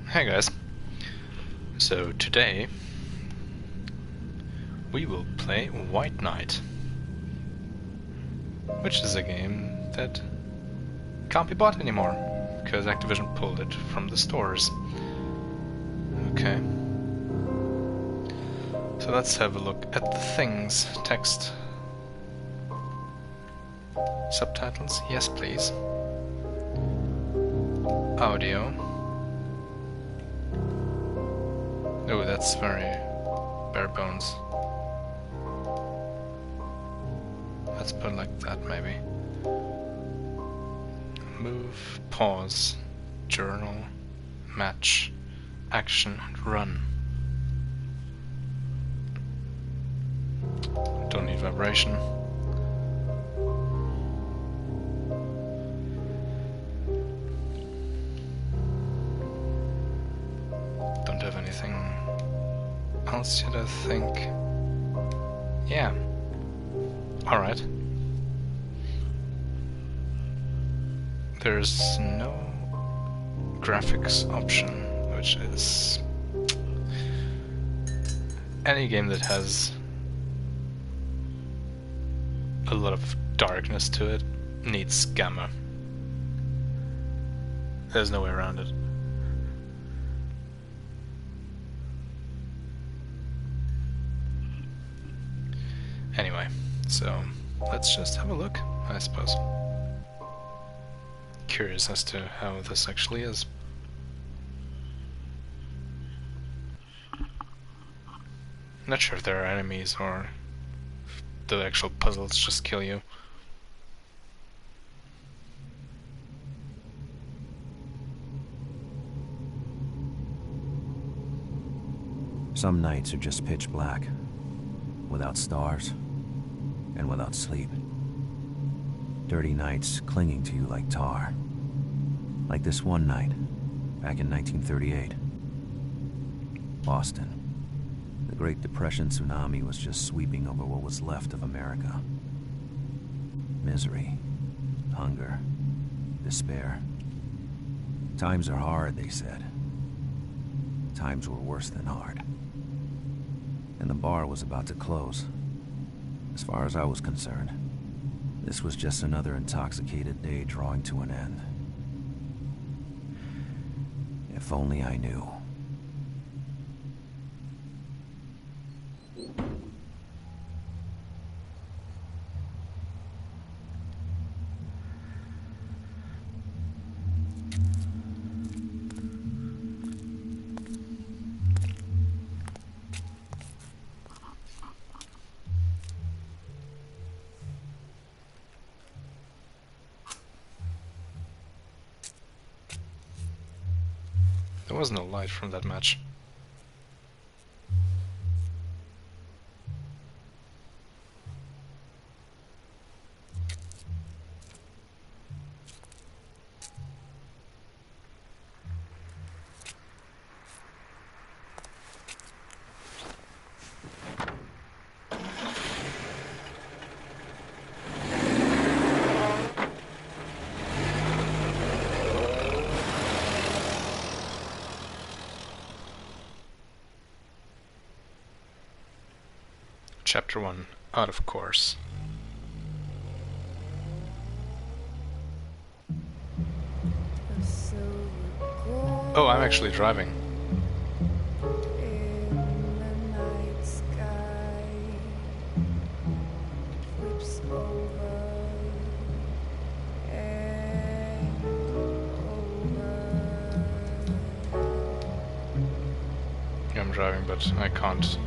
Hey guys, so today we will play White Knight, which is a game that can't be bought anymore because Activision pulled it from the stores. Okay, so let's have a look at the things. Text, subtitles, yes please. Audio. Oh, that's very bare bones. Let's put it like that, maybe. Move, pause, journal, match, action, and run. Don't need vibration. Don't have anything else yet, I think. Yeah. Alright. There's no graphics option, which is... any game that has a lot of darkness to it needs gamma. There's no way around it. Anyway, so let's just have a look, I suppose. Curious as to how this actually is. Not sure if there are enemies or if the actual puzzles just kill you. Some nights are just pitch black, without stars, and without sleep. Dirty nights clinging to you like tar. Like this one night, back in 1938. Boston. The Great Depression tsunami was just sweeping over what was left of America. Misery, hunger, despair. Times are hard, they said. Times were worse than hard. And the bar was about to close. As far as I was concerned, this was just another intoxicated day drawing to an end. If only I knew. There was no light from that match. Chapter 1, Out of Course. Oh, I'm actually driving. Yeah, I'm driving, but I can't.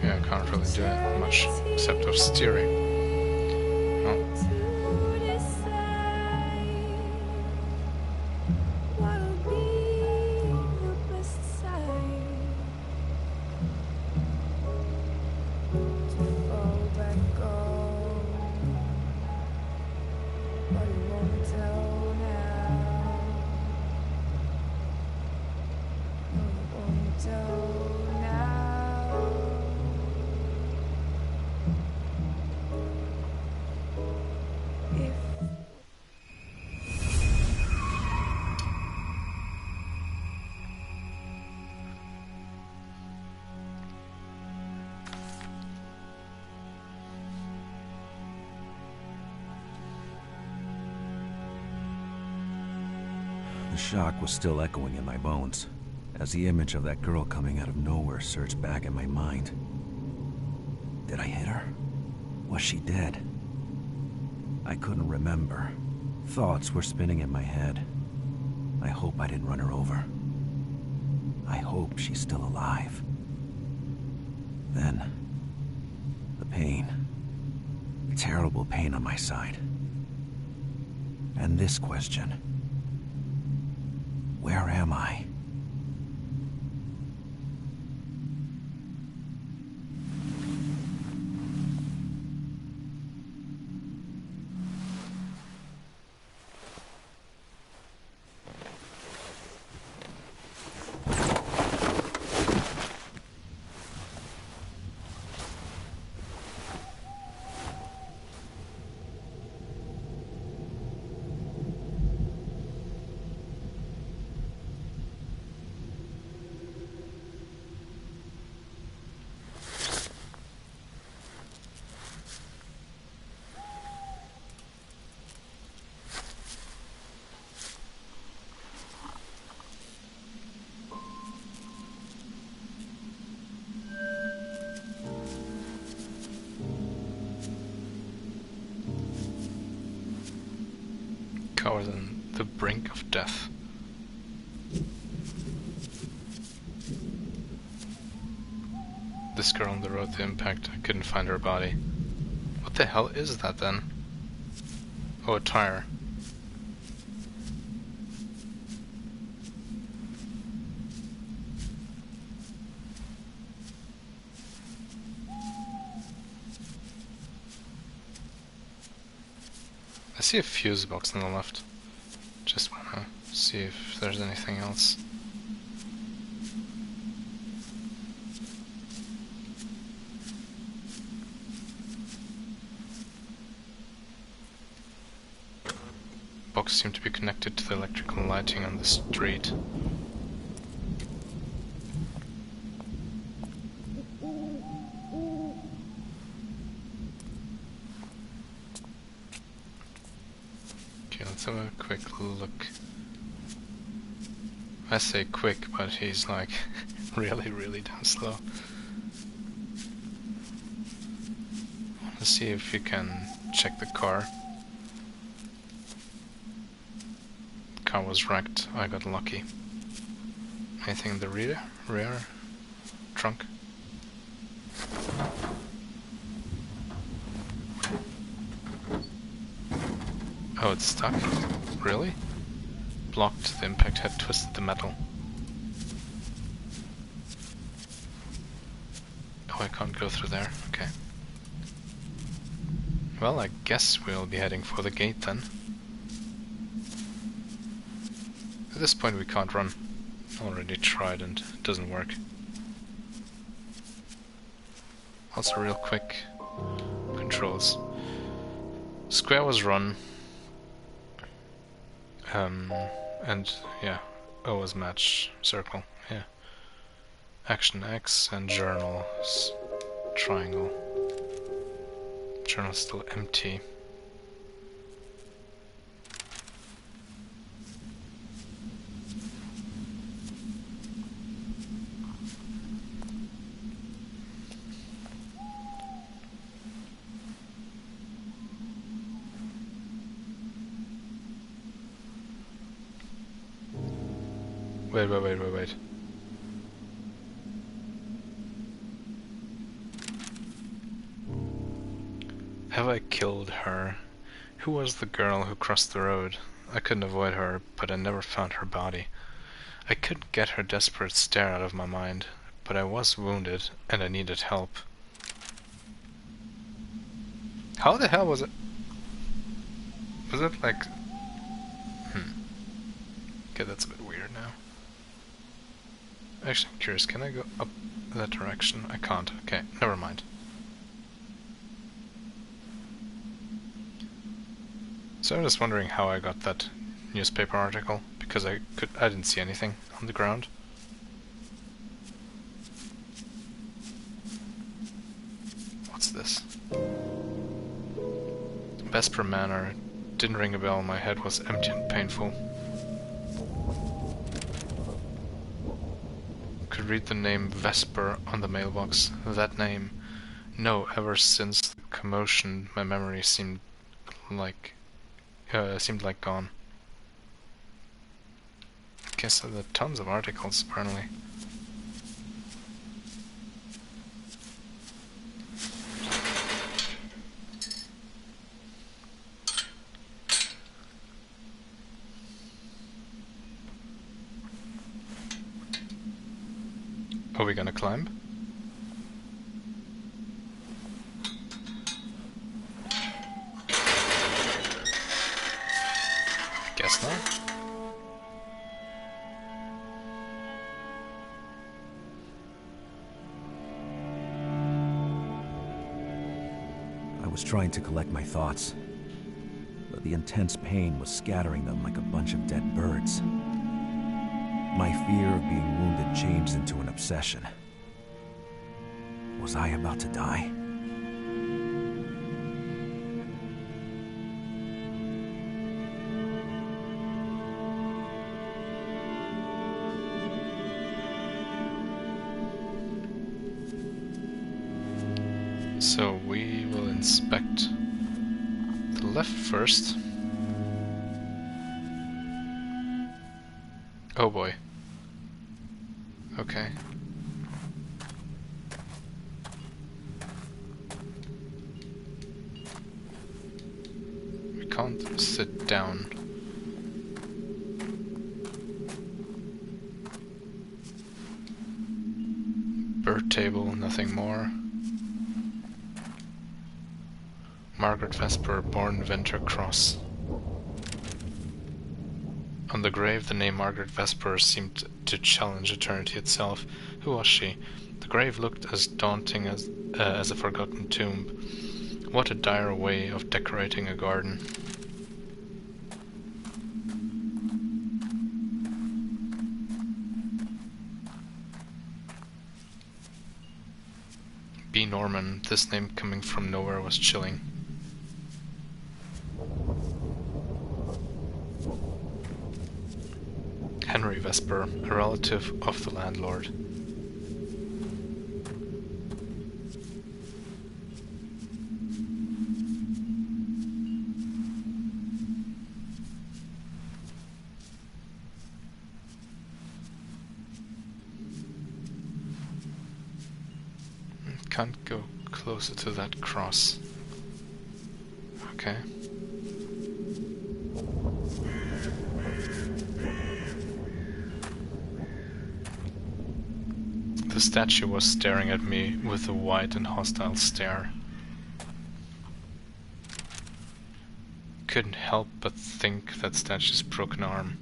Yeah, I can't really do much except of steering. Oh. shock was still echoing in my bones, as the image of that girl coming out of nowhere surged back in my mind. Did I hit her? Was she dead? I couldn't remember. Thoughts were spinning in my head. I hope I didn't run her over. I hope she's still alive. Then, the pain. Terrible pain on my side. And this question. Where am I? Covered on the brink of death. This girl on the road to impact, I couldn't find her body. What the hell is that then? Oh, a tire. I see a fuse box on the left. Just wanna see if there's anything else. Box seemed to be connected to the electrical lighting on the street. Let's have a quick look. I say quick, but he's like really down slow. Let's see if you can check the car. The car was wrecked. I got lucky. Anything in the rear trunk? Oh, it's stuck? Really? Blocked. The impact had twisted the metal. Oh, I can't go through there. Okay. Well, I guess we'll be heading for the gate then. At this point we can't run. Already tried and it doesn't work. Also real quick. Controls. Square was run. And yeah, O was match, circle, yeah. Action X and journal triangle. Journal's still empty. Wait. Have I killed her? Who was the girl who crossed the road? I couldn't avoid her, but I never found her body. I couldn't get her desperate stare out of my mind, but I was wounded and I needed help. How the hell was it? Was it like... Okay, that's a bit weird now. Actually, I'm curious, can I go up that direction? I can't. Okay, never mind. So I'm just wondering how I got that newspaper article, because I didn't see anything on the ground. What's this? Vesper Manor. Didn't ring a bell, my head was empty and painful. could read the name Vesper on the mailbox. That name. No, ever since the commotion, my memory like seemed like gone. Okay, so there are tons of articles apparently. Are we gonna climb? Guess not. I was trying to collect my thoughts, but the intense pain was scattering them like a bunch of dead birds. My fear of being wounded changed into an obsession. Was I about to die? So we will inspect the left first. Oh boy. Okay. We can't sit down. Bird table, nothing more. Margaret Vesper, born Winter Cross. On the grave, the name Margaret Vesper seemed to challenge eternity itself. Who was she? The grave looked as daunting as a forgotten tomb. What a dire way of decorating a garden. B. Norman, this name coming from nowhere was chilling. Henry Vesper, a relative of the landlord. Can't go closer to that cross. Okay. The statue was staring at me with a wide and hostile stare. Couldn't help but think that statue's broken arm.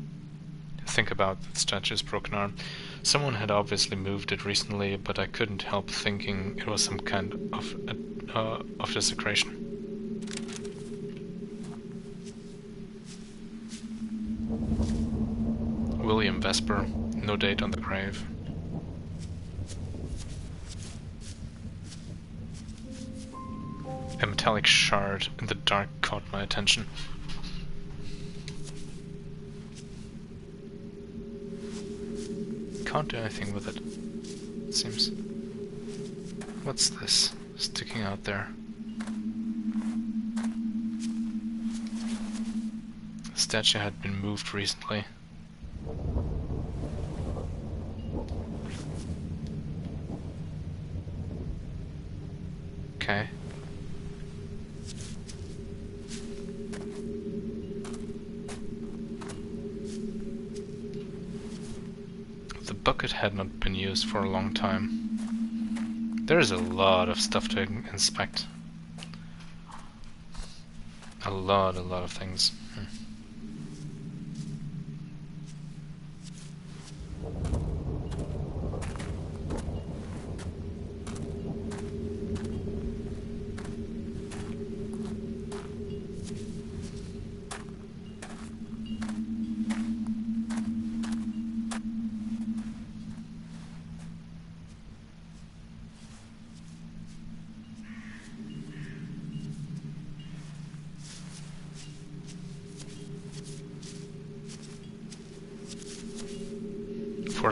Think about that statue's broken arm. Someone had obviously moved it recently, but I couldn't help thinking it was some kind of desecration. William Vesper, no date on the grave. A metallic shard in the dark caught my attention. Can't do anything with it, it seems. What's this sticking out there? The statue had been moved recently. Okay. The bucket had not been used for a long time. There's a lot of stuff to inspect. A lot of things.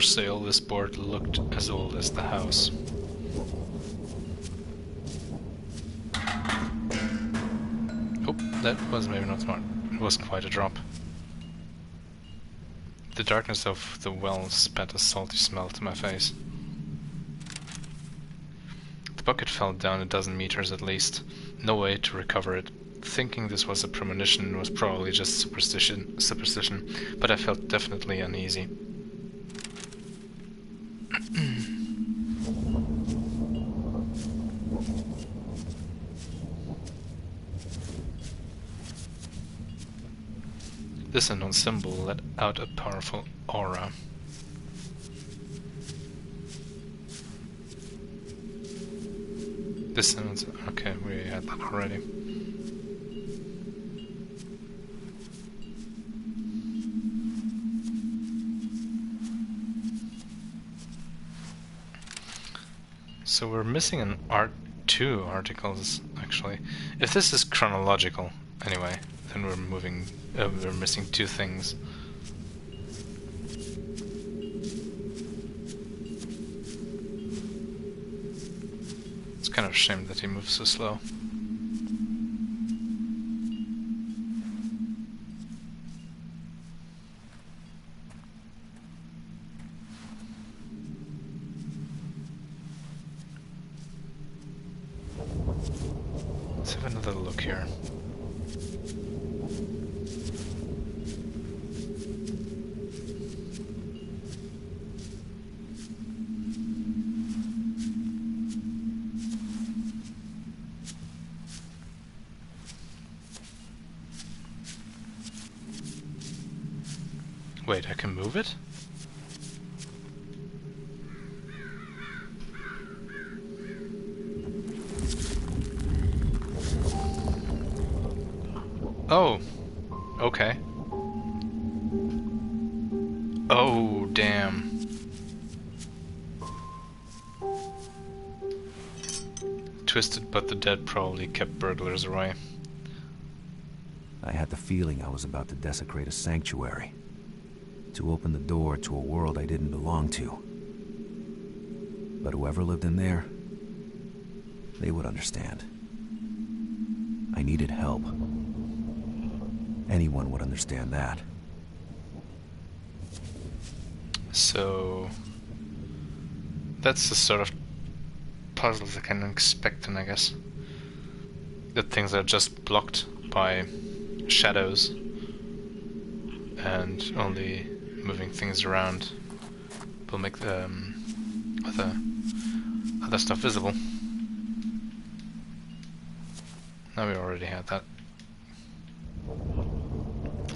For sale, this board looked as old as the house. Oh, that was maybe not smart. It was quite a drop. The darkness of the well spat a salty smell to my face. The bucket fell down a dozen meters at least. No way to recover it. Thinking this was a premonition was probably just superstition, but I felt definitely uneasy. This unknown symbol let out a powerful aura. This sounds... okay, we had that already. So we're missing an two articles, actually. If this is chronological, anyway, then we're missing two things. It's kind of a shame that he moves so slow. Let's have another look here. Wait, I can move it? Oh, okay. Oh, damn. Twisted, but the dead probably kept burglars away. I had the feeling I was about to desecrate a sanctuary, to open the door to a world I didn't belong to. But whoever lived in there, they would understand. I needed help. Anyone would understand that. So that's the sort of puzzles I can expect, and I guess that things are just blocked by shadows and only moving things around will make the other stuff visible. Now we already had that.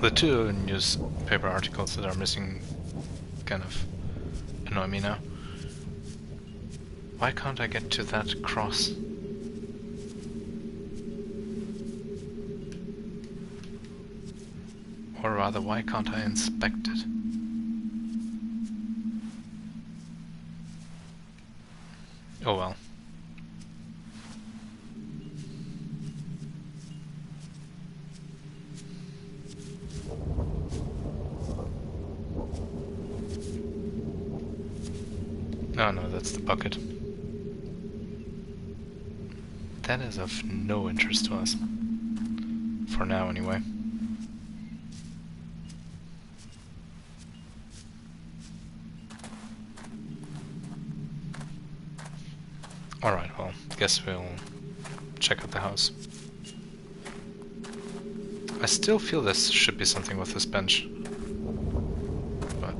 The two newspaper articles that are missing kind of annoy me now. Why can't I get to that cross? Or rather, why can't I inspect it? Oh well. Oh no, that's the bucket. That is of no interest to us. For now, anyway. Alright, well, guess we'll check out the house. I still feel this should be something with this bench. But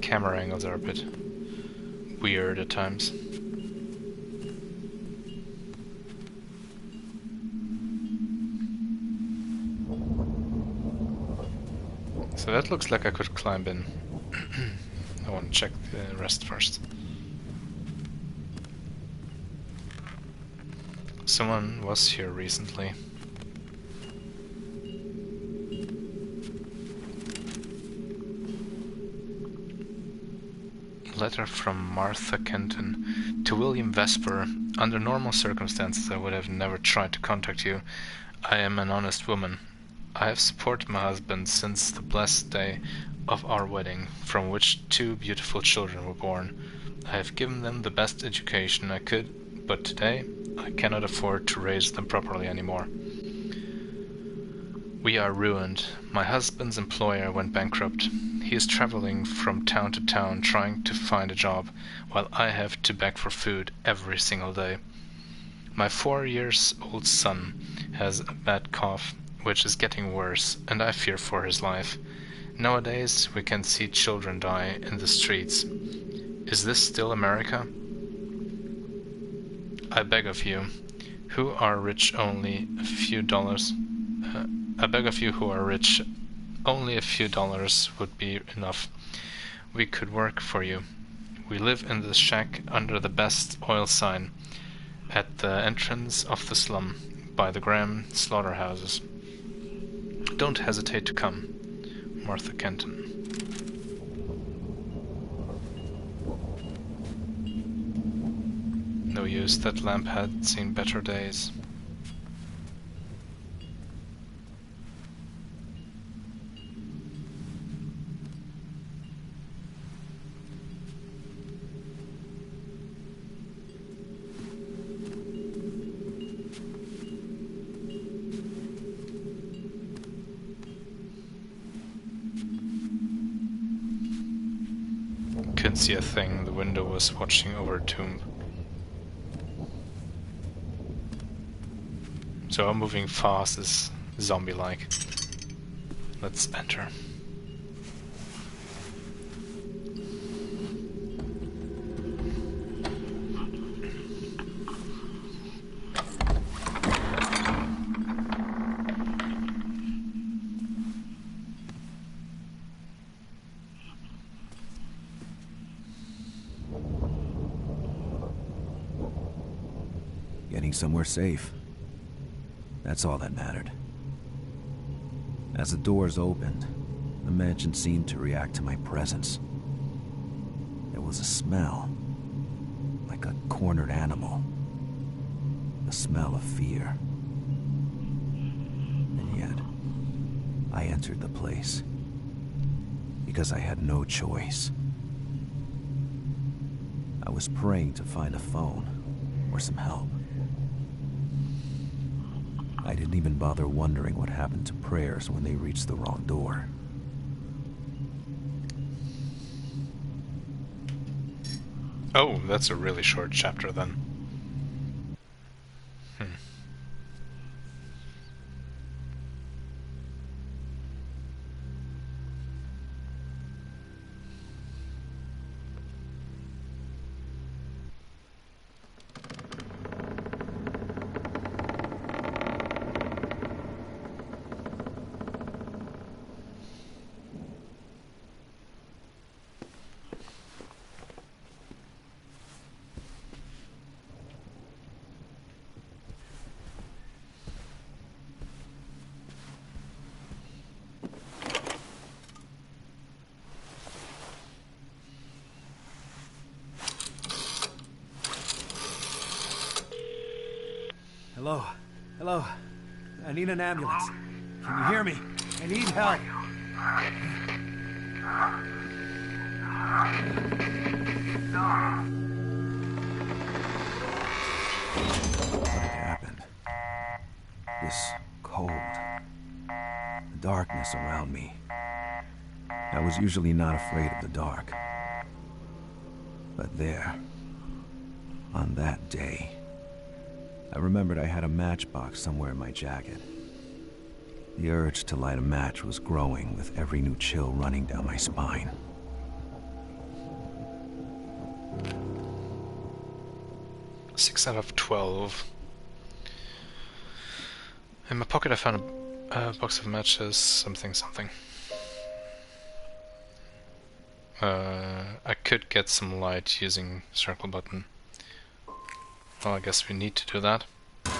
camera angles are a bit weird at times. So that looks like I could climb in. I want to check the rest first. Someone was here recently. letter from Martha Kenton to William Vesper. Under normal circumstances, I would have never tried to contact you. I am an honest woman. I have supported my husband since the blessed day of our wedding, from which 2 beautiful children were born. I have given them the best education I could, but today I cannot afford to raise them properly anymore. We are ruined. My husband's employer went bankrupt. He is traveling from town to town trying to find a job, while I have to beg for food every single day. My 4-year-old son has a bad cough, which is getting worse, and I fear for his life. Nowadays, we can see children die in the streets. Is this still America? I beg of you, who are rich only a few dollars... I beg of you who are rich, only a few dollars would be enough. We could work for you. We live in this shack under the best oil sign, at the entrance of the slum, by the Graham slaughterhouses. Don't hesitate to come. Martha Kenton. No use, that lamp had seen better days. Couldn't see a thing, the window was watching over a tomb. So I'm moving fast is zombie-like. Let's enter. Getting somewhere safe. That's all that mattered. As the doors opened, the mansion seemed to react to my presence. There was a smell, like a cornered animal. The smell of fear. And yet, I entered the place because I had no choice. I was praying to find a phone or some help. I didn't even bother wondering what happened to prayers when they reached the wrong door. Oh, that's a really short chapter then. Hello? Hello? I need an ambulance. Can you hear me? I need help. What had happened? This cold. The darkness around me. I was usually not afraid of the dark. But there, on that day, I remembered I had a matchbox somewhere in my jacket. The urge to light a match was growing with every new chill running down my spine. Six out of 12. In my pocket I found a box of matches, something. I could get some light using circle button. Well, I guess we need to do that.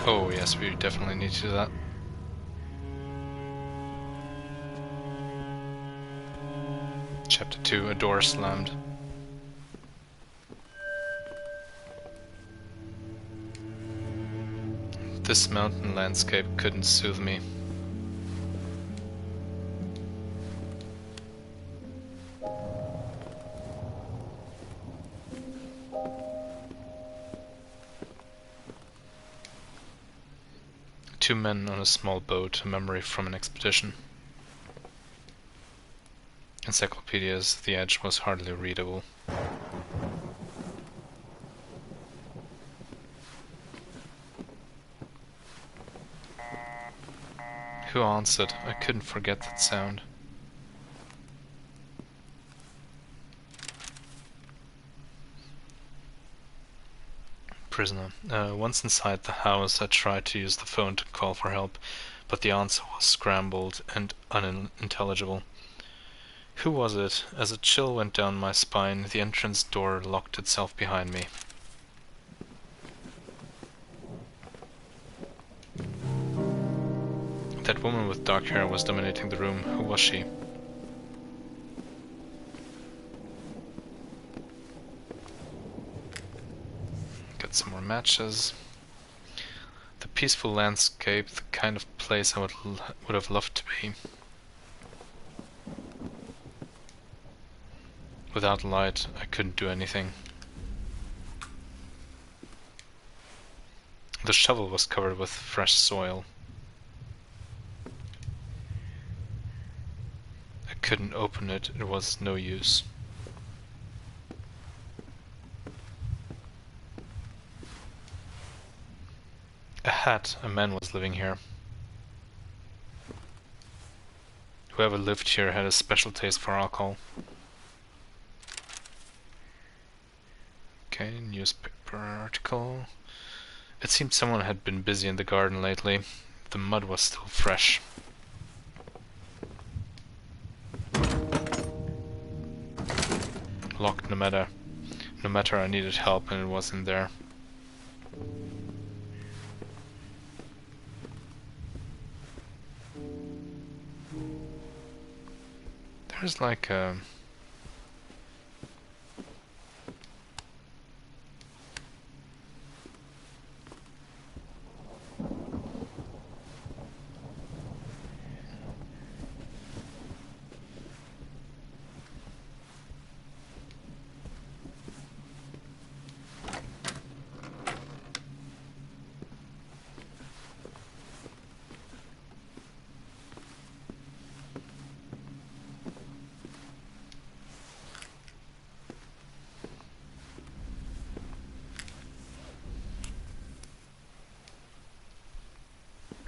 Oh yes, we definitely need to do that. Chapter 2, a door slammed. This mountain landscape couldn't soothe me. Two men on a small boat, a memory from an expedition. Encyclopedias, the edge was hardly readable. Who answered? I couldn't forget that sound. Prisoner. Once inside the house, I tried to use the phone to call for help, but the answer was scrambled and unintelligible. Who was it? As a chill went down my spine, the entrance door locked itself behind me. That woman with dark hair was dominating the room. Who was she? Got some more matches. The peaceful landscape, the kind of place I would have loved to be. Without light, I couldn't do anything. The shovel was covered with fresh soil. I couldn't open it, it was no use. A hat, a man was living here. Whoever lived here had a special taste for alcohol. Okay, newspaper article. It seemed someone had been busy in the garden lately. The mud was still fresh. Locked no matter I needed help and it was in there. There's like a...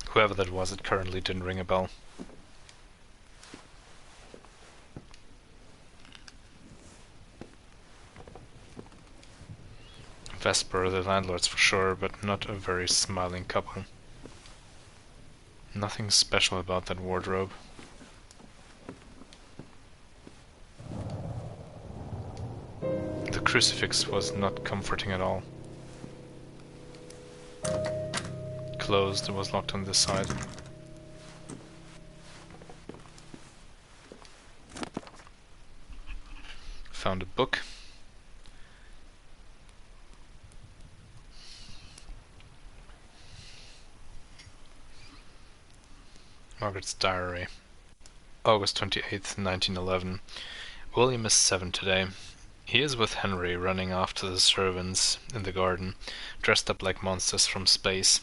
Whoever that was, it currently didn't ring a bell. Vesper, the landlords for sure, but not a very smiling couple. Nothing special about that wardrobe. The crucifix was not comforting at all. Closed, it was locked on this side. Found a book. Margaret's diary. August 28th, 1911. William is 7 today. He is with Henry, running after the servants in the garden, dressed up like monsters from space.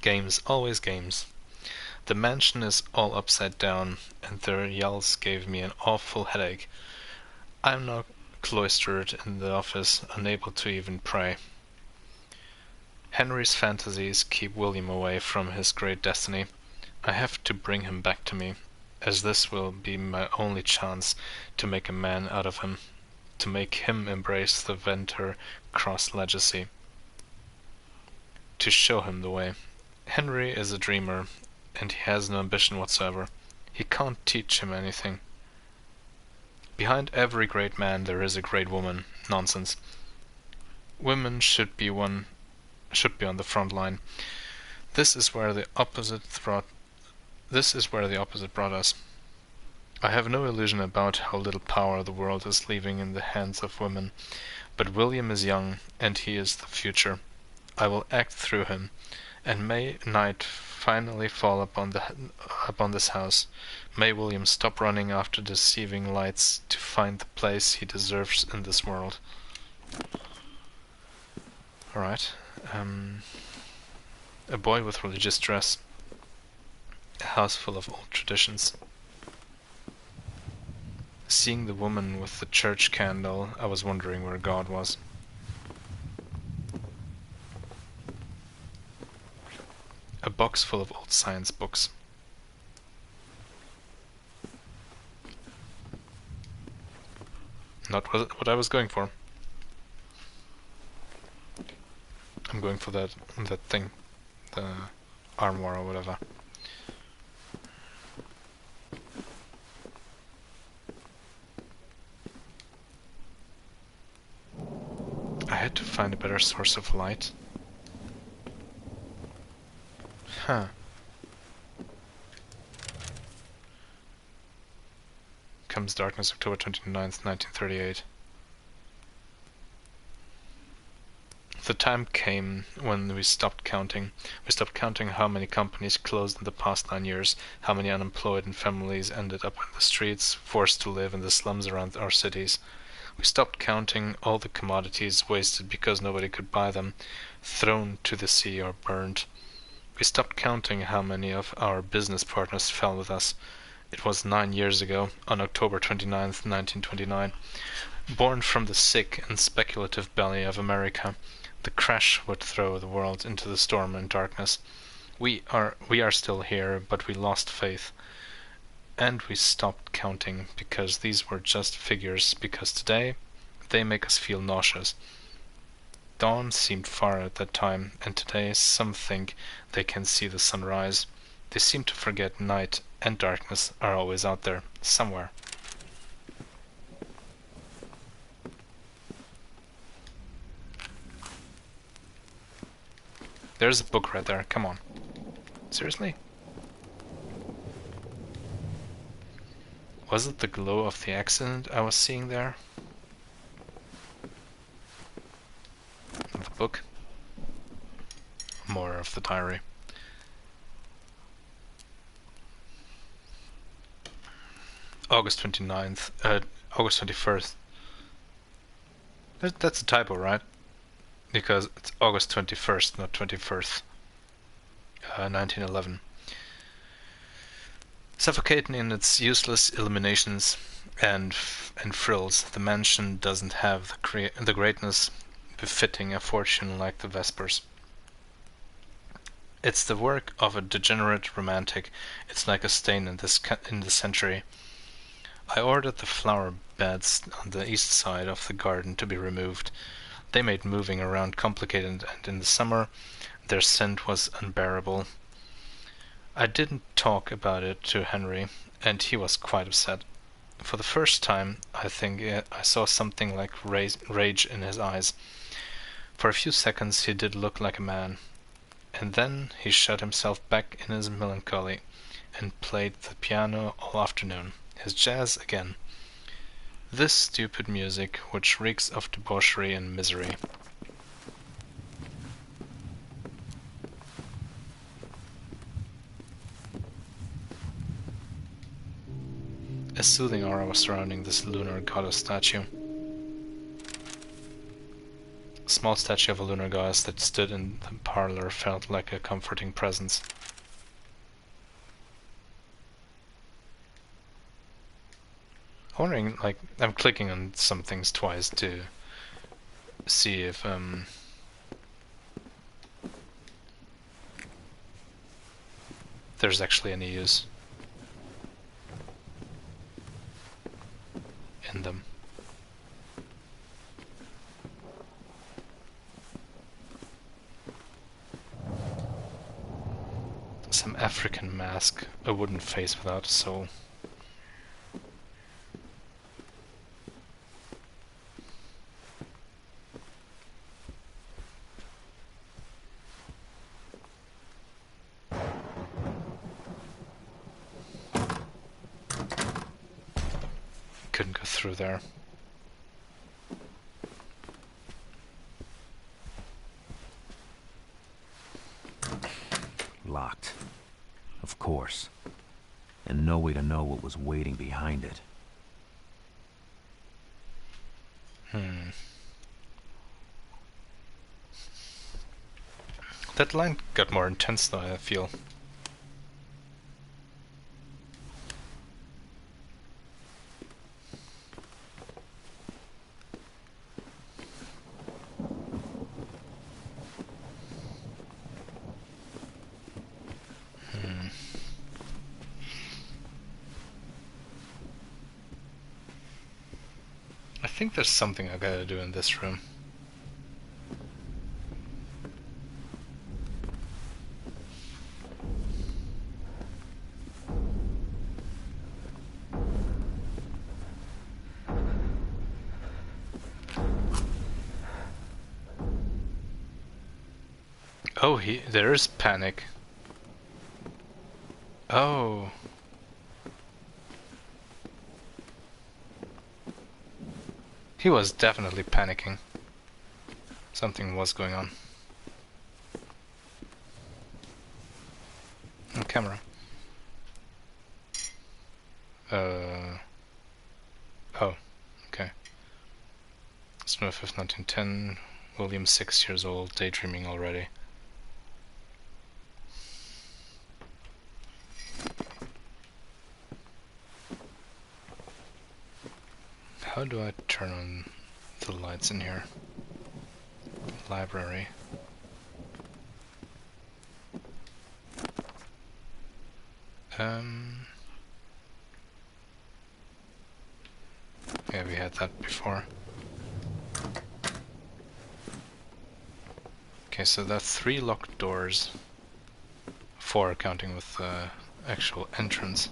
Games, always games. The mansion is all upside down, and their yells gave me an awful headache. I'm now cloistered in the office, unable to even pray. Henry's fantasies keep William away from his great destiny. I have to bring him back to me, as this will be my only chance to make a man out of him, to make him embrace the Venter Cross legacy, to show him the way. Henry is a dreamer, and he has no ambition whatsoever. He can't teach him anything. Behind every great man there is a great woman. Nonsense. Women should be on the front line. This is where the opposite brought us. I have no illusion about how little power the world is leaving in the hands of women, but William is young, and he is the future. I will act through him, And may night finally fall upon this house. May William stop running after deceiving lights to find the place he deserves in this world. Alright. A boy with religious dress. A house full of old traditions. Seeing the woman with the church candle, I was wondering where God was. A box full of old science books. Not what I was going for. I'm going for that thing. The armoire or whatever. I had to find a better source of light. Huh. Comes darkness, October 29th, 1938. The time came when we stopped counting. We stopped counting how many companies closed in the past 9 years, how many unemployed and families ended up in the streets, forced to live in the slums around our cities. We stopped counting all the commodities wasted because nobody could buy them, thrown to the sea or burned. We stopped counting how many of our business partners fell with us. It was 9 years ago, on October 29th, 1929. Born from the sick and speculative belly of America, the crash would throw the world into the storm and darkness. We are still here, but we lost faith. And we stopped counting because these were just figures, because today they make us feel nauseous. Dawn seemed far at that time, and today some think they can see the sunrise. They seem to forget night and darkness are always out there, somewhere. There's a book right there, come on. Seriously? Was it the glow of the accident I was seeing there? The book? More of the diary. August 29th, August 21st. That's a typo, right? Because it's August 21st, not 21st. 1911. Suffocating in its useless illuminations and frills, the mansion doesn't have the greatness befitting a fortune like the Vespers. It's the work of a degenerate romantic. It's like a stain in the century. I ordered the flower beds on the east side of the garden to be removed. They made moving around complicated, and in the summer their scent was unbearable. I didn't talk about it to Henry, and he was quite upset. For the first time, I think I saw something like rage in his eyes. For a few seconds he did look like a man, and then he shut himself back in his melancholy and played the piano all afternoon, his jazz again. This stupid music which reeks of debauchery and misery. A soothing aura was surrounding this lunar goddess statue. A small statue of a lunar goddess that stood in the parlor felt like a comforting presence. I'm wondering, like, I'm clicking on some things twice to see if there's actually any use in them. Some African mask, a wooden face without a soul. Couldn't go through there. locked. Of course. And no way to know what was waiting behind it. That line got more intense though, I feel. I think there's something I gotta do in this room. Oh, there is panic. Oh. He was definitely panicking. Something was going on. On camera. Oh, okay. Snow 5th, 1910. William 6 years old, daydreaming already. How do I turn on the lights in here? Library. Yeah, we had that before. Okay, so there are 3 locked doors. 4 counting with the actual entrance.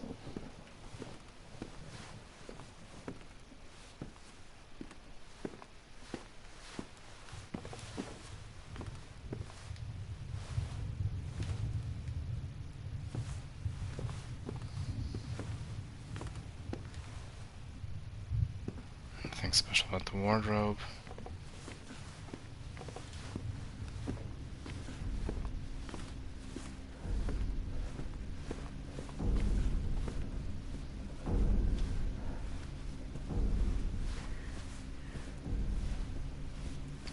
Nothing special about the wardrobe.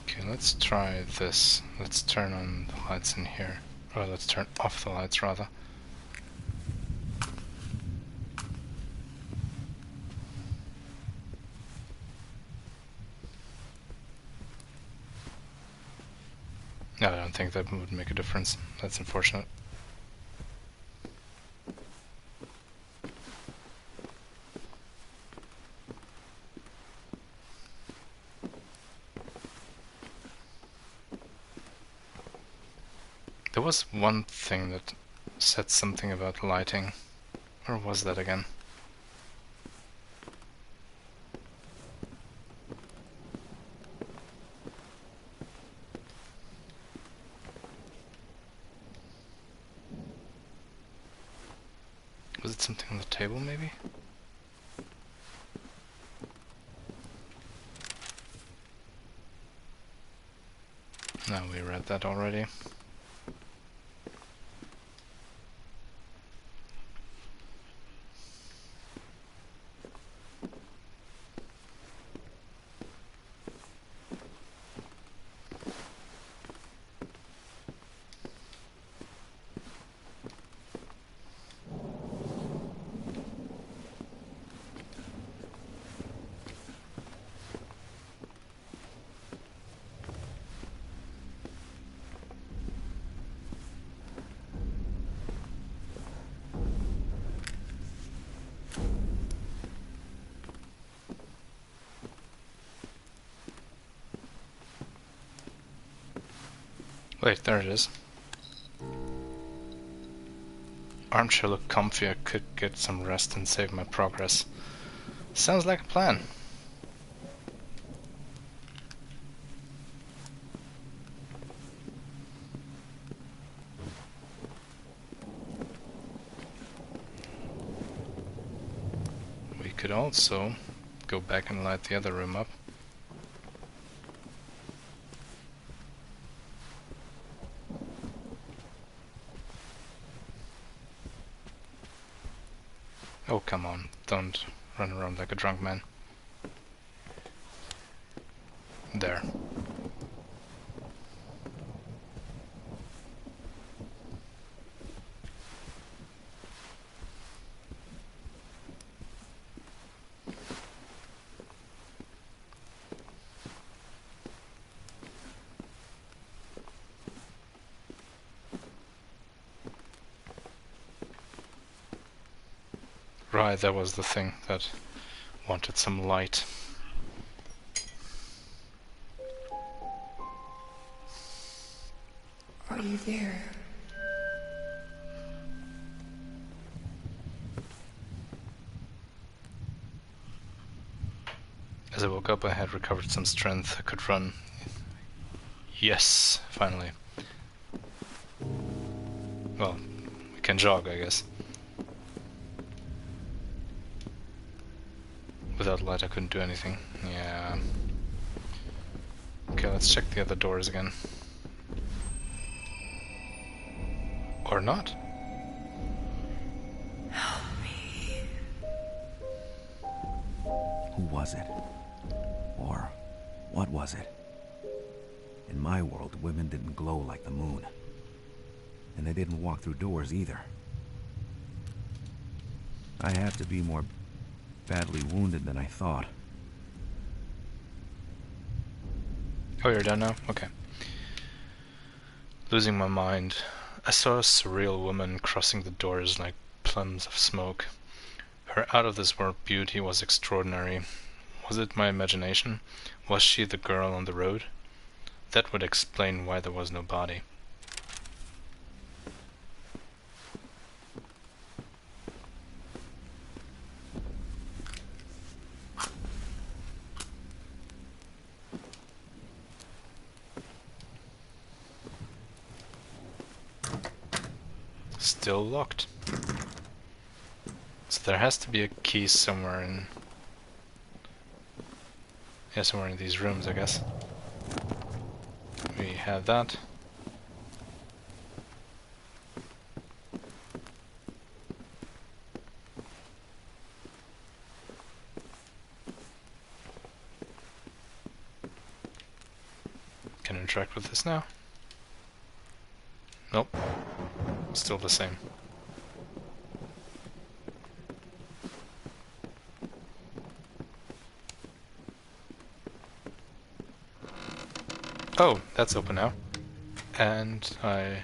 Okay, let's try this. Let's turn on the lights in here. Or let's turn off the lights rather. No, I don't think that would make a difference. That's unfortunate. There was one thing that said something about lighting. Where was that again? Was it something on the table, maybe? No, we read that already. Wait, there it is. Armchair look comfy, I could get some rest and save my progress. Sounds like a plan. We could also go back and light the other room up. Oh, come on. Don't run around like a drunk man. There. Right, that was the thing that wanted some light. Are you there? As I woke up, I had recovered some strength. I could run. Yes, finally. Well, we can jog, I guess. Without light, I couldn't do anything. Yeah. Okay, let's check the other doors again. Or not. Help me. Who was it? Or what was it? In my world, women didn't glow like the moon. And they didn't walk through doors either. I had to be more badly wounded than I thought. Oh, you're done now? Okay. Losing my mind, I saw a surreal woman crossing the doors like plumes of smoke. Her out-of-this-world beauty was extraordinary. Was it my imagination? Was she the girl on the road? That would explain why there was no body. Still locked. So there has to be a key somewhere in... yeah, somewhere in these rooms, I guess. We have that. Can interact with this now? Nope. Still the same. Oh, that's open now. And I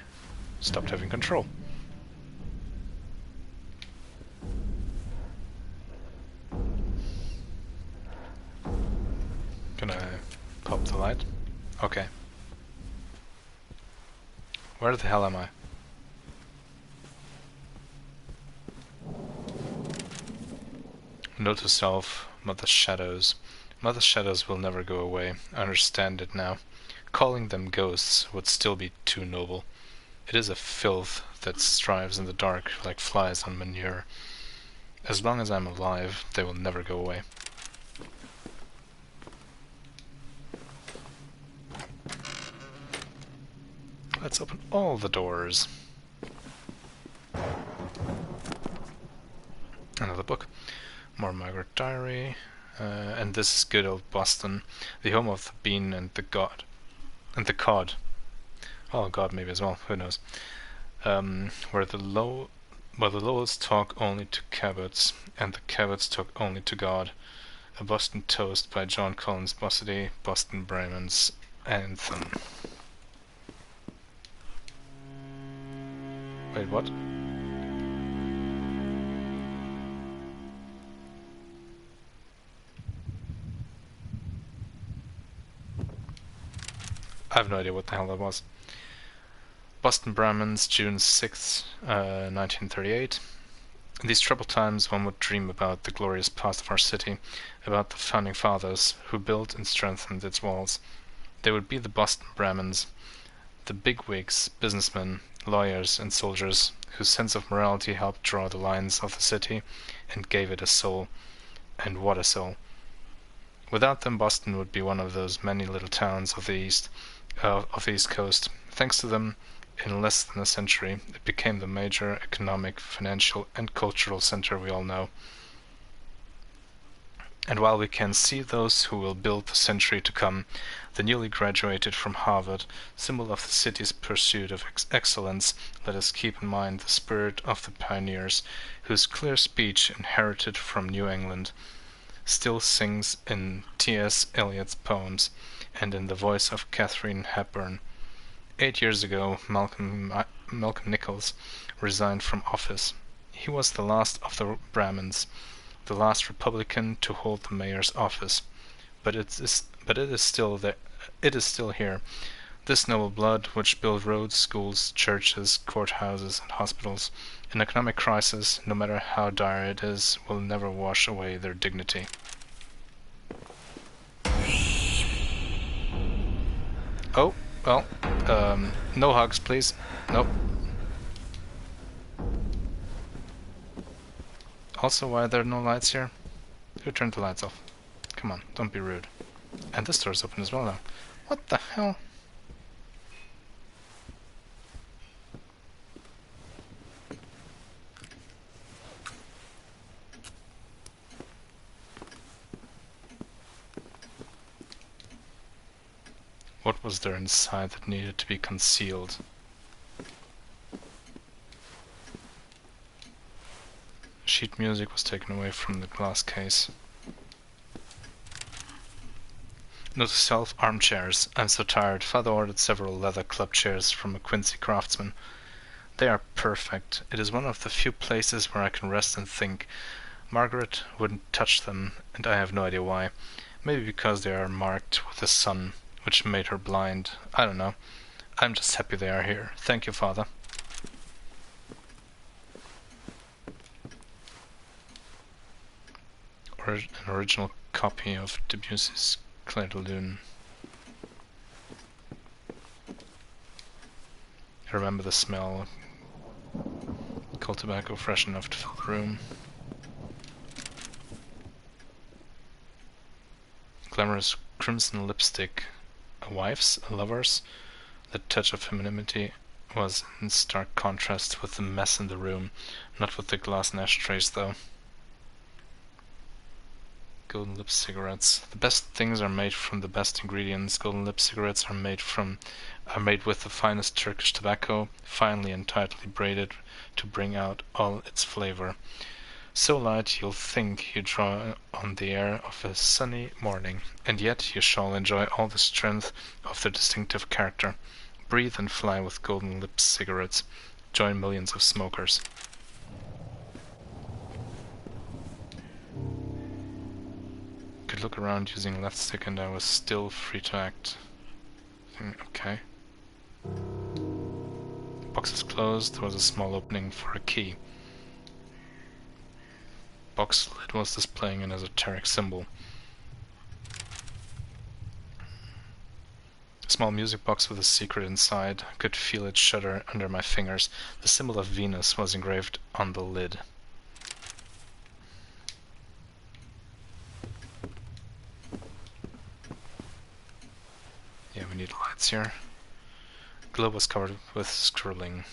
stopped having control. Can I pop the light? Okay. Where the hell am I? Note to self, Mother's Shadows. Mother's Shadows will never go away. I understand it now. Calling them ghosts would still be too noble. It is a filth that strives in the dark like flies on manure. As long as I'm alive, they will never go away. Let's open all the doors. Another book. More Margaret Diary. And this is good old Boston, the home of the bean and the god. And the cod. Oh, God, maybe as well. Who knows? Where the Lowells talk only to Cabots, and the Cabots talk only to God. A Boston Toast by John Collins Bossidy, Boston Bremen's Anthem. Wait, what? I have no idea what the hell that was. Boston Brahmins, June 6th, 1938. In these troubled times, one would dream about the glorious past of our city, about the founding fathers who built and strengthened its walls. They would be the Boston Brahmins, the bigwigs, businessmen, lawyers, and soldiers whose sense of morality helped draw the lines of the city and gave it a soul. And what a soul! Without them, Boston would be one of those many little towns of the East Coast. Thanks to them, In less than a century, it became the major economic, financial, and cultural center we all know. And while we can see those who will build the century to come, the newly graduated from Harvard, symbol of the city's pursuit of excellence, let us keep in mind the spirit of the pioneers, whose clear speech, inherited from New England, still sings in T.S. Eliot's poems and in the voice of Katharine Hepburn. 8 years ago, Malcolm Nichols resigned from office. He was the last of the Brahmins, the last Republican to hold the mayor's office, but it is still there. It is still here. This noble blood, which built roads, schools, churches, courthouses, and hospitals, an economic crisis, no matter how dire it is, will never wash away their dignity. Oh, well, no hugs, please. Nope. Also, why are there no lights here? Who turned the lights off? Come on, don't be rude. And this door's open as well now. What the hell? What was there inside that needed to be concealed? Sheet music was taken away from the glass case. Note to self, armchairs. I'm so tired. Father ordered several leather club chairs from a Quincy craftsman. They are perfect. It is one of the few places where I can rest and think. Margaret wouldn't touch them, and I have no idea why. Maybe because they are marked with the sun, which made her blind. I don't know. I'm just happy they are here. Thank you, Father. An original copy of Debussy's Clair de Lune. I remember the smell. Cold tobacco fresh enough to fill the room. Glamorous crimson lipstick. A wife's? A lover's? The touch of femininity was in stark contrast with the mess in the room, not with the glass and ashtrays though. Golden Lip cigarettes. The best things are made from the best ingredients. Golden Lip cigarettes are made with the finest Turkish tobacco, finely and tightly braided to bring out all its flavor. So light you'll think you draw on the air of a sunny morning, and yet you shall enjoy all the strength of their distinctive character. Breathe and fly with Golden Lip cigarettes. Join millions of smokers. Could look around using left stick and I was still free to act. Okay. The box is closed. There was a small opening for a key. Box lid was displaying an esoteric symbol. A small music box with a secret inside. I could feel it shudder under my fingers. The symbol of Venus was engraved on the lid. Yeah, we need lights here. Globe was covered with scrolling.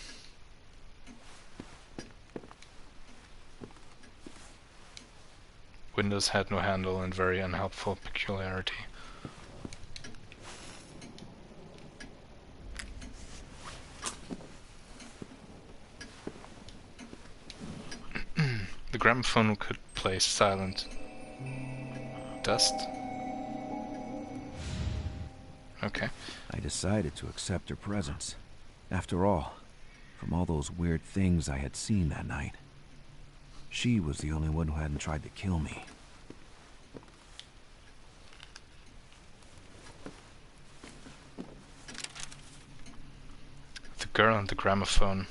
Windows had no handle and very unhelpful peculiarity. The gramophone could play silent. Dust? Okay. I decided to accept her presence. After all, from all those weird things I had seen that night, she was the only one who hadn't tried to kill me. The girl and the gramophone.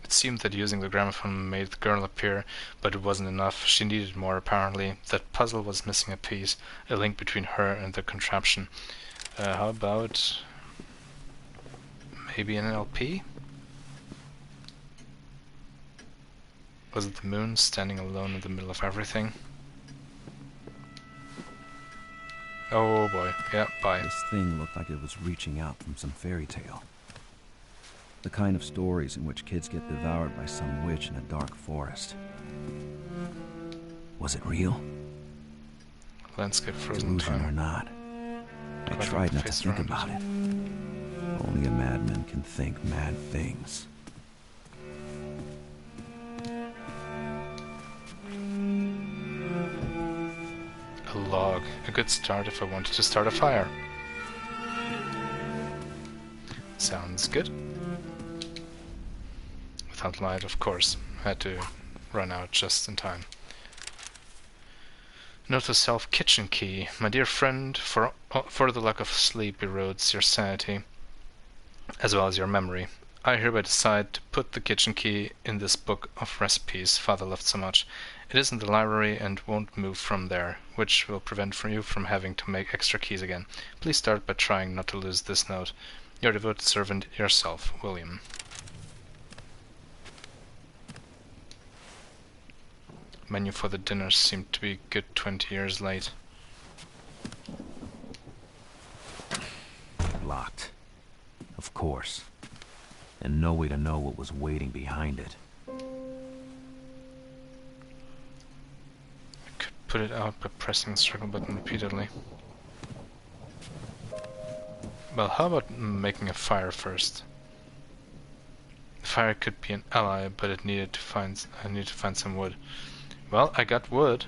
It seemed that using the gramophone made the girl appear, but it wasn't enough. She needed more, apparently. That puzzle was missing a piece, a link between her and the contraption. How about maybe an LP? Was it the moon standing alone in the middle of everything? Oh boy, yeah, bye. This thing looked like it was reaching out from some fairy tale. The kind of stories in which kids get devoured by some witch in a dark forest. Was it real? Landscape frozen in Delusion or time. not? I Quite tried like the not to face think around about it. it. Only a madman can think mad things. A log. A good start if I wanted to start a fire. Sounds good. Without light, of course. Had to run out just in time. Note to self, kitchen key. My dear friend, for the lack of sleep erodes your sanity, as well as your memory. I hereby decide to put the kitchen key in this book of recipes Father loved so much. It is in the library and won't move from there, which will prevent you from having to make extra keys again. Please start by trying not to lose this note. Your devoted servant, yourself, William. Menu for the dinner seemed to be good 20 years late. Locked. Of course. And no way to know what was waiting behind it. I could put it out by pressing the circle button repeatedly. Well, how about making a fire first? The fire could be an ally, but I need to find some wood. Well, I got wood.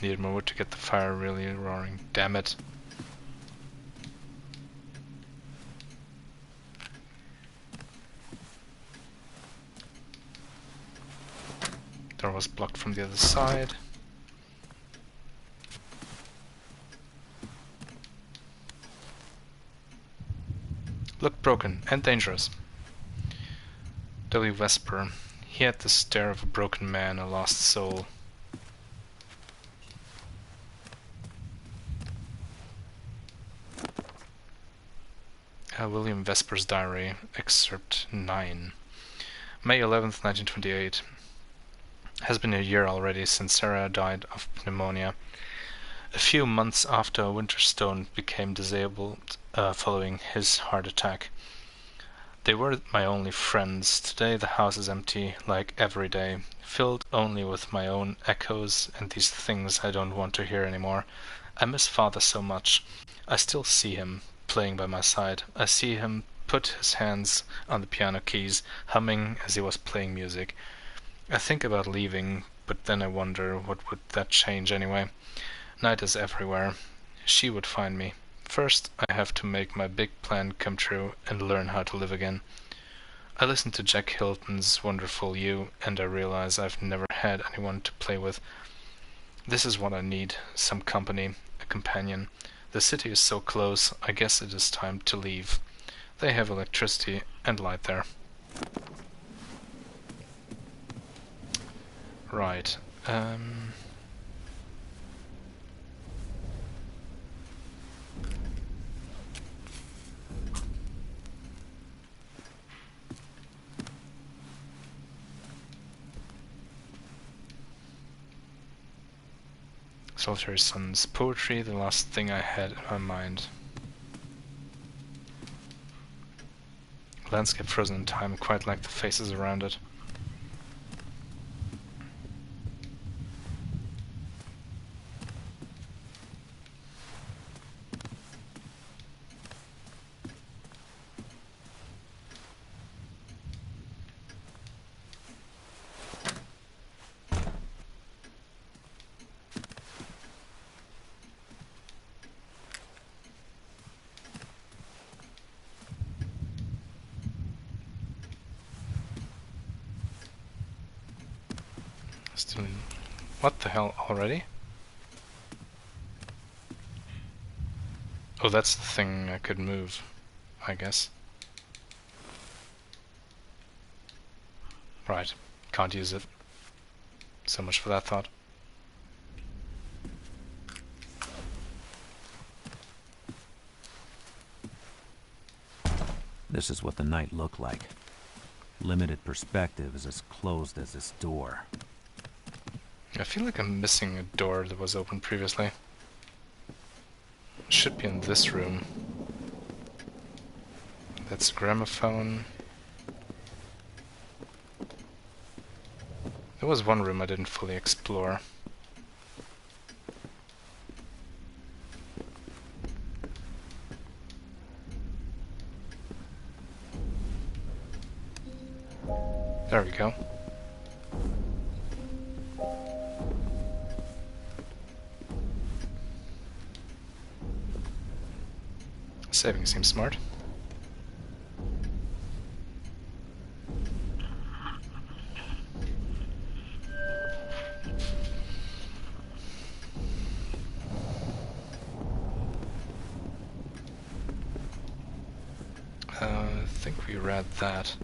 Needed more wood to get the fire really roaring. Damn it. Door was blocked from the other side. Looked broken and dangerous. W. Vesper. He had the stare of a broken man, a lost soul. William Vesper's diary, excerpt 9. May 11th, 1928. Has been a year already since Sarah died of pneumonia. A few months after Winterstone became disabled following his heart attack. They were my only friends. Today the house is empty, like every day, filled only with my own echoes and these things I don't want to hear anymore. I miss Father so much. I still see him, playing by my side. I see him put his hands on the piano keys, humming as he was playing music. I think about leaving, but then I wonder what would that change anyway. Night is everywhere. She would find me. First, I have to make my big plan come true and learn how to live again. I listen to Jack Hilton's Wonderful You, and I realize I've never had anyone to play with. This is what I need, some company, a companion. The city is so close, I guess it is time to leave. They have electricity and light there. Right. Solitary Sun's poetry, the last thing I had in my mind. Landscape frozen in time, quite like the faces around it. Still, what the hell already? Oh, that's the thing I could move, I guess. Right, can't use it. So much for that thought. This is what the night looked like. Limited perspective is as closed as this door. I feel like I'm missing a door that was open previously. It should be in this room. That's a gramophone. There was one room I didn't fully explore. There we go. Saving seems smart. I think we read that.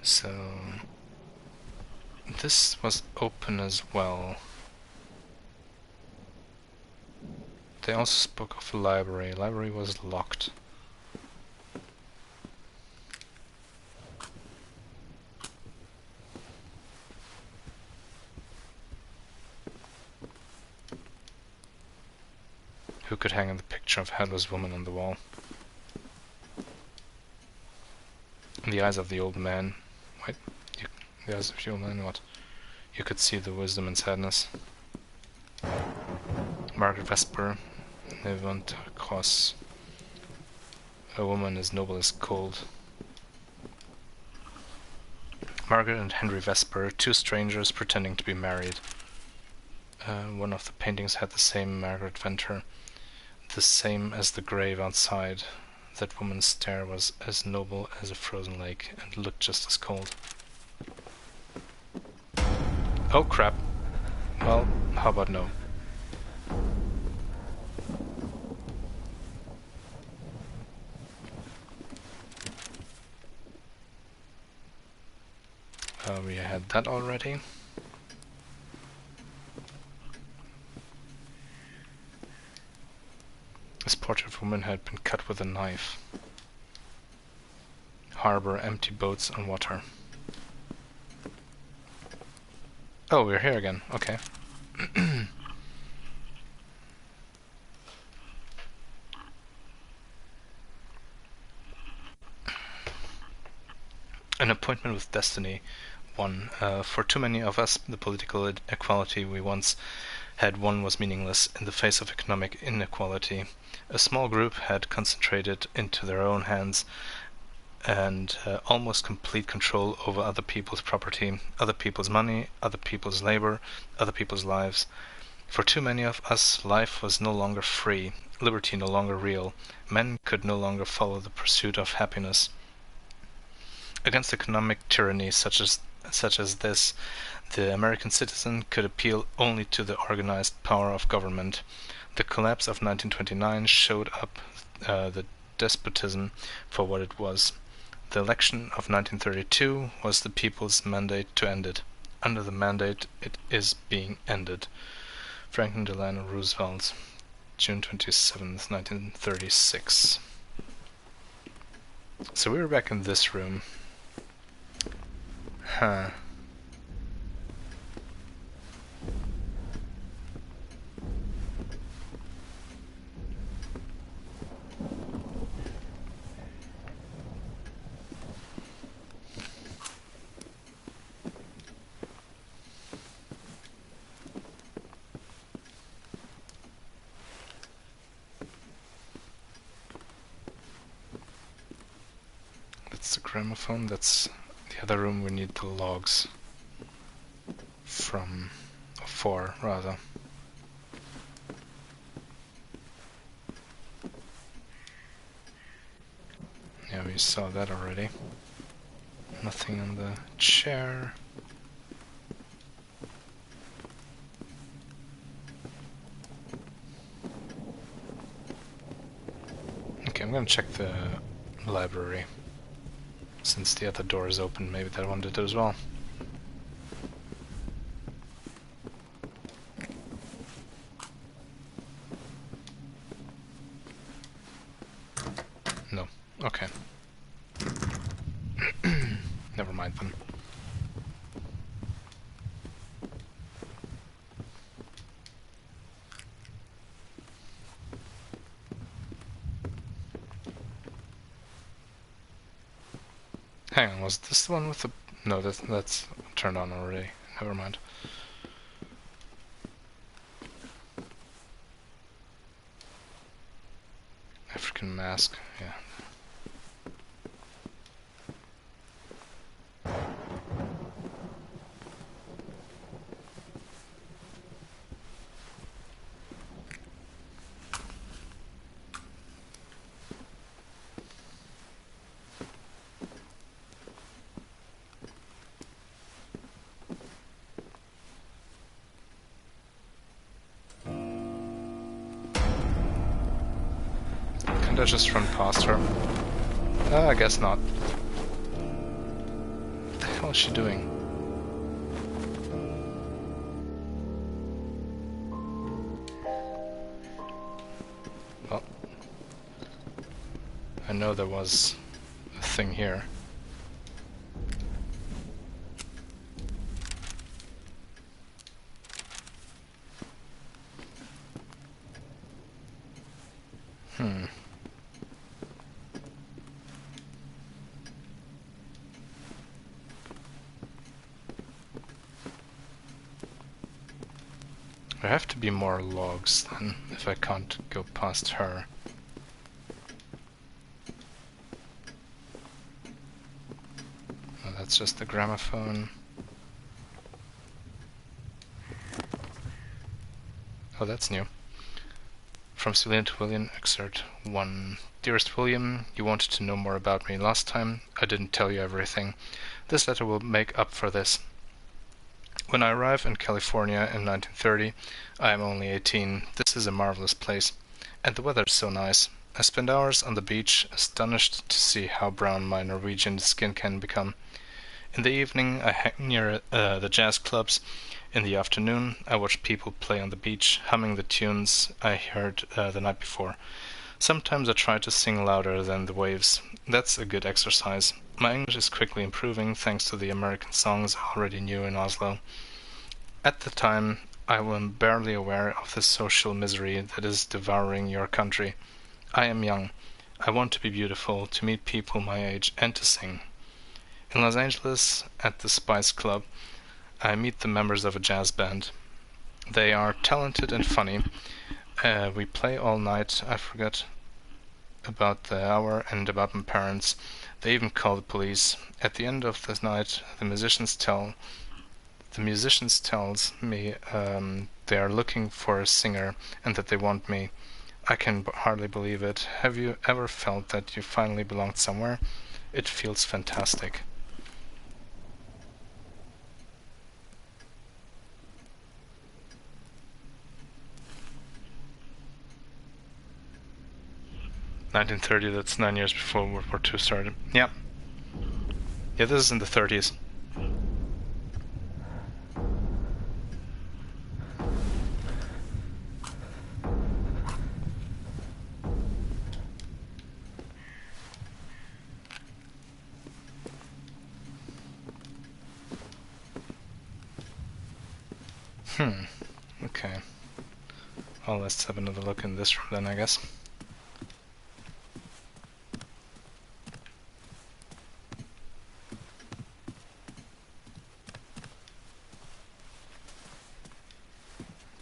So this was open as well. They also spoke of a library. Library was locked. Who could hang the picture of a headless woman on the wall? In the eyes of the old man. Wait, the eyes of the old man, what? You could see the wisdom and sadness. Margaret Vesper, Nevant Cross. A woman as noble as cold. Margaret and Henry Vesper, two strangers pretending to be married. One of the paintings had the same Margaret Venter, the same as the grave outside. That woman's stare was as noble as a frozen lake and looked just as cold. Oh crap. Well, how about no? We had that already. This portrait of woman had been cut with a knife. Harbor, empty boats on water. Oh, we're here again. Okay. An appointment with destiny. 1. For too many of us, the political equality we once had won was meaningless in the face of economic inequality. A small group had concentrated into their own hands and almost complete control over other people's property, other people's money, other people's labor, other people's lives. For too many of us, life was no longer free, liberty no longer real. Men could no longer follow the pursuit of happiness. Against economic tyranny such as this, the American citizen could appeal only to the organized power of government. The collapse of 1929 showed up the despotism for what it was. The election of 1932 was the people's mandate to end it. Under the mandate, it is being ended. Franklin Delano Roosevelt, June 27th, 1936. So we were back in this room. Huh. That's the gramophone, that's the other room we need the logs from, for rather. Yeah, we saw that already. Nothing on the chair. Okay, I'm gonna check the library. Since the other door is open, maybe that one did as well. No. Okay. Never mind then. Hang on, was this the one with the... No, that's turned on already. Never mind. African mask, yeah. Can't I just run past her? I guess not. What the hell is she doing? Well, I know there was a thing here. There have to be more logs then, if I can't go past her. Oh, that's just the gramophone. Oh, that's new. From Civilian to William, excerpt 1. Dearest William, you wanted to know more about me last time. I didn't tell you everything. This letter will make up for this. When I arrived in California in 1930, I am only 18. This is a marvelous place. And the weather is so nice. I spend hours on the beach, astonished to see how brown my Norwegian skin can become. In the evening, I hang near the jazz clubs. In the afternoon, I watch people play on the beach, humming the tunes I heard the night before. Sometimes I try to sing louder than the waves. That's a good exercise. My English is quickly improving thanks to the American songs I already knew in Oslo. At the time, I was barely aware of the social misery that is devouring your country. I am young. I want to be beautiful, to meet people my age, and to sing. In Los Angeles, at the Spice Club, I meet the members of a jazz band. They are talented and funny. We play all night. I forget about the hour and about my parents. They even call the police. At the end of the night, the musicians tells me they are looking for a singer and that they want me. I can hardly believe it. Have you ever felt that you finally belonged somewhere? It feels fantastic. "1930, that's 9 years before World War II started." Yeah. Yeah, this is in the 30s. Okay. Well, let's have another look in this room then, I guess.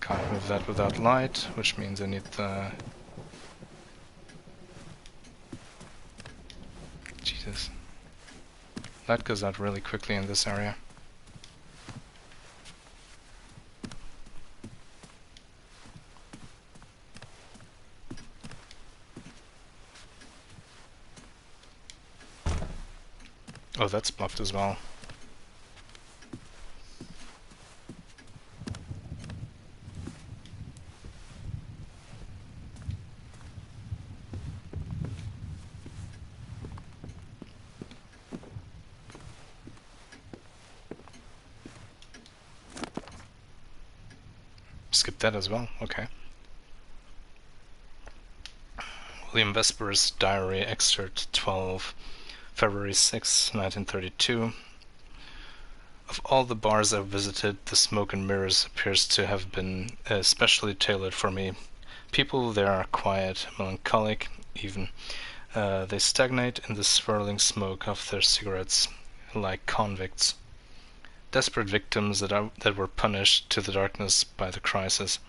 Can't move that without light, which means I need the... Jesus. Light goes out really quickly in this area. Oh, that's blocked as well. Skip that as well, okay. William Vesper's Diary, excerpt 12, February 6, 1932. Of all the bars I've visited, the Smoke and Mirrors appears to have been especially tailored for me. People there are quiet, melancholic even. They stagnate in the swirling smoke of their cigarettes, like convicts, desperate victims that were punished to the darkness by the crisis.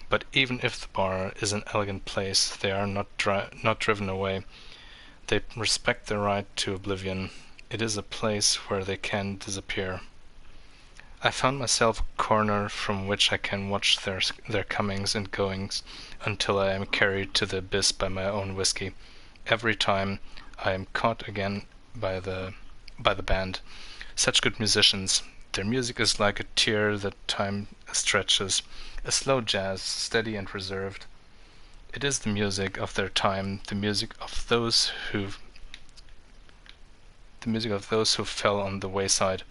But even if the bar is an elegant place, they are not driven away. They respect their right to oblivion. It is a place where they can disappear. I found myself a corner from which I can watch their comings and goings until I am carried to the abyss by my own whiskey. Every time I am caught again by the band. Such good musicians. Their music is like a tear that time stretches, a slow jazz, steady and reserved. It is the music of their time, the music of those who fell on the wayside.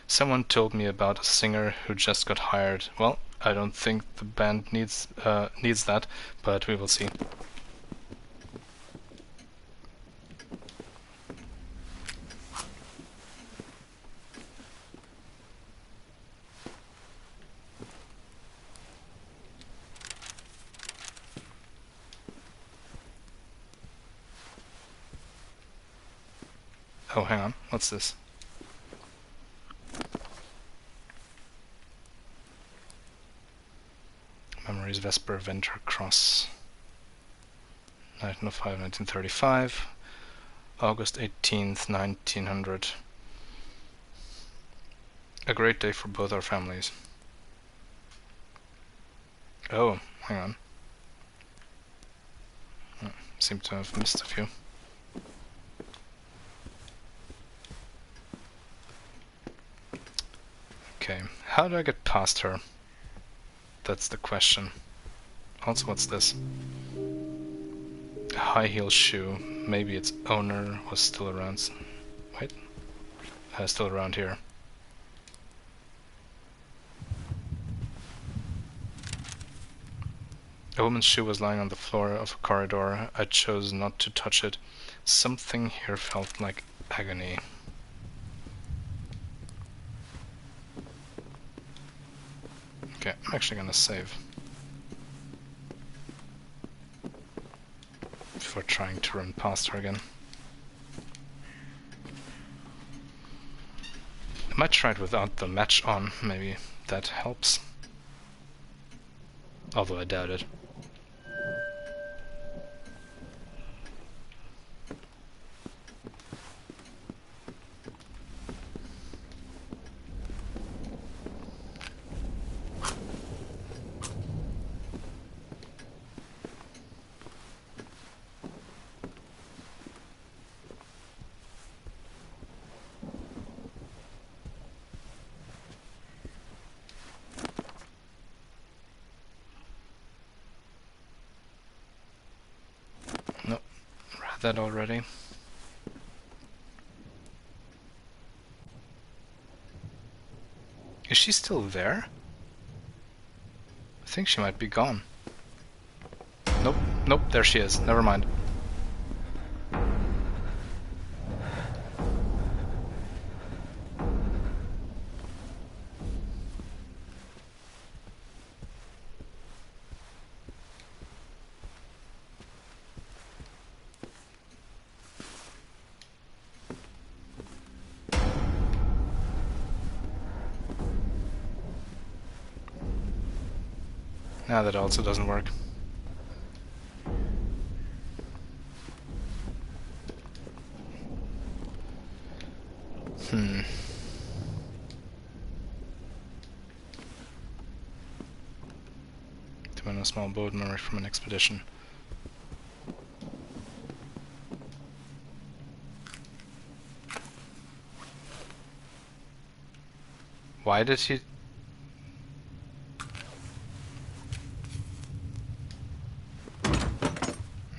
Someone told me about a singer who just got hired. Well, I don't think the band needs that, but we will see. Oh, hang on. What's this? Memories Vesper Venture Cross. 1905, 1935. August 18th, 1900. A great day for both our families. Oh, hang on. Seem to have missed a few. Okay, how do I get past her? That's the question. Also, what's this? A high heel shoe. Maybe its owner was still around. Wait. Still around here. A woman's shoe was lying on the floor of a corridor. I chose not to touch it. Something here felt like agony. Okay, I'm actually gonna save before trying to run past her again. I might try it without the match on, maybe that helps. Although I doubt it. Nope, read that already. Is she still there? I think she might be gone. Nope, nope, there she is. Never mind. Now that also doesn't work. To win a small boat memory from an expedition. Why did he...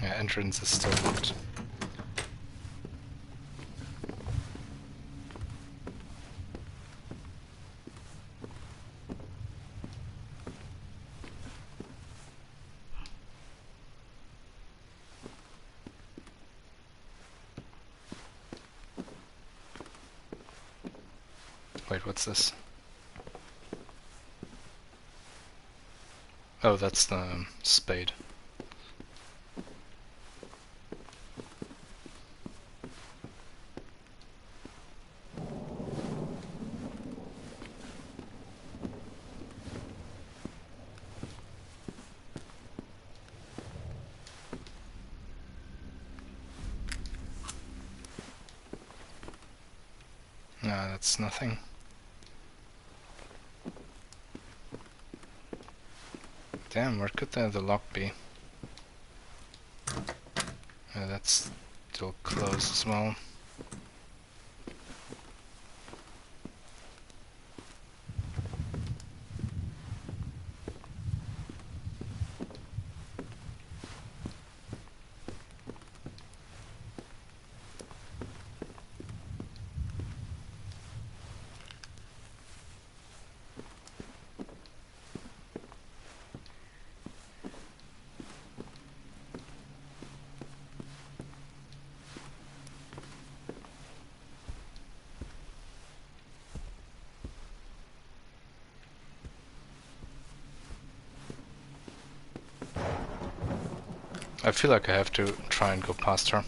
Yeah, entrance is still locked. Wait, what's this? Oh, that's the spade. That's nothing. Damn, where could the lock be? That's still closed as well. I feel like I have to try and go past her.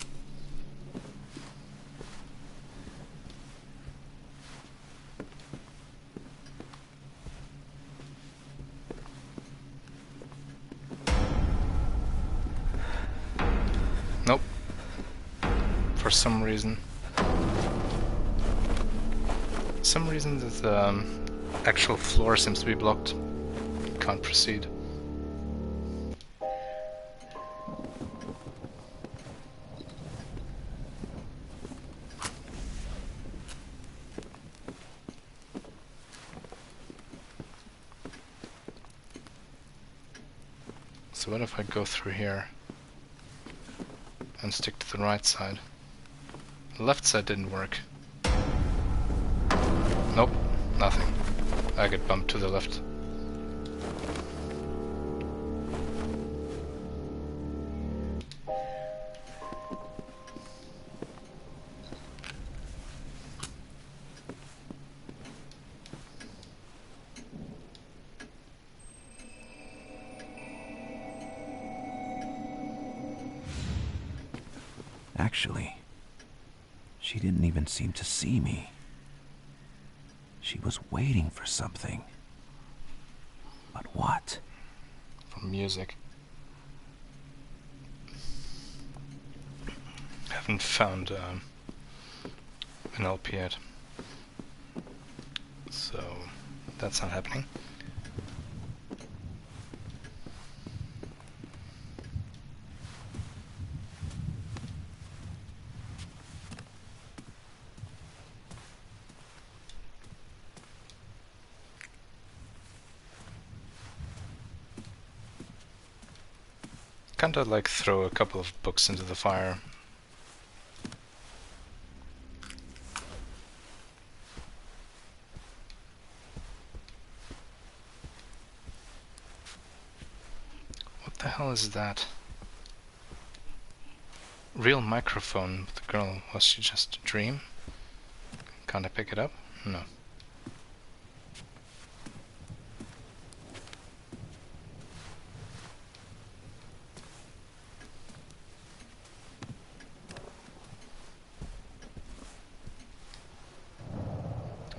Nope. For some reason. The actual floor seems to be blocked. Can't proceed. So what if I go through here and stick to the right side? The left side didn't work. Nope, nothing. I get bumped to the left. Actually, she didn't even seem to see me. She was waiting for something. But what? For music. Haven't found an LP yet. So that's not happening. Kinda like throw a couple of books into the fire. What the hell is that? Real microphone with the girl. Was she just a dream? Can't I pick it up? No.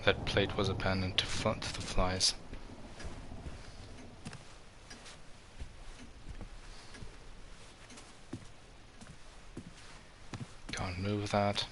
That plate was abandoned to the flies. Can't move that.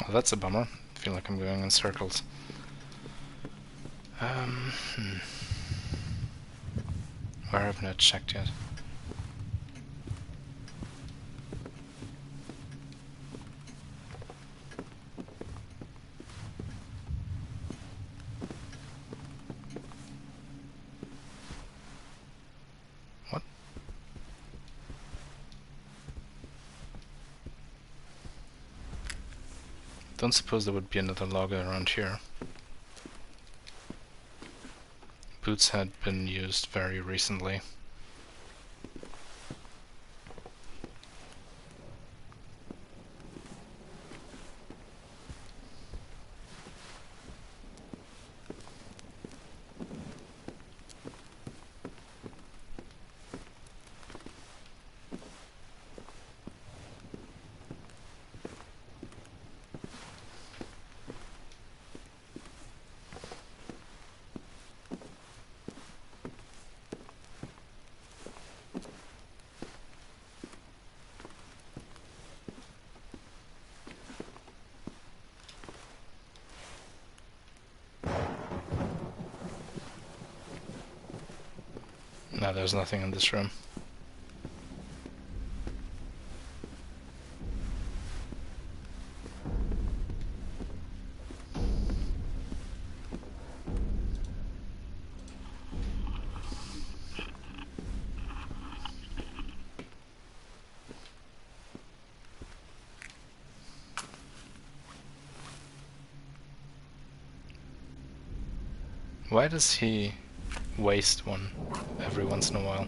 Well, that's a bummer. I feel like I'm going in circles. Where haven't I checked yet? What? Don't suppose there would be another logger around here. Boots had been used very recently. No, there's nothing in this room. Why does he waste one every once in a while?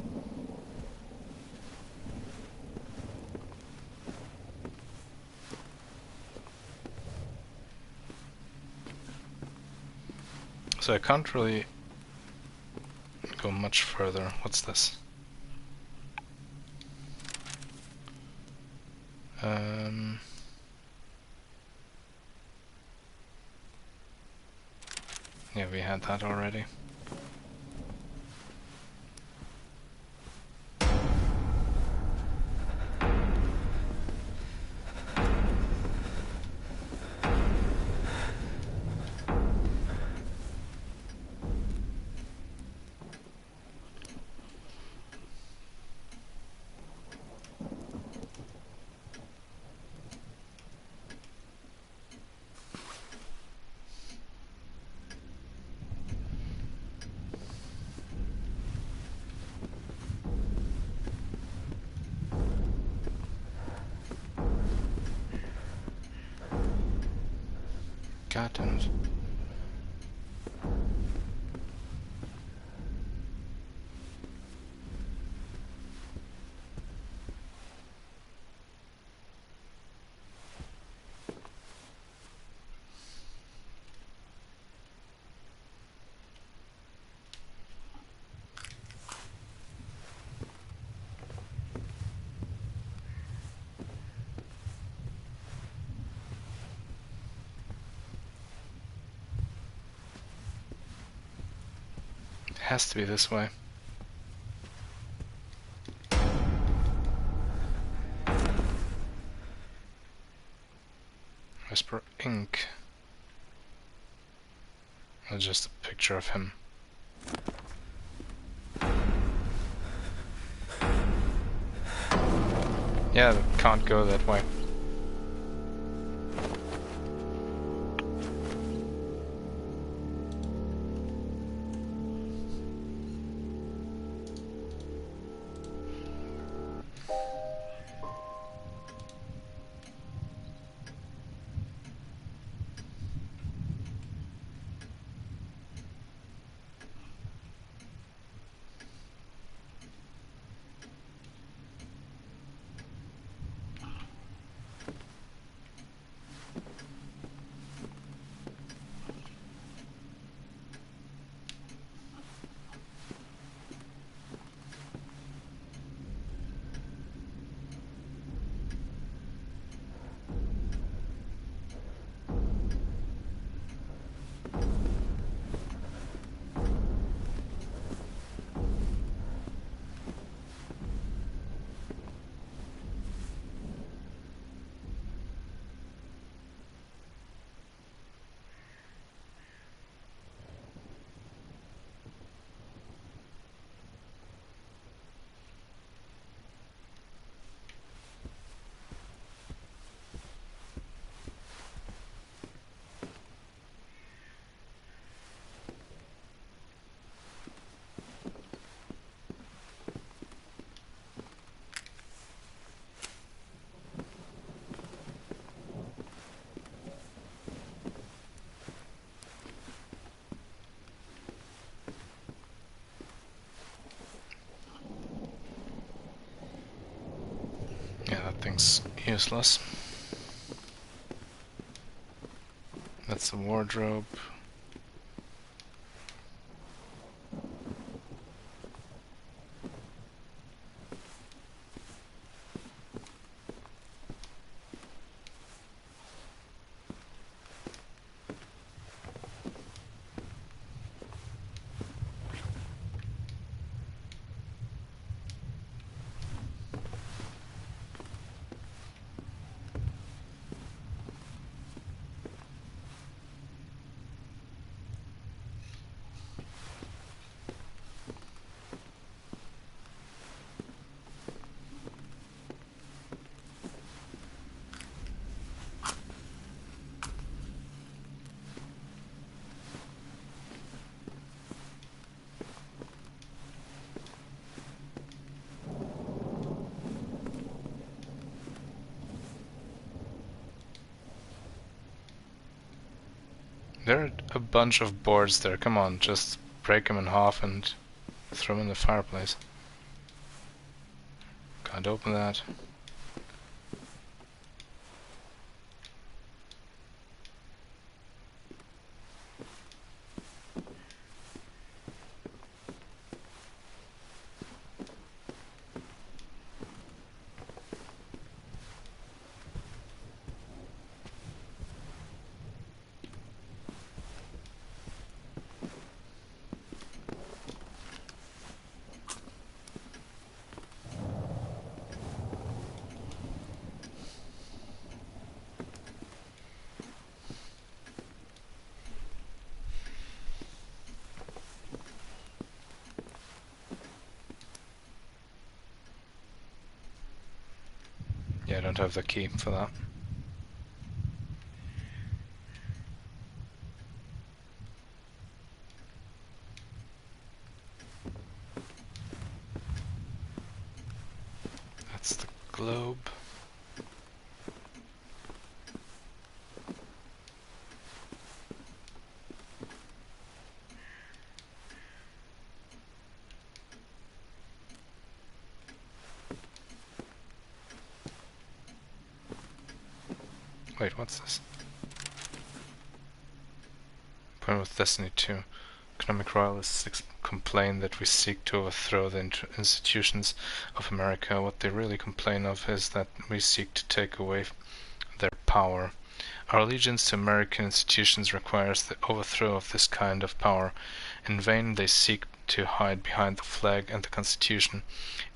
So I can't really go much further. What's this? Yeah, we had that already. God damn it. It has to be this way. Whisper ink. Or just a picture of him. Yeah, it can't go that way. Yeah, that thing's useless. That's the wardrobe. There are a bunch of boards there. Come on, just break them in half and throw them in the fireplace. Can't open that. Yeah, I don't have the key for that. That's the globe. Wait, what's this? Point with Destiny 2. Economic royalists complain that we seek to overthrow the institutions of America. What they really complain of is that we seek to take away their power. Our allegiance to American institutions requires the overthrow of this kind of power. In vain they seek to hide behind the flag and the Constitution.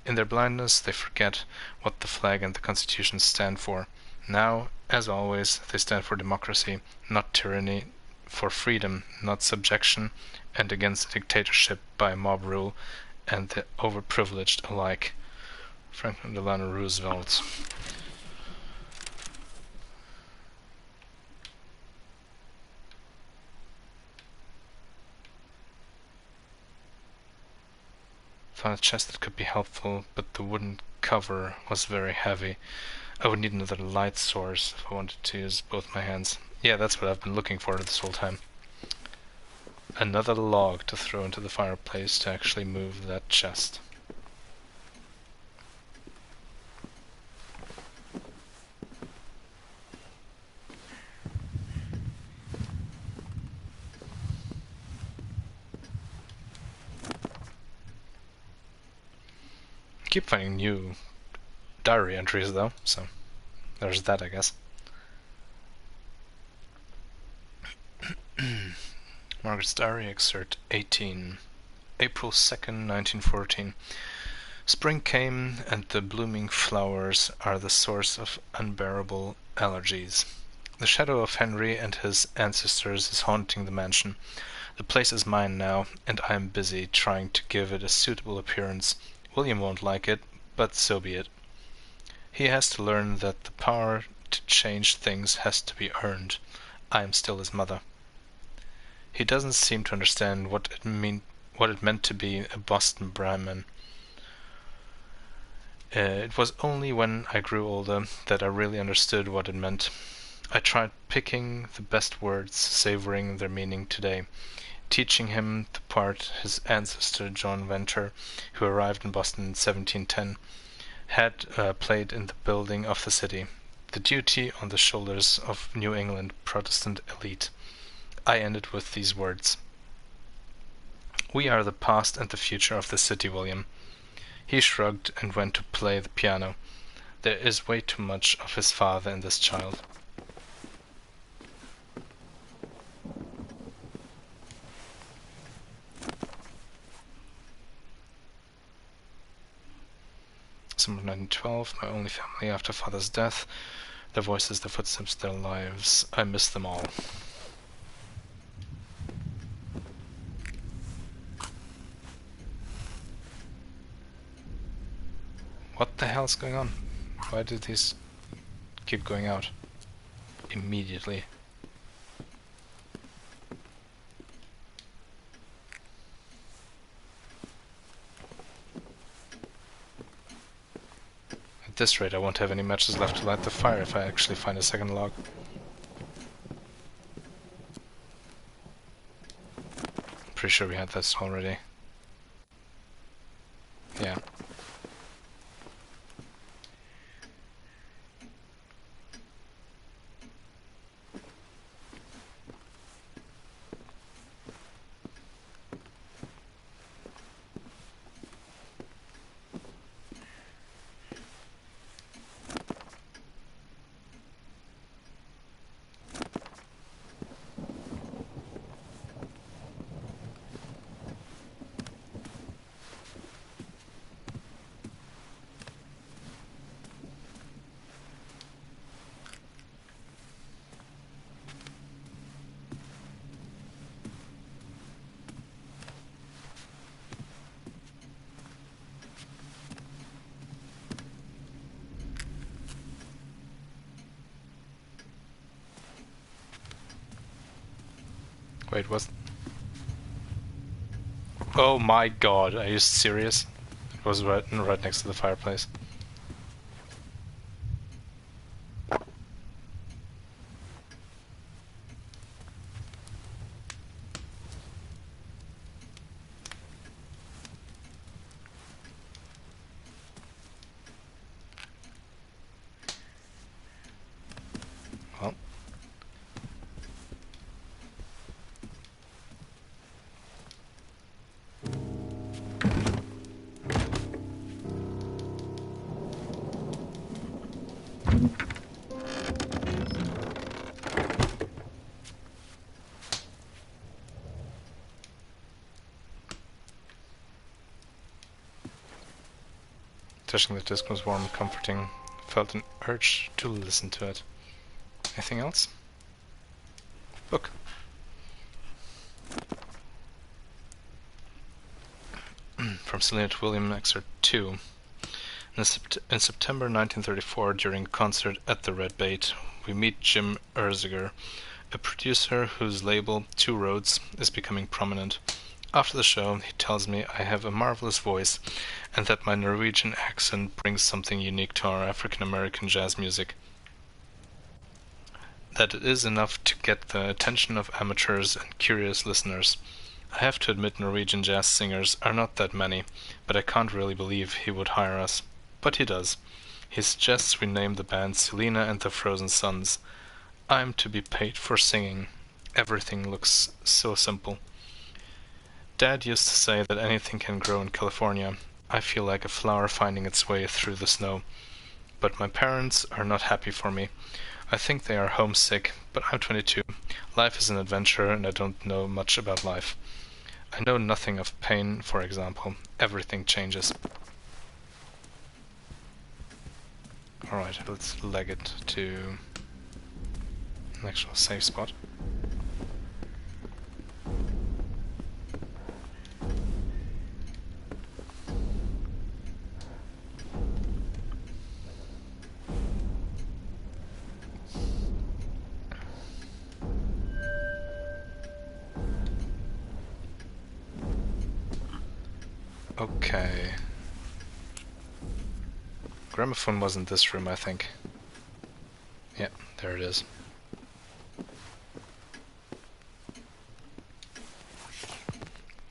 In their blindness they forget what the flag and the Constitution stand for. Now, as always, they stand for democracy, not tyranny, for freedom, not subjection, and against dictatorship by mob rule and the overprivileged alike. Franklin Delano Roosevelt. Found a chest that could be helpful, but the wooden cover was very heavy. I would need another light source if I wanted to use both my hands. Yeah, that's what I've been looking for this whole time. Another log to throw into the fireplace to actually move that chest. Keep finding new diary entries though, so there's that, I guess. Margaret's Diary, Excerpt 18. April 2nd, 1914. Spring came, and the blooming flowers are the source of unbearable allergies. The shadow of Henry and his ancestors is haunting the mansion. The place is mine now, and I am busy trying to give it a suitable appearance. William won't like it, but so be it. He has to learn that the power to change things has to be earned. I am still his mother. He doesn't seem to understand what it meant to be a Boston Brahmin. It was only when I grew older that I really understood what it meant. I tried picking the best words, savoring their meaning today, teaching him the part his ancestor John Venter, who arrived in Boston in 1710, had played in the building of the city. The duty on the shoulders of New England Protestant elite. I ended with these words. We are the past and the future of the city, William. He shrugged and went to play the piano. There is way too much of his father in this child. Summer 1912, my only family after father's death. Their voices, their footsteps, their lives. I miss them all. What the hell's going on? Why did these keep going out immediately? At this rate, I won't have any matches left to light the fire if I actually find a second log. Pretty sure we had this already. Yeah. Wait, what? Oh my god, are you serious? It was right next to the fireplace. Well. Touching the disc was warm and comforting. Felt an urge to listen to it. Anything else? Book. From Selena to William, Excerpt 2. In September 1934, during a concert at the Red Bait, we meet Jim Erziger, a producer whose label, Two Roads, is becoming prominent. After the show, he tells me I have a marvelous voice and that my Norwegian accent brings something unique to our African-American jazz music. That it is enough to get the attention of amateurs and curious listeners. I have to admit Norwegian jazz singers are not that many, but I can't really believe he would hire us. But he does. He suggests we name the band Selena and the Frozen Sons. I'm to be paid for singing. Everything looks so simple. Dad used to say that anything can grow in California. I feel like a flower finding its way through the snow. But my parents are not happy for me. I think they are homesick, but I'm 22. Life is an adventure and I don't know much about life. I know nothing of pain, for example. Everything changes. Alright, let's leg it to an actual safe spot. Okay. Gramophone was in this room, I think. Yeah, there it is.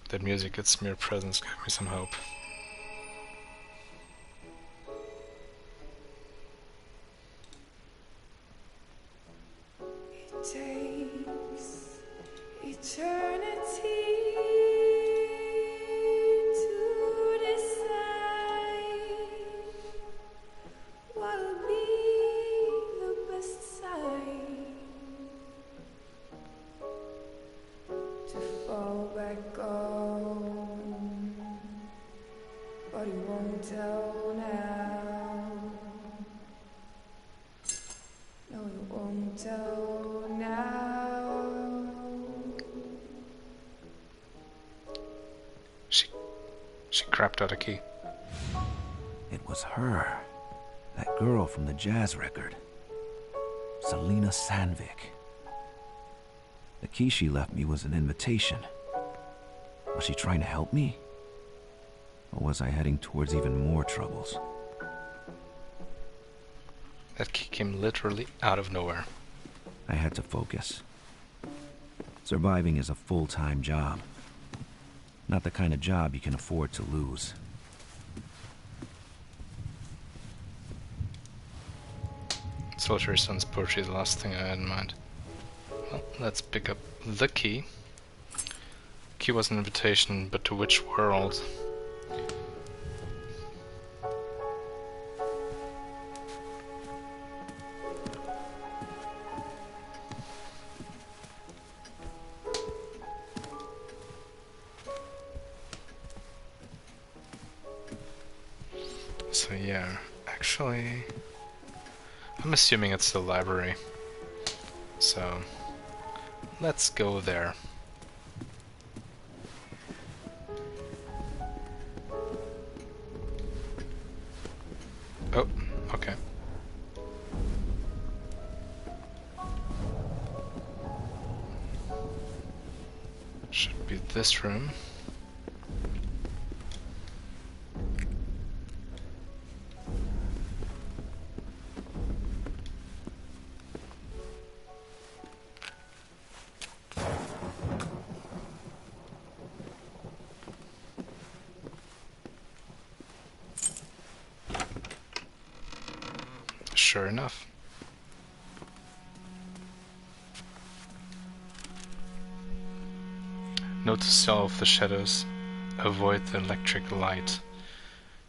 That music, its mere presence, gave me some hope. It takes eternity to decide what'll be the best sign to fall back on, but he won't tell now. No, he won't tell now. She crapped out a key. It was her. That girl from the jazz record. Selena Sandvik. The key she left me was an invitation. Was she trying to help me? Or was I heading towards even more troubles? That key came literally out of nowhere. I had to focus. Surviving is a full-time job. Not the kind of job you can afford to lose. Solitary Sun's poetry is the last thing I had in mind. Well, let's pick up the key. Key was an invitation, but to which world? So yeah, actually, I'm assuming it's the library. So, let's go there. Oh, okay. Should be this room. Sure enough. Note to self the shadows. Avoid the electric light.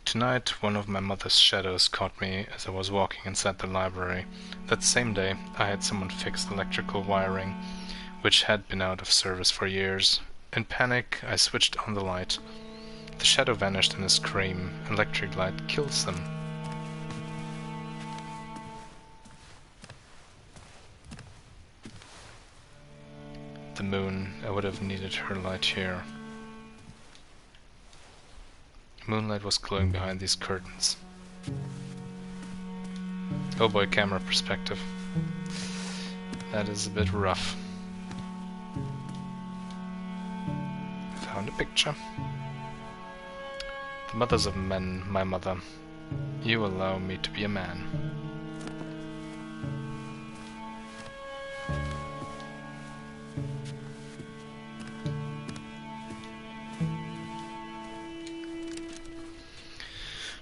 Tonight, one of my mother's shadows caught me as I was walking inside the library. That same day, I had someone fix the electrical wiring, which had been out of service for years. In panic, I switched on the light. The shadow vanished in a scream. Electric light kills them. The moon, I would have needed her light here. Moonlight was glowing behind these curtains. Oh boy, camera perspective. That is a bit rough. Found a picture. The mothers of men, my mother. You allow me to be a man.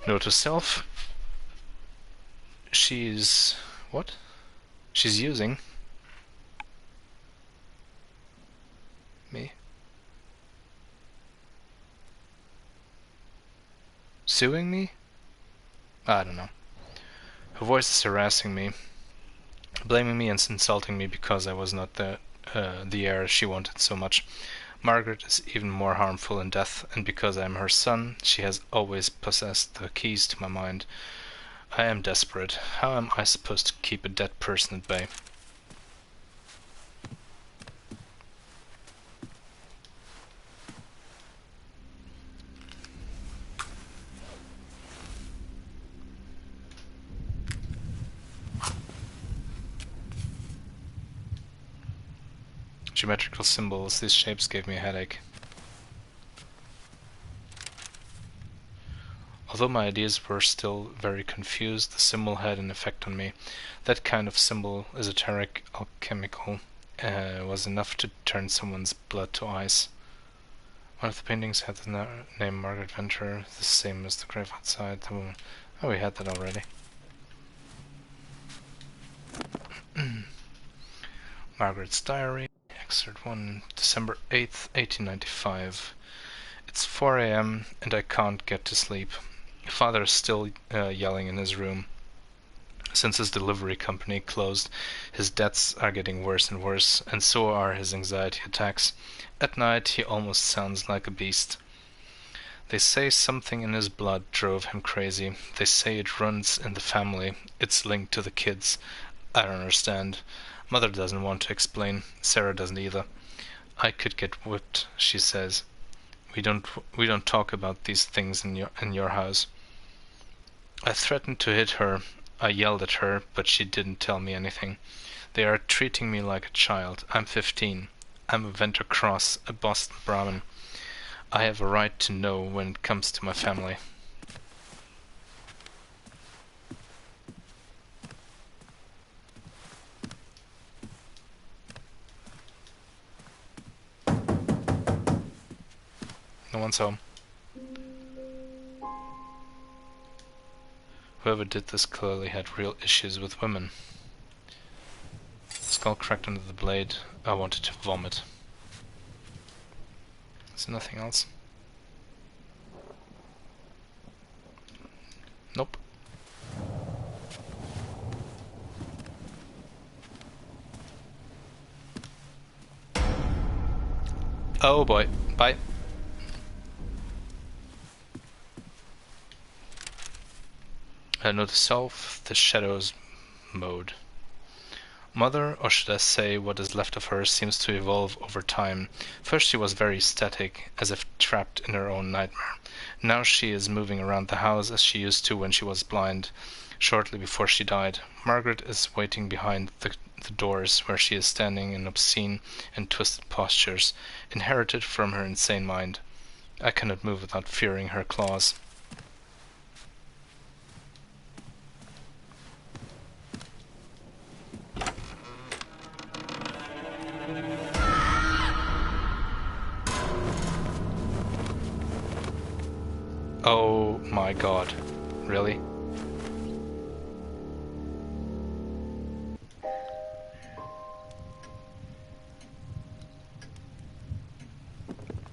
Note to self. She's... what? She's using... me? Suing me? I don't know. Her voice is harassing me, blaming me and insulting me because I was not the heir she wanted so much. Margaret is even more harmful in death, and because I am her son, she has always possessed the keys to my mind. I am desperate. How am I supposed to keep a dead person at bay? Geometrical symbols, these shapes gave me a headache. Although my ideas were still very confused, the symbol had an effect on me. That kind of symbol, esoteric, alchemical, was enough to turn someone's blood to ice. One of the paintings had the name Margaret Venture, the same as the grave outside. The woman. Oh, we had that already. Margaret's diary, excerpt 1, December 8th, 1895. It's 4 a.m. and I can't get to sleep. Father is still yelling in his room. Since his delivery company closed, his debts are getting worse and worse, and so are his anxiety attacks. At night, he almost sounds like a beast. They say something in his blood drove him crazy. They say it runs in the family. It's linked to the kids. I don't understand. Mother doesn't want to explain. Sarah doesn't either. I could get whipped, she says. We don't talk about these things in your house. I threatened to hit her. I yelled at her, but she didn't tell me anything. They are treating me like a child. I'm 15. I'm a Venter Cross, a Boston Brahmin. I have a right to know when it comes to my family. No one's home. Whoever did this clearly had real issues with women. Skull cracked under the blade. I wanted to vomit. Is there nothing else? Nope. Oh boy. Bye. Note to self, the shadows mode. Mother, or should I say what is left of her, seems to evolve over time. First she was very static, as if trapped in her own nightmare. Now she is moving around the house as she used to when she was blind, shortly before she died. Margaret is waiting behind the doors, where she is standing in obscene and twisted postures, inherited from her insane mind. I cannot move without fearing her claws. Oh my god. Really?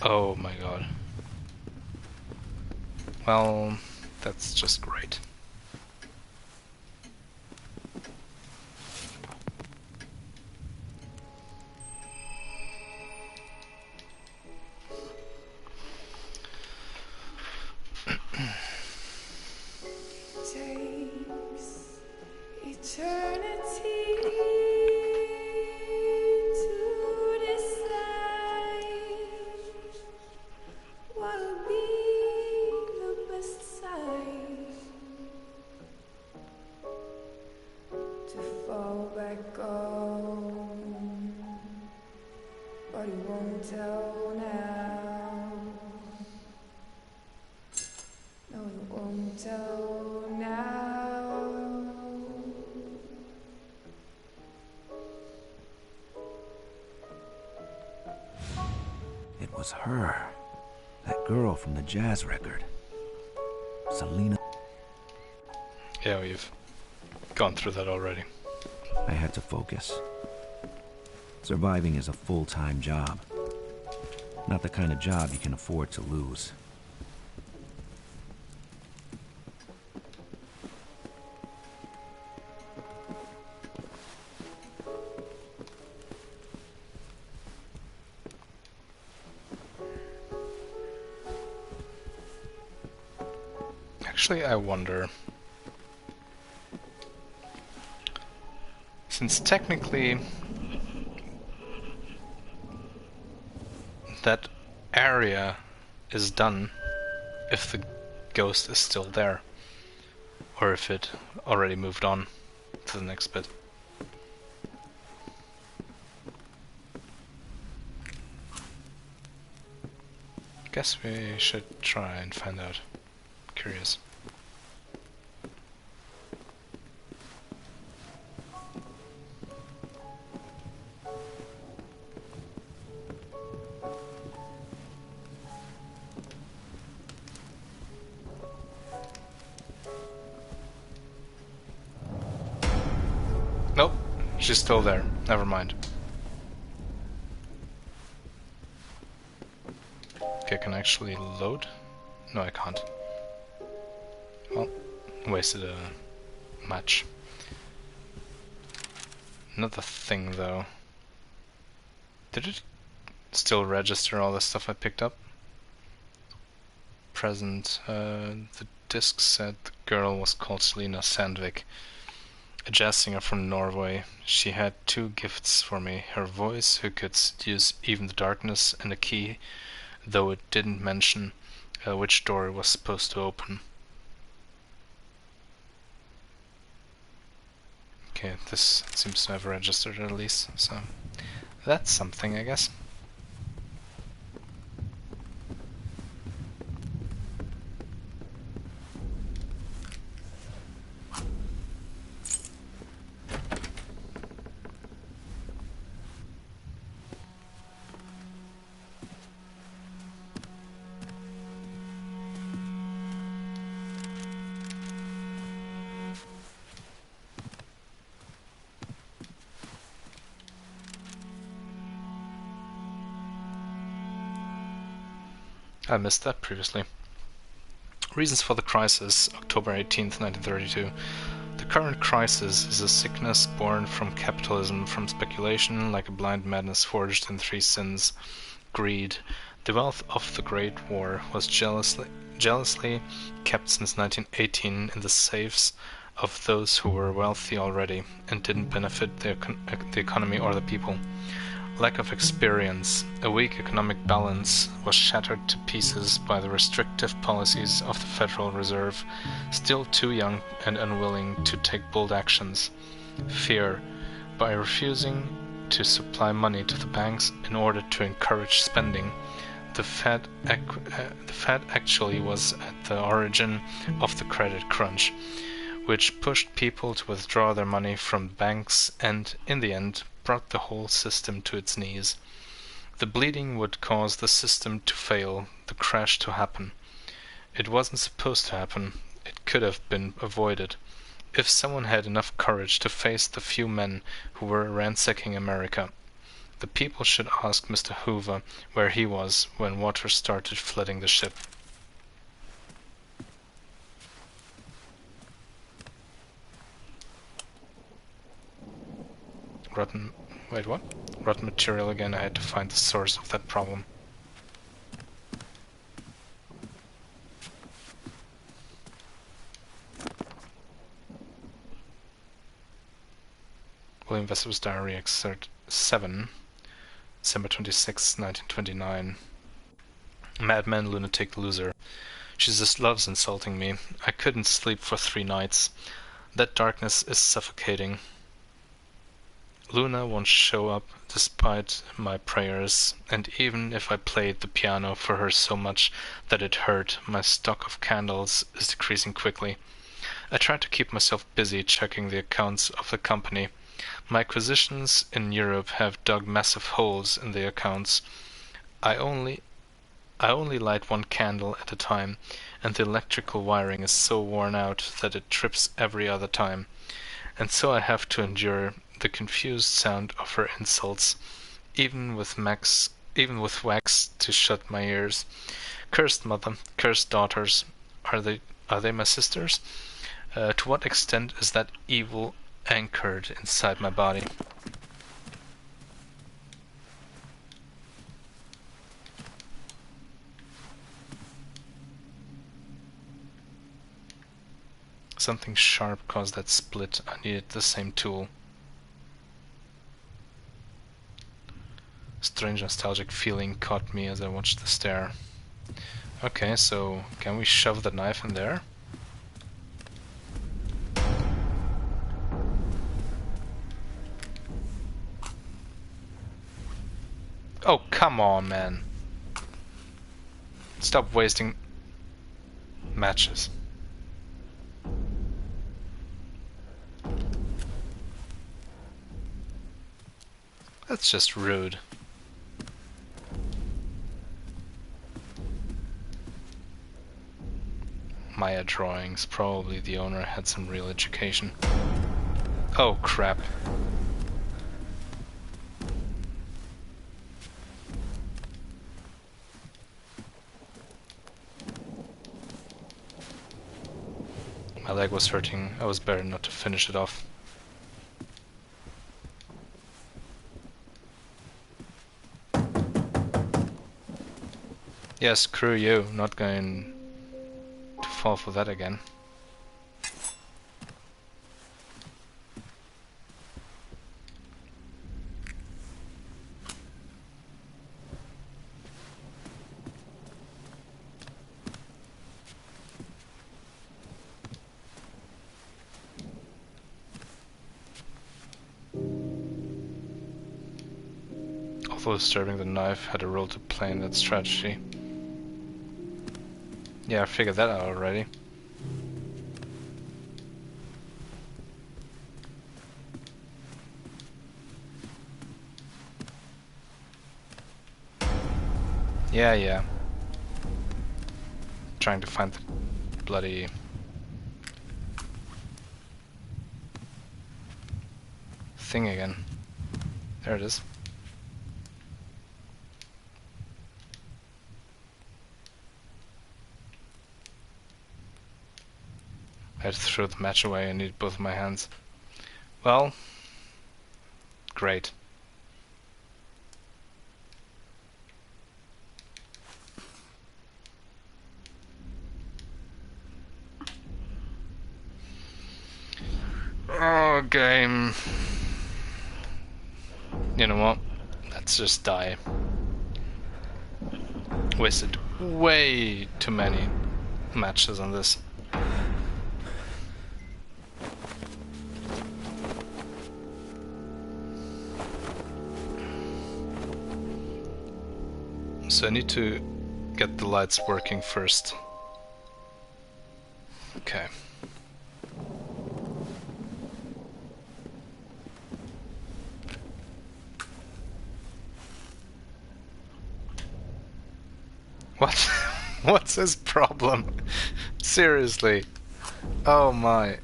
Oh my god. Well, that's just great. Takes eternity to decide what'll be the best side to fall back on, but he won't tell now. No, he won't tell now. It was her. That girl from the jazz record. Selena. Yeah, we've gone through that already. I had to focus. Surviving is a full-time job. Not the kind of job you can afford to lose. Actually, I wonder, since technically that area is done if the ghost is still there, or if it already moved on to the next bit. Guess we should try and find out. Curious. Nope, she's still there. Never mind. Okay, can I actually load? No, I can't. Well, wasted a match. Another thing, though. Did it still register all the stuff I picked up? Present. The disc said the girl was called Selena Sandvik, a jazz singer from Norway. She had two gifts for me: her voice, who could seduce even the darkness, and a key, though it didn't mention which door it was supposed to open. Okay, this seems to have registered at least, so that's something, I guess. I missed that previously. Reasons for the crisis, October 18th, 1932. The current crisis is a sickness born from capitalism, from speculation, like a blind madness forged in three sins. Greed. The wealth of the Great War was jealously kept since 1918 in the safes of those who were wealthy already and didn't benefit the economy or the people. Lack of experience. A weak economic balance was shattered to pieces by the restrictive policies of the Federal Reserve, still too young and unwilling to take bold actions. Fear. By refusing to supply money to the banks in order to encourage spending, the Fed actually was at the origin of the credit crunch, which pushed people to withdraw their money from banks and, in the end, brought the whole system to its knees. The bleeding would cause the system to fail, the crash to happen. It wasn't supposed to happen. It could have been avoided. If someone had enough courage to face the few men who were ransacking America. The people should ask Mr. Hoover where he was when water started flooding the ship. Wait, what? Rotten material again. I had to find the source of that problem. William Vesper's Diary, Excerpt 7, December 26, 1929. Madman, lunatic, loser. She just loves insulting me. I couldn't sleep for 3 nights. That darkness is suffocating. Luna won't show up despite my prayers, and even if I played the piano for her so much that it hurt, my stock of candles is decreasing quickly. I try to keep myself busy checking the accounts of the company. My acquisitions in Europe have dug massive holes in the accounts. I only light 1 candle at a time, and the electrical wiring is so worn out that it trips every other time. And so I have to endure the confused sound of her insults, even with wax to shut my ears. Cursed mother, cursed daughters, are they my sisters? To what extent is that evil anchored inside my body? Something sharp caused that split. I needed the same tool. Strange nostalgic feeling caught me as I watched the stair. Okay, so can we shove the knife in there? Oh, come on, man. Stop wasting matches. That's just rude. Maya drawings. Probably the owner had some real education. Oh, crap. My leg was hurting. I was better not to finish it off. Yeah, screw you. Not going to fall for that again. Although disturbing, the knife had a role to play in that strategy. Yeah, I figured that out already. Yeah. Trying to find the bloody... thing again. There it is. I threw the match away and needed both of my hands. Well, great. Oh, game. You know what? Let's just die. Wasted way too many matches on this. So I need to get the lights working first. Okay. What? What's his problem? Seriously. Oh my.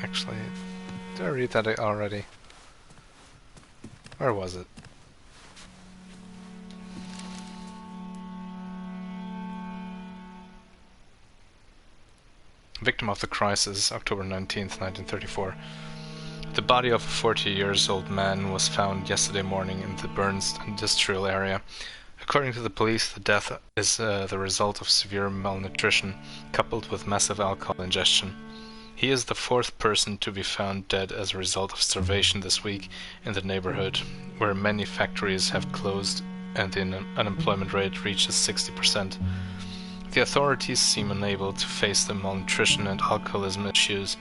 Actually, did I read that already? Where was it? Victim of the crisis, October 19th, 1934. The body of a 40-year-old man was found yesterday morning in the Burns industrial area. According to the police, the death is the result of severe malnutrition, coupled with massive alcohol ingestion. He is the fourth person to be found dead as a result of starvation this week in the neighborhood, where many factories have closed and the unemployment rate reaches 60%. The authorities seem unable to face the malnutrition and alcoholism issues,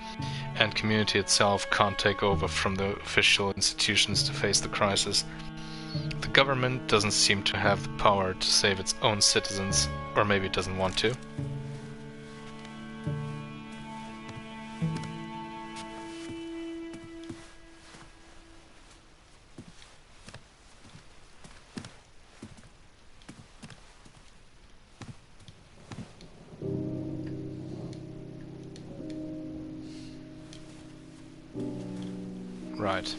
and community itself can't take over from the official institutions to face the crisis. The government doesn't seem to have the power to save its own citizens, or maybe it doesn't want to. Right.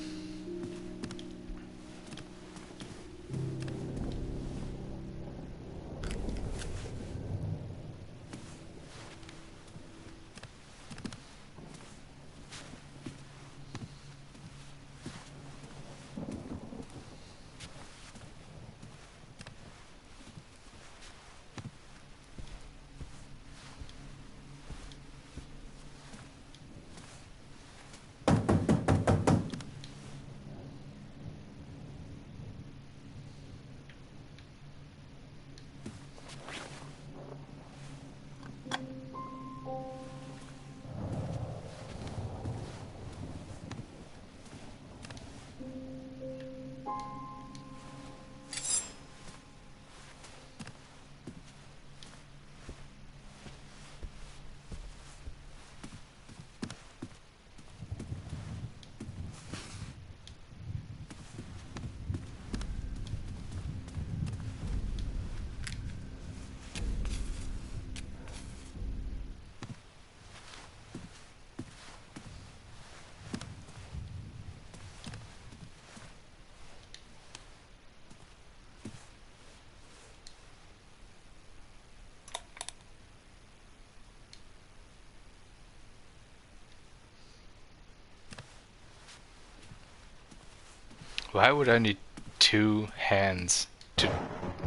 Why would I need two hands to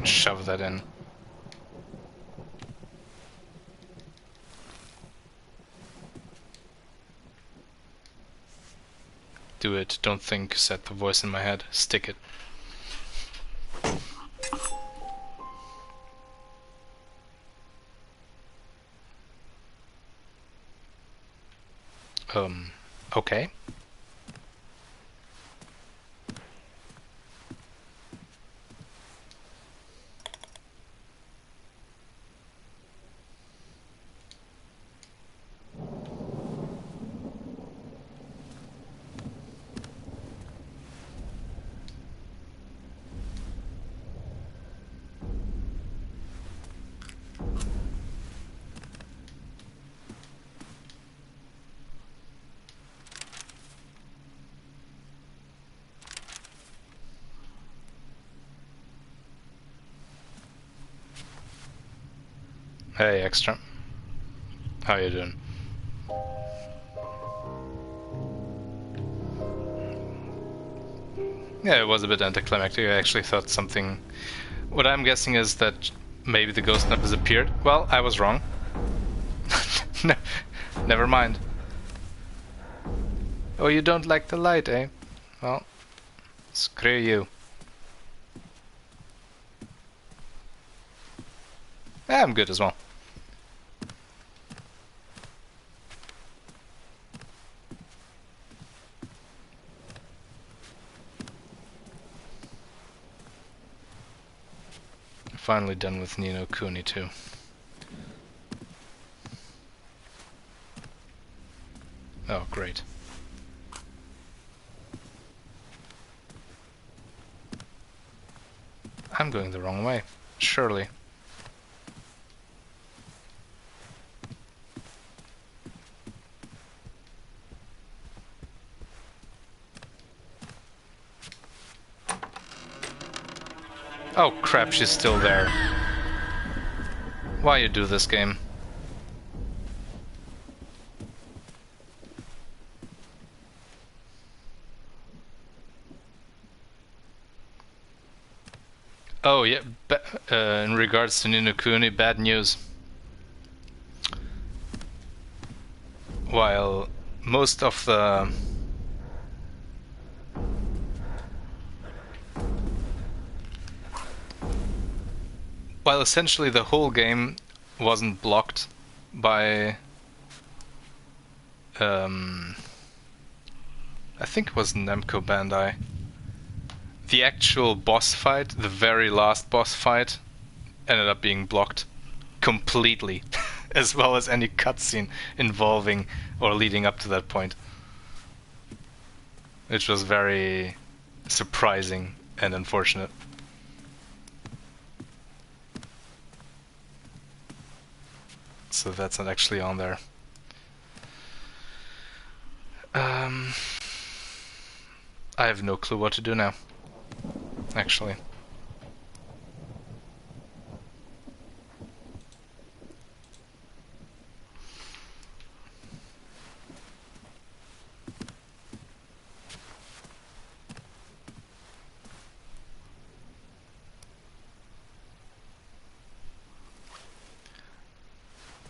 shove that in? Do it, don't think, said the voice in my head. Stick it. Okay. Hey, Extra. How you doing? Yeah, it was a bit anticlimactic. I actually thought something... What I'm guessing is that maybe the ghost never disappeared. Well, I was wrong. No, never mind. Oh, you don't like the light, eh? Well, screw you. Yeah, I'm good as well. Finally done with Ni no Kuni too. Oh, great. I'm going the wrong way. Surely. Oh crap, she's still there. Why you do this game? Oh yeah, in regards to Ni no Kuni, bad news. While most of the... While essentially the whole game wasn't blocked by... I think it was Namco Bandai. The actual boss fight, the very last boss fight, ended up being blocked completely, as well as any cutscene involving or leading up to that point. Which was very surprising and unfortunate. So that's not actually on there. I have no clue what to do now, actually.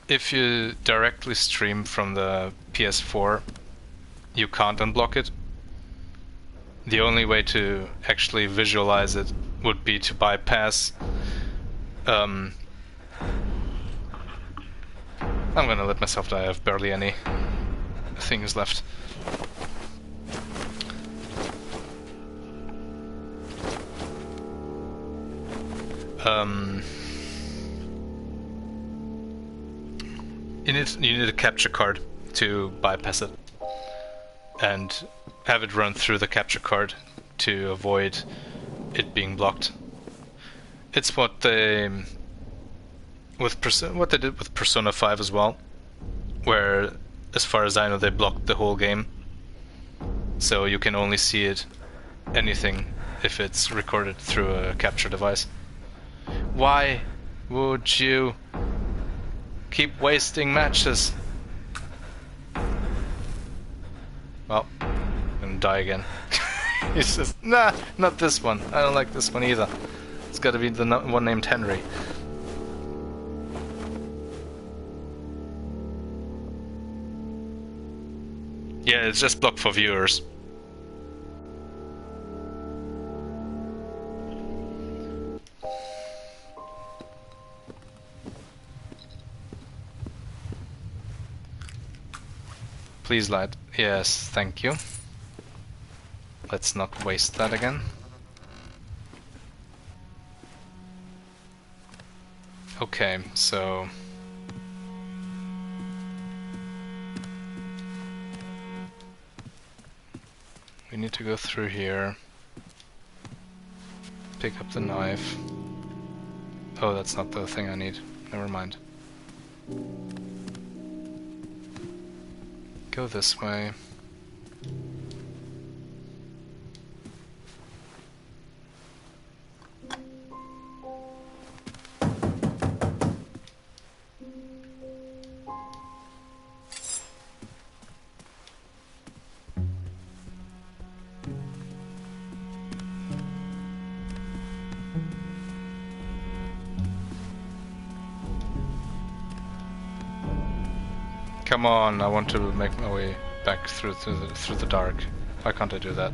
If you directly stream from the PS4, you can't unblock it. The only way to actually visualize it would be to bypass... I'm gonna let myself die, I have barely any things left. You need a capture card to bypass it. And have it run through the capture card to avoid it being blocked. It's what they what they did with Persona 5 as well, where, as far as I know, they blocked the whole game, so you can only see anything if it's recorded through a capture device. Why would you keep wasting matches? Well, I'm gonna die again. He says, nah, not this one. I don't like this one either. It's gotta be the one named Henry. Yeah, it's just blocked for viewers. Please light. Yes, thank you. Let's not waste that again. Okay, so... we need to go through here. Pick up the knife. Oh, that's not the thing I need. Never mind. Go this way. Come on, I want to make my way back through the dark. Why can't I do that?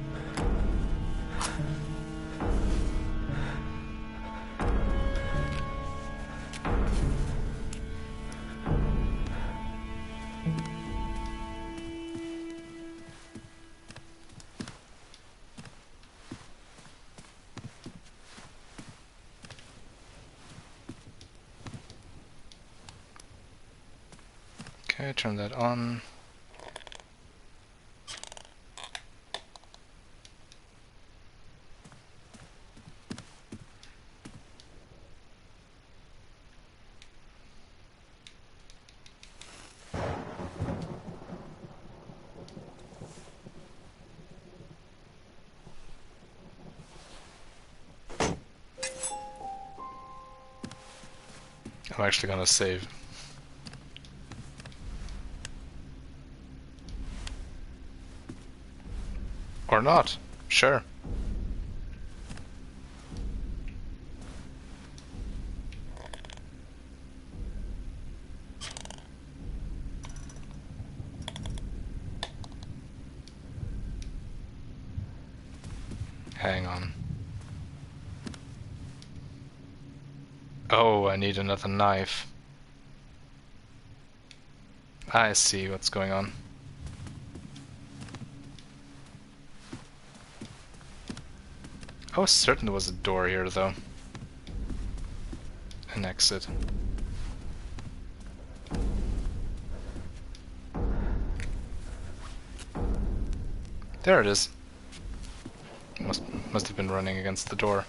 Okay, turn that on. I'm actually gonna save. Or not. Sure. Hang on. Oh, I need another knife. I see what's going on. I was certain there was a door here, though. An exit. There it is. Must have been running against the door.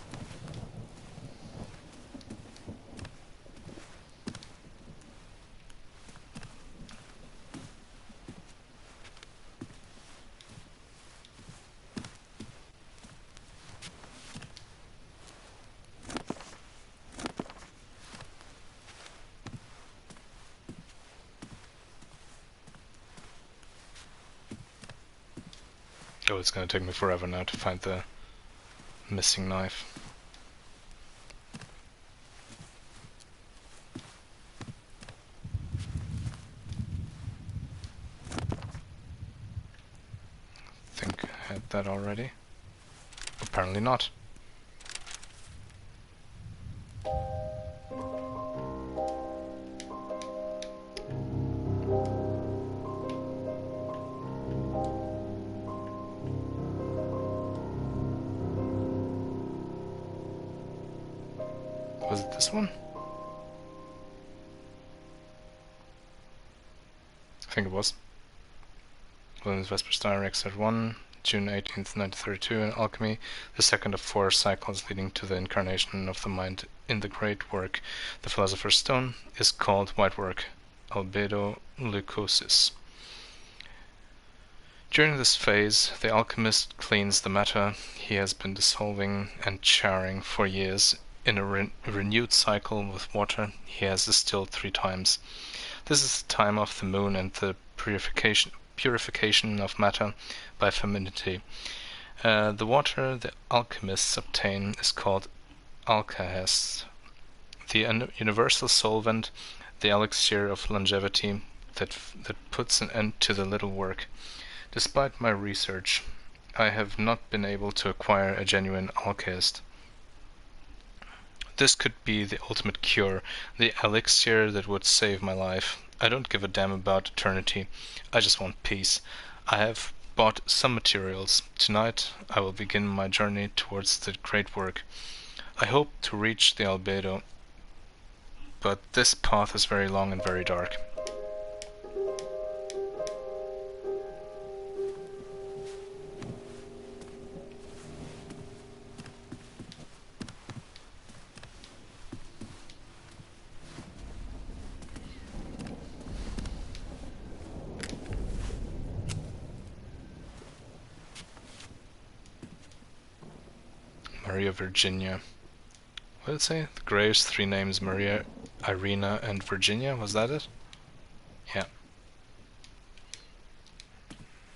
Oh, it's gonna take me forever now to find the missing knife. Think I had that already. Apparently not. Was it this one? I think it was. Williams Vesper's Diary, Excerpt 1, June 18th, 1932, in Alchemy, the second of 4 cycles leading to the incarnation of the mind in the great work, The Philosopher's Stone, is called white work, albedo leucosis. During this phase, the alchemist cleans the matter he has been dissolving and charring for years. In a renewed cycle with water, he has distilled 3 times. This is the time of the moon and the purification of matter by femininity. The water the alchemists obtain is called alkahest, the universal solvent, the elixir of longevity that puts an end to the little work. Despite my research, I have not been able to acquire a genuine alkahest. This could be the ultimate cure, the elixir that would save my life. I don't give a damn about eternity. I just want peace. I have bought some materials. Tonight I will begin my journey towards the great work. I hope to reach the albedo, but this path is very long and very dark. Maria Virginia. What did it say? The graves, 3 names, Maria, Irina, and Virginia. Was that it? Yeah.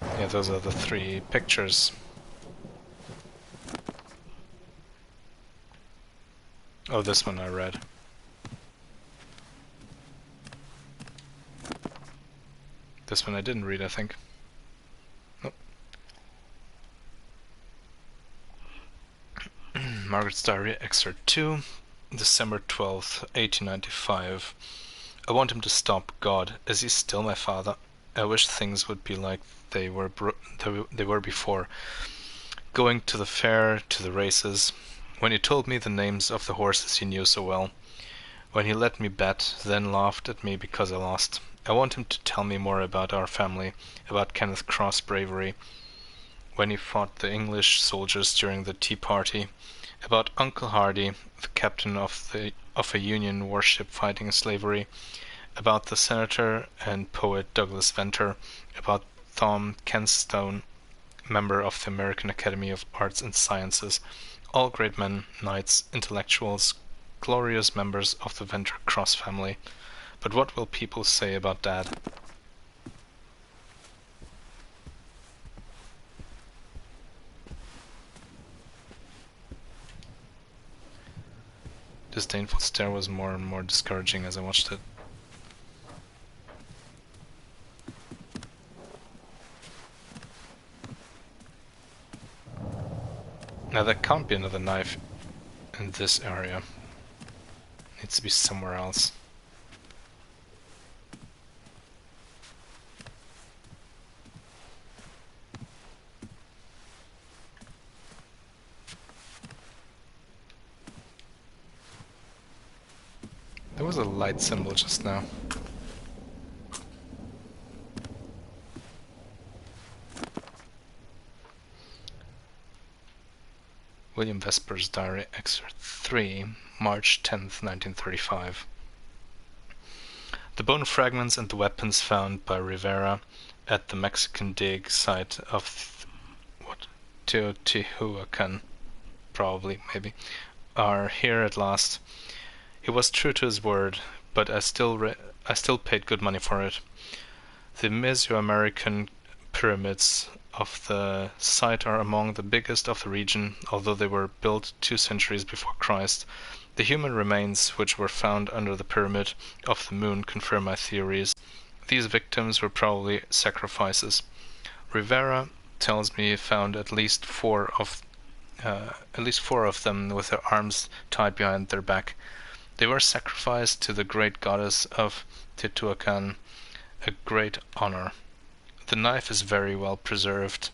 Yeah, those are the 3 pictures. Oh, this one I read. This one I didn't read, I think. Nope. Margaret's Diary, Excerpt 2, December 12th, 1895. I want him to stop. God, is he still my father? I wish things would be like they were before. Going to the fair, to the races. When he told me the names of the horses he knew so well. When he let me bet, then laughed at me because I lost. I want him to tell me more about our family, about Kenneth Cross' bravery, when he fought the English soldiers during the Tea Party, about Uncle Hardy, the captain of a Union warship fighting slavery, about the senator and poet Douglas Venter, about Tom Kenstone, member of the American Academy of Arts and Sciences, all great men, knights, intellectuals, glorious members of the Venter Cross family. But what will people say about Dad? Disdainful stare was more and more discouraging as I watched it. Now there can't be another knife in this area. It needs to be somewhere else. There was a light symbol just now. William Vesper's Diary, Excerpt 3, March 10th, 1935. The bone fragments and the weapons found by Rivera at the Mexican dig site of Teotihuacan, probably, maybe, are here at last. He was true to his word, but I still paid good money for it. The Mesoamerican pyramids of the site are among the biggest of the region, although they were built 2 centuries before Christ. The human remains which were found under the Pyramid of the Moon confirm my theories. These victims were probably sacrifices. Rivera tells me he found at least four of them with their arms tied behind their back. They were sacrificed to the great goddess of Teotihuacan, a great honor. The knife is very well preserved.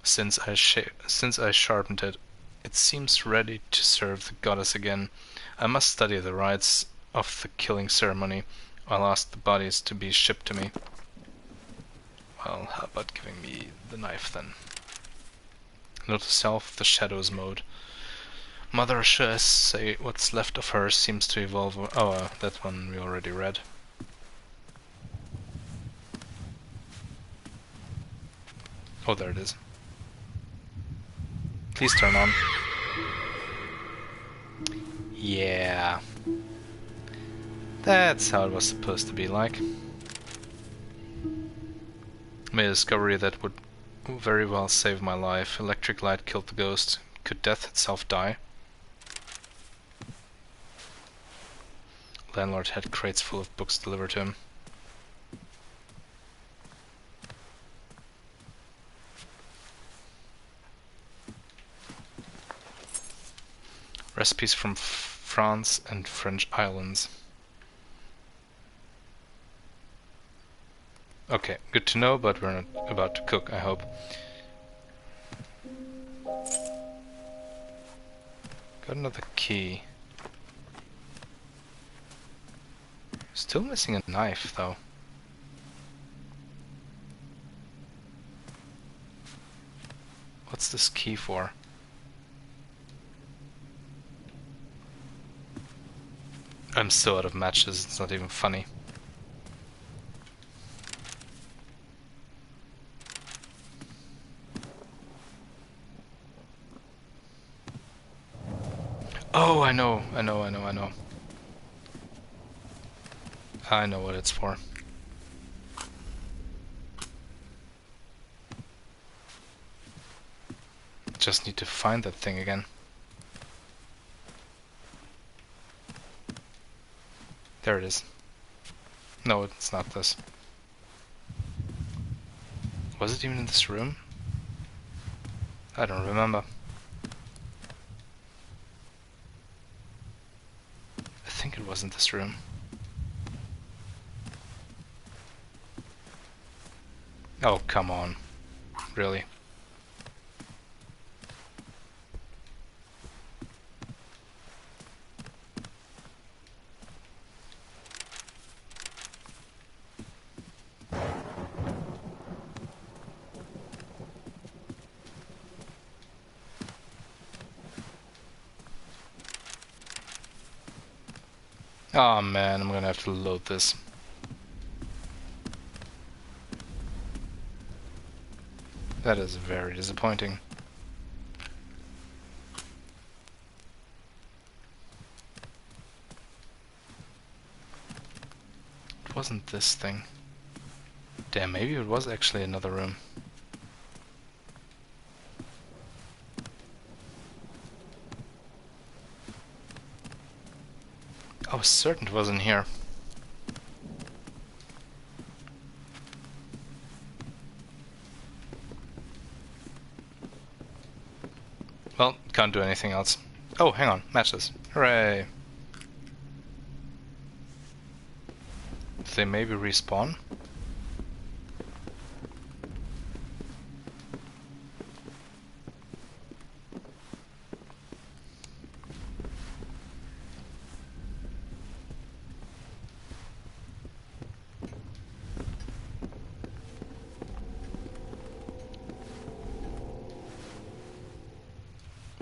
Since I sharpened it, it seems ready to serve the goddess again. I must study the rites of the killing ceremony. I'll ask the bodies to be shipped to me. Well, how about giving me the knife then? Note to self, the shadows mode. Mother sure say what's left of her seems to evolve. Oh, that one we already read. Oh, there it is. Please turn on. Yeah. That's how it was supposed to be like. Made a discovery that would very well save my life. Electric light killed the ghost. Could death itself die? Landlord had crates full of books delivered to him. Recipes from France and French islands. Okay, good to know, but we're not about to cook, I hope. Got another key. Still missing a knife, though. What's this key for? I'm still out of matches, it's not even funny. Oh, I know. I know what it's for. Just need to find that thing again. There it is. No, it's not this. Was it even in this room? I don't remember. I think it was in this room. Oh, come on. Really? Oh man, I'm gonna have to load this. That is very disappointing. It wasn't this thing. Damn, maybe it was actually another room. I was certain it wasn't here. Well, can't do anything else. Oh, hang on, matches. Hooray! Did they maybe respawn?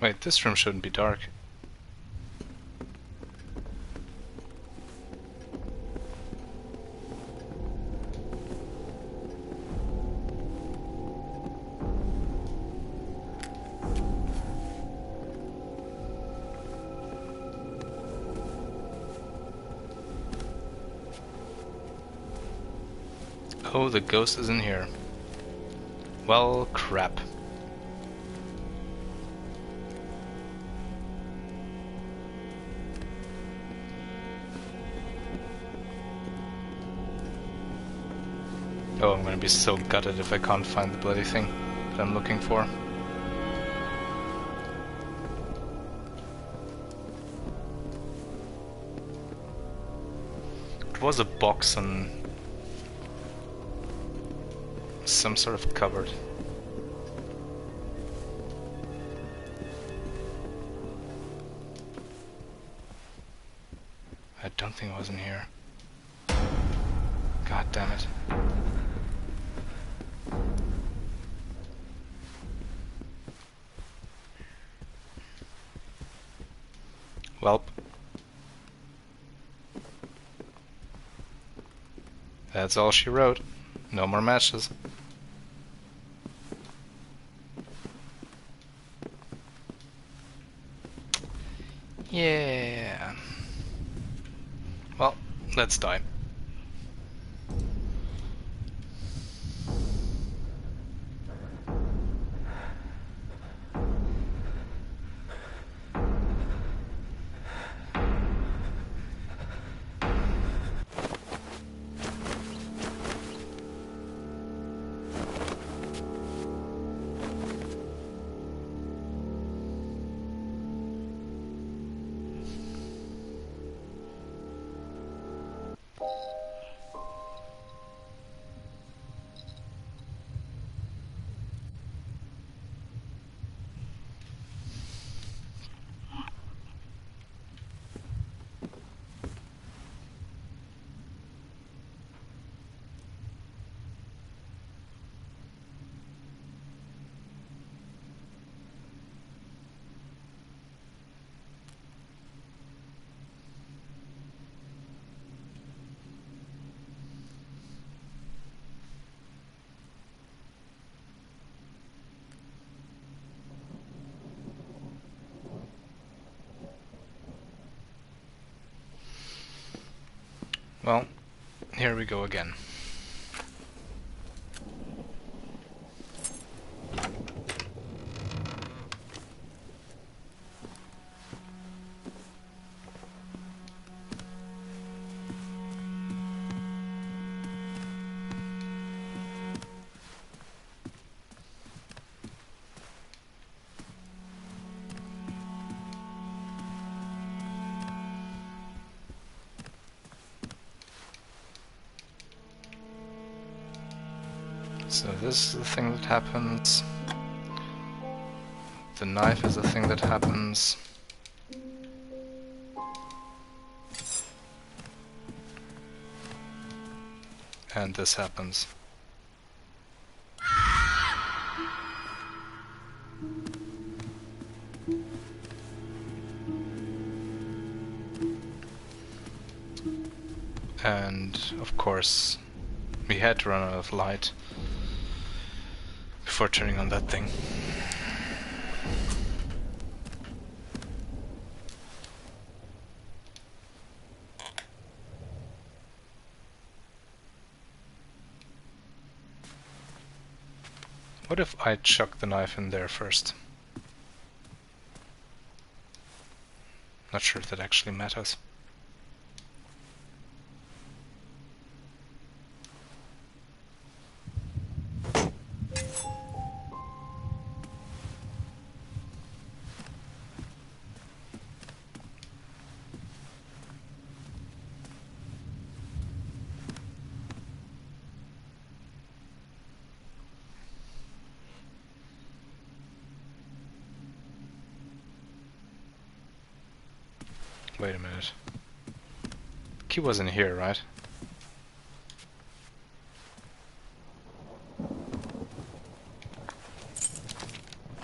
Wait, this room shouldn't be dark. Oh, the ghost is in here. Well, crap. Oh, I'm gonna be so gutted if I can't find the bloody thing that I'm looking for. It was a box and some sort of cupboard. I don't think it was in here. God damn it. Welp. That's all she wrote. No more matches. Yeah. Well, let's die. Well, here we go again. So this is the thing that happens. The knife is the thing that happens. And this happens. And of course, we had to run out of light before turning on that thing. What if I chuck the knife in there first? Not sure if that actually matters. Wait a minute. Key wasn't here, right?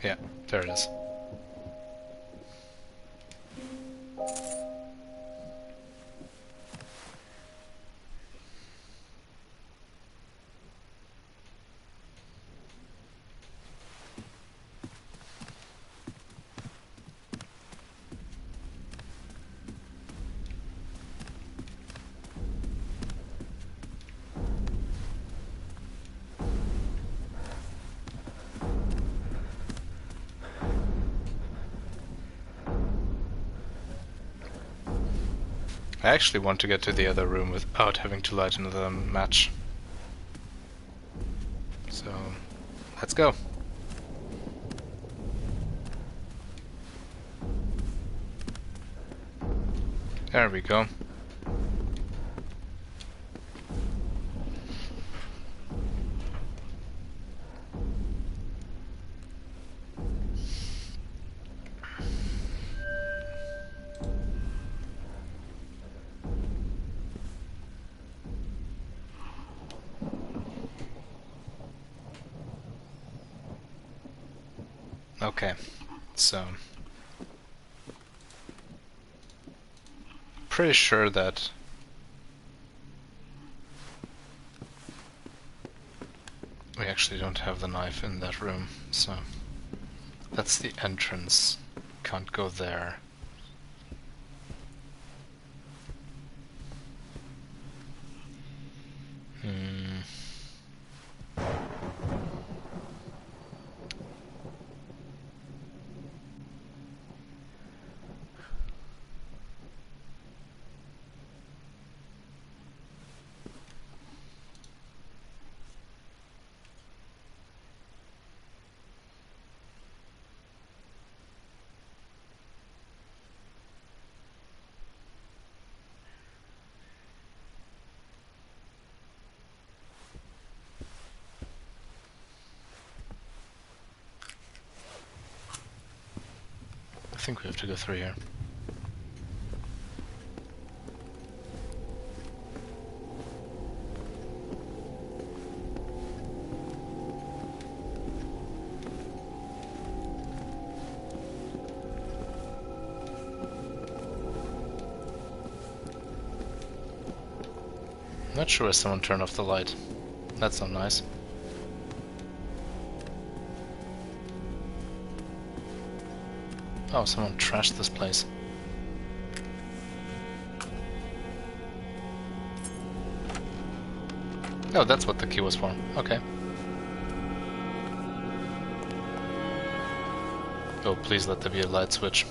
Yeah, there it is. I actually want to get to the other room without having to light another match. So, let's go. There we go. Okay, so pretty sure that we actually don't have the knife in that room, so that's the entrance. Can't go there. I think we have to go through here. Not sure if someone turned off the light. That's not nice. Oh, someone trashed this place. Oh, that's what the key was for. Okay. Oh, please let there be a light switch.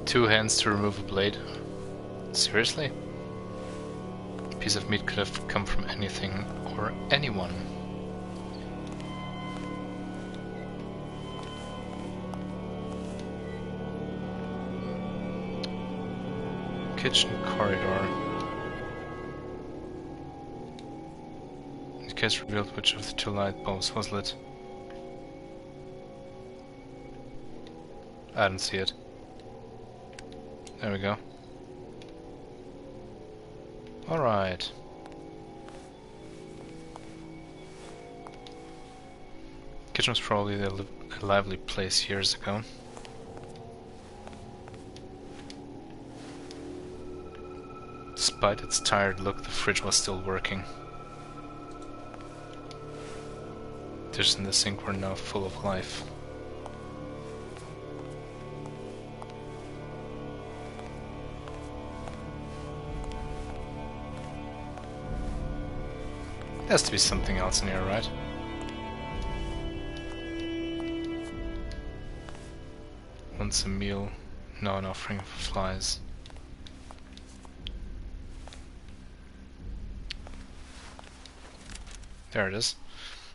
Two hands to remove a blade. Seriously? piece of meat could have come from anything or anyone. Kitchen corridor. The case revealed which of the two light bulbs was lit. I didn't see it. There we go. Alright. Kitchen was probably a lively place years ago. Despite its tired look, the fridge was still working. Dishes in the sink were now full of life. There has to be something else in here, right? Once a meal, no, an offering for flies. There it is.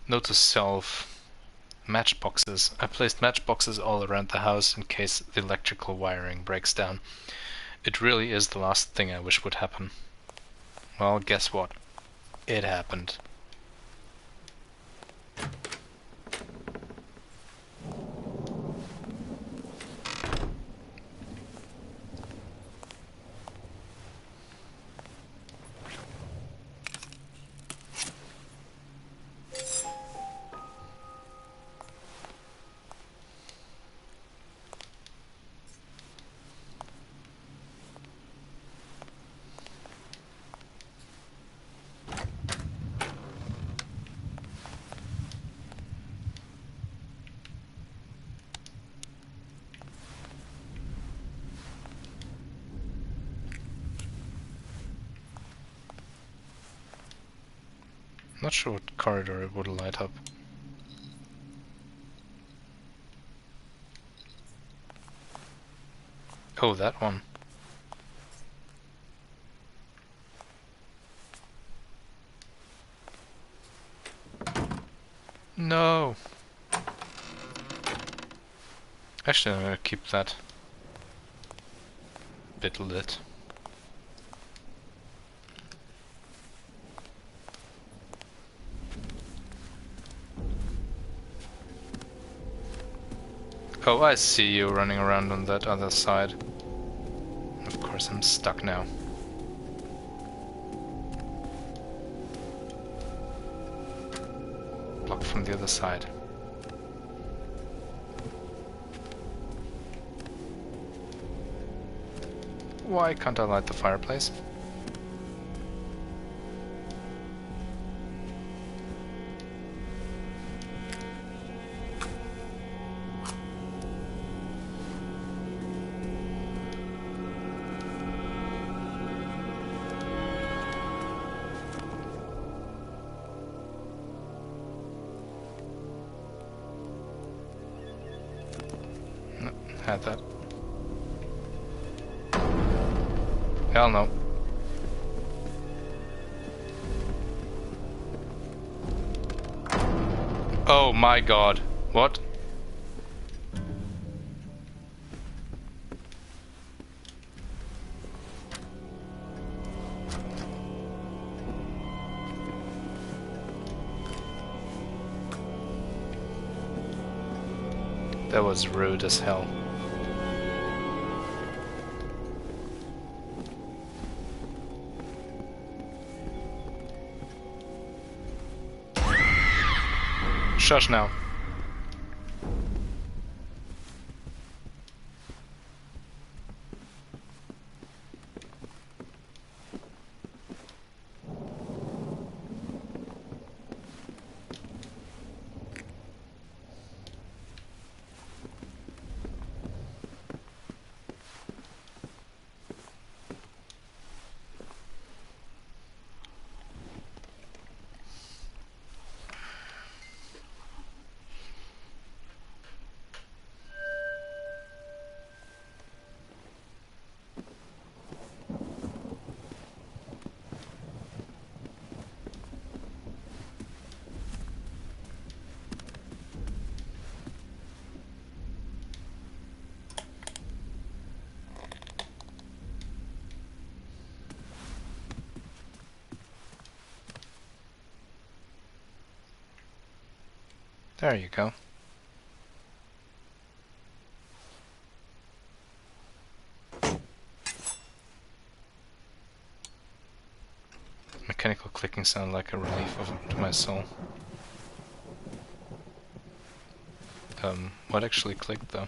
Note to self. Matchboxes. I placed matchboxes all around the house in case the electrical wiring breaks down. It really is the last thing I wish would happen. Well, guess what? It happened. Not sure what corridor it would light up. Oh, that one. No! Actually, I'm gonna keep that bit lit. Oh, I see you running around on that other side. Of course, I'm stuck now. Blocked from the other side. Why can't I light the fireplace? No, had that. Hell no. Oh my god. What? That was rude as hell. Shush now. There you go. Mechanical clicking sounded like a relief to my soul. What actually clicked though?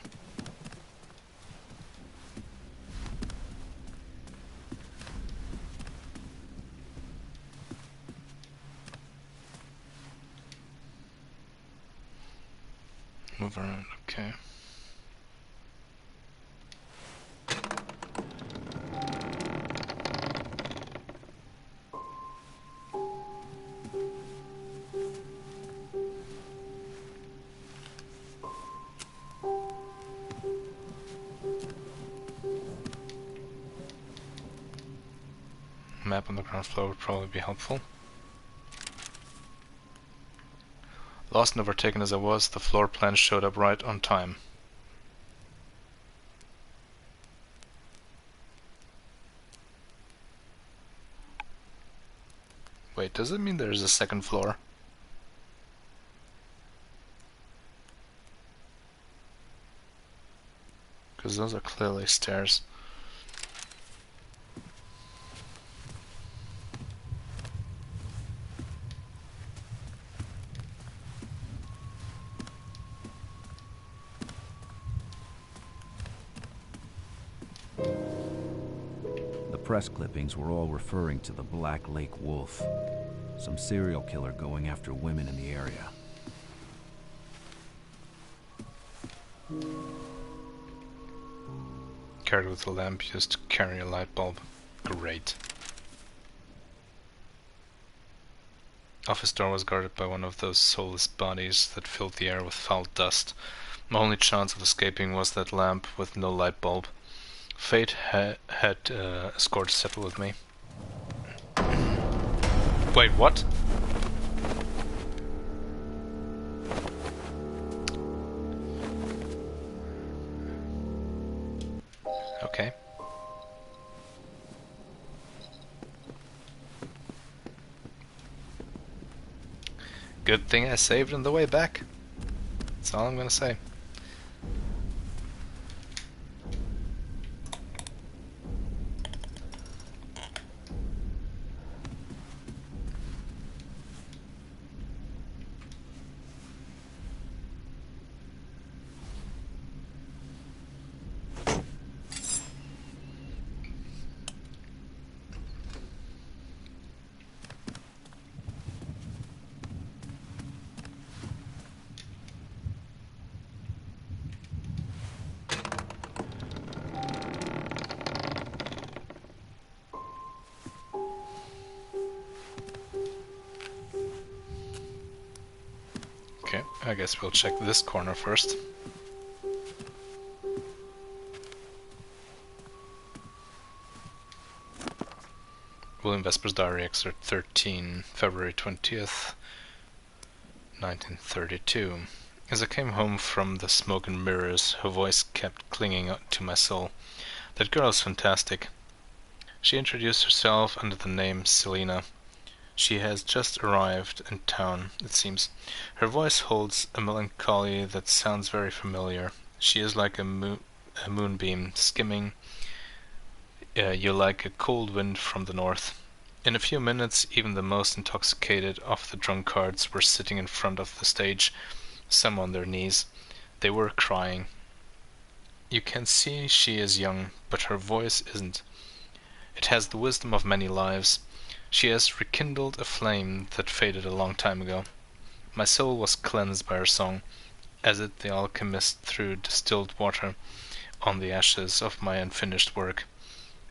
Move around, okay. Map on the ground floor would probably be helpful. Lost and overtaken as I was, the floor plan showed up right on time. Wait, does it mean there's a second floor? Because those are clearly stairs. The press clippings were all referring to the Black Lake Wolf, some serial killer going after women in the area. Carried with a lamp used to carry a light bulb. Great. Office door was guarded by one of those soulless bodies that filled the air with foul dust. My only chance of escaping was that lamp with no light bulb. Fate had escorted settle with me. Wait, what? Okay. Good thing I saved on the way back. That's all I'm gonna say. Okay, I guess we'll check this corner first. William Vesper's Diary, excerpt 13, February 20th, 1932. As I came home from the smoke and mirrors, her voice kept clinging to my soul. That girl is fantastic. She introduced herself under the name Selena. She has just arrived in town, it seems. Her voice holds a melancholy that sounds very familiar. She is like a moonbeam skimming you like a cold wind from the north. In a few minutes, even the most intoxicated of the drunkards were sitting in front of the stage, some on their knees. They were crying. You can see she is young, but her voice isn't. It has the wisdom of many lives. She has rekindled a flame that faded a long time ago. My soul was cleansed by her song, as it the alchemist threw distilled water on the ashes of my unfinished work.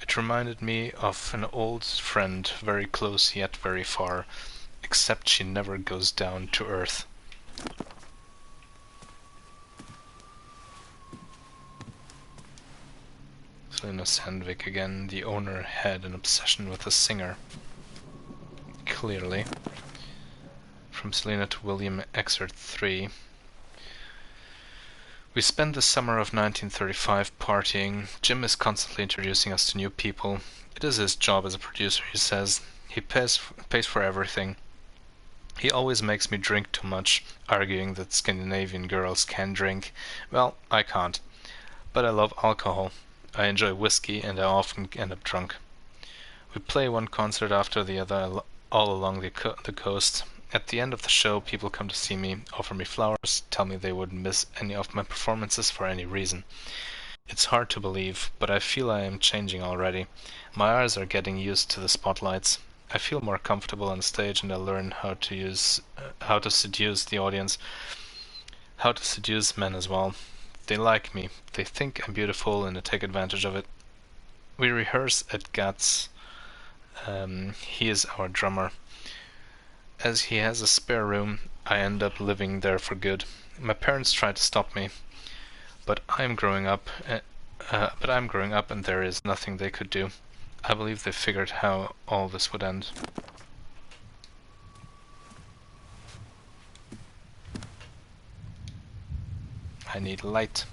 It reminded me of an old friend, very close yet very far, except she never goes down to earth. Selena Sandvik again. The owner had an obsession with a singer. Clearly. From Selena to William, excerpt 3. We spent the summer of 1935 partying. Jim is constantly introducing us to new people. It is his job as a producer, he says. He pays for everything. He always makes me drink too much, arguing that Scandinavian girls can drink. Well, I can't. But I love alcohol. I enjoy whiskey and I often end up drunk. We play one concert after the other all along the coast. At the end of the show, people come to see me, offer me flowers, tell me they wouldn't miss any of my performances for any reason. It's hard to believe, but I feel I am changing already. My eyes are getting used to the spotlights. I feel more comfortable on stage and I learn how to seduce the audience, how to seduce men as well. They like me, they think I'm beautiful and they take advantage of it. We rehearse at Gats. He is our drummer. As he has a spare room, I end up living there for good. My parents try to stop me, but I'm growing up, and there is nothing they could do. I believe they figured how all this would end. I need light.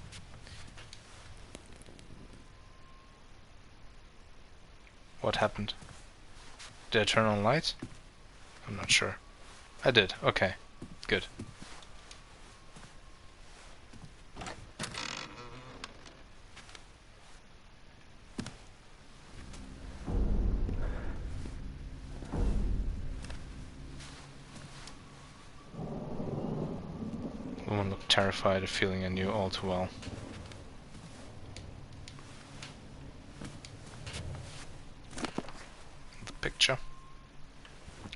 What happened? Did I turn on light? I'm not sure. I did. Okay. Good. The woman looked terrified, a feeling I knew all too well. The picture.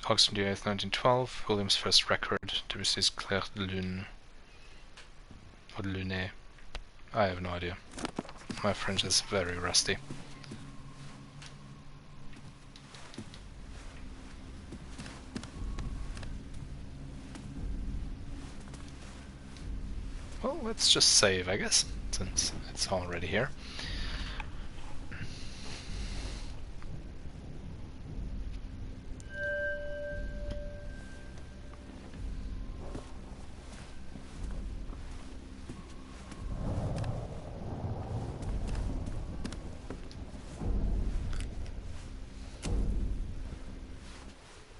August 28th, 1912, William's first record, Debussy's Clair de Lune. Or de Lune. I have no idea. My French is very rusty. Well, let's just save, I guess, since it's already here.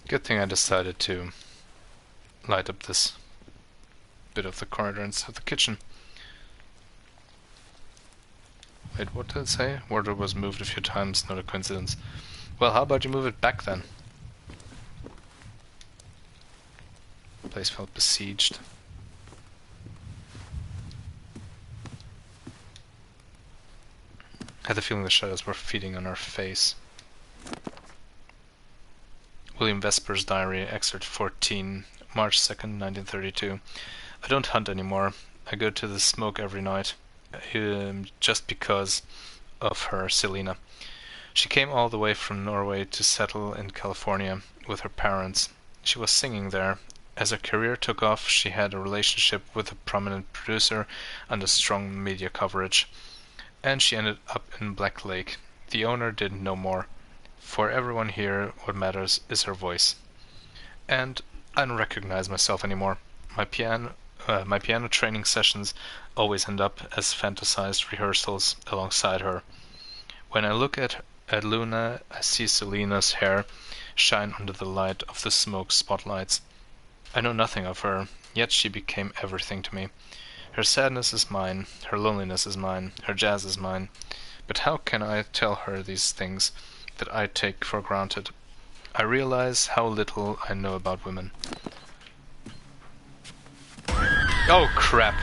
Good thing I decided to light up this bit of the corridor instead of the kitchen. Wait, what did it say? Wardrobe was moved a few times, not a coincidence. Well, how about you move it back then? The place felt besieged. I had the feeling the shadows were feeding on our face. William Vesper's diary, excerpt 14, March 2nd, 1932. I don't hunt anymore. I go to the smoke every night, just because of her, Selena. She came all the way from Norway to settle in California with her parents. She was singing there. As her career took off, she had a relationship with a prominent producer under strong media coverage. And she ended up in Black Lake. The owner didn't know more. For everyone here, what matters is her voice. And I don't recognize myself anymore. My piano training sessions always end up as fantasized rehearsals alongside her. When I look at Luna, I see Selena's hair shine under the light of the smoke spotlights. I know nothing of her, yet she became everything to me. Her sadness is mine, her loneliness is mine, her jazz is mine. But how can I tell her these things that I take for granted? I realize how little I know about women. Oh crap!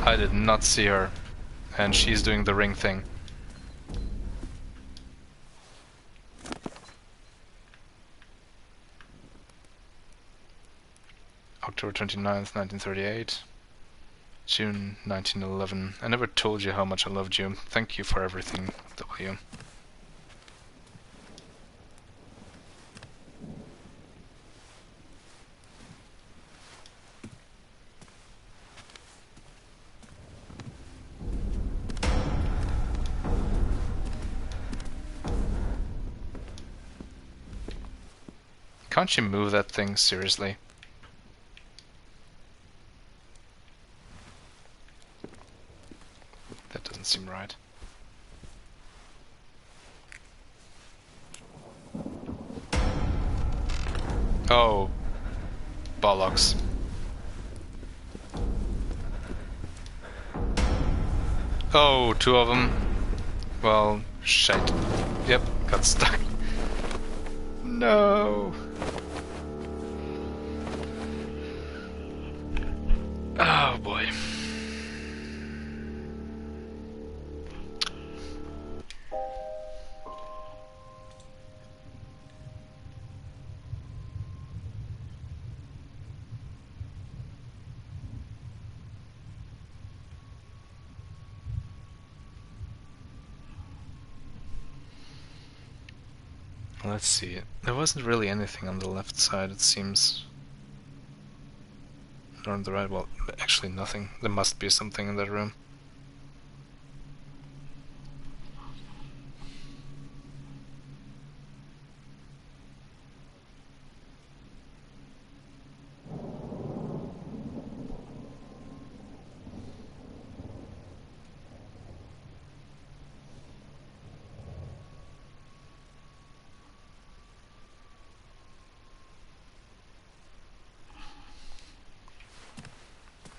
I did not see her. And she's doing the ring thing. October 29th, 1938. June 1911. I never told you how much I loved you. Thank you for everything, W. Can't you move that thing, seriously? That doesn't seem right. Oh, Bollocks. Oh, two of them. Well, shite. Yep, got stuck. No. Oh boy. Let's see. There wasn't really anything on the left side, it seems. Or on the right, well, actually nothing. There must be something in that room.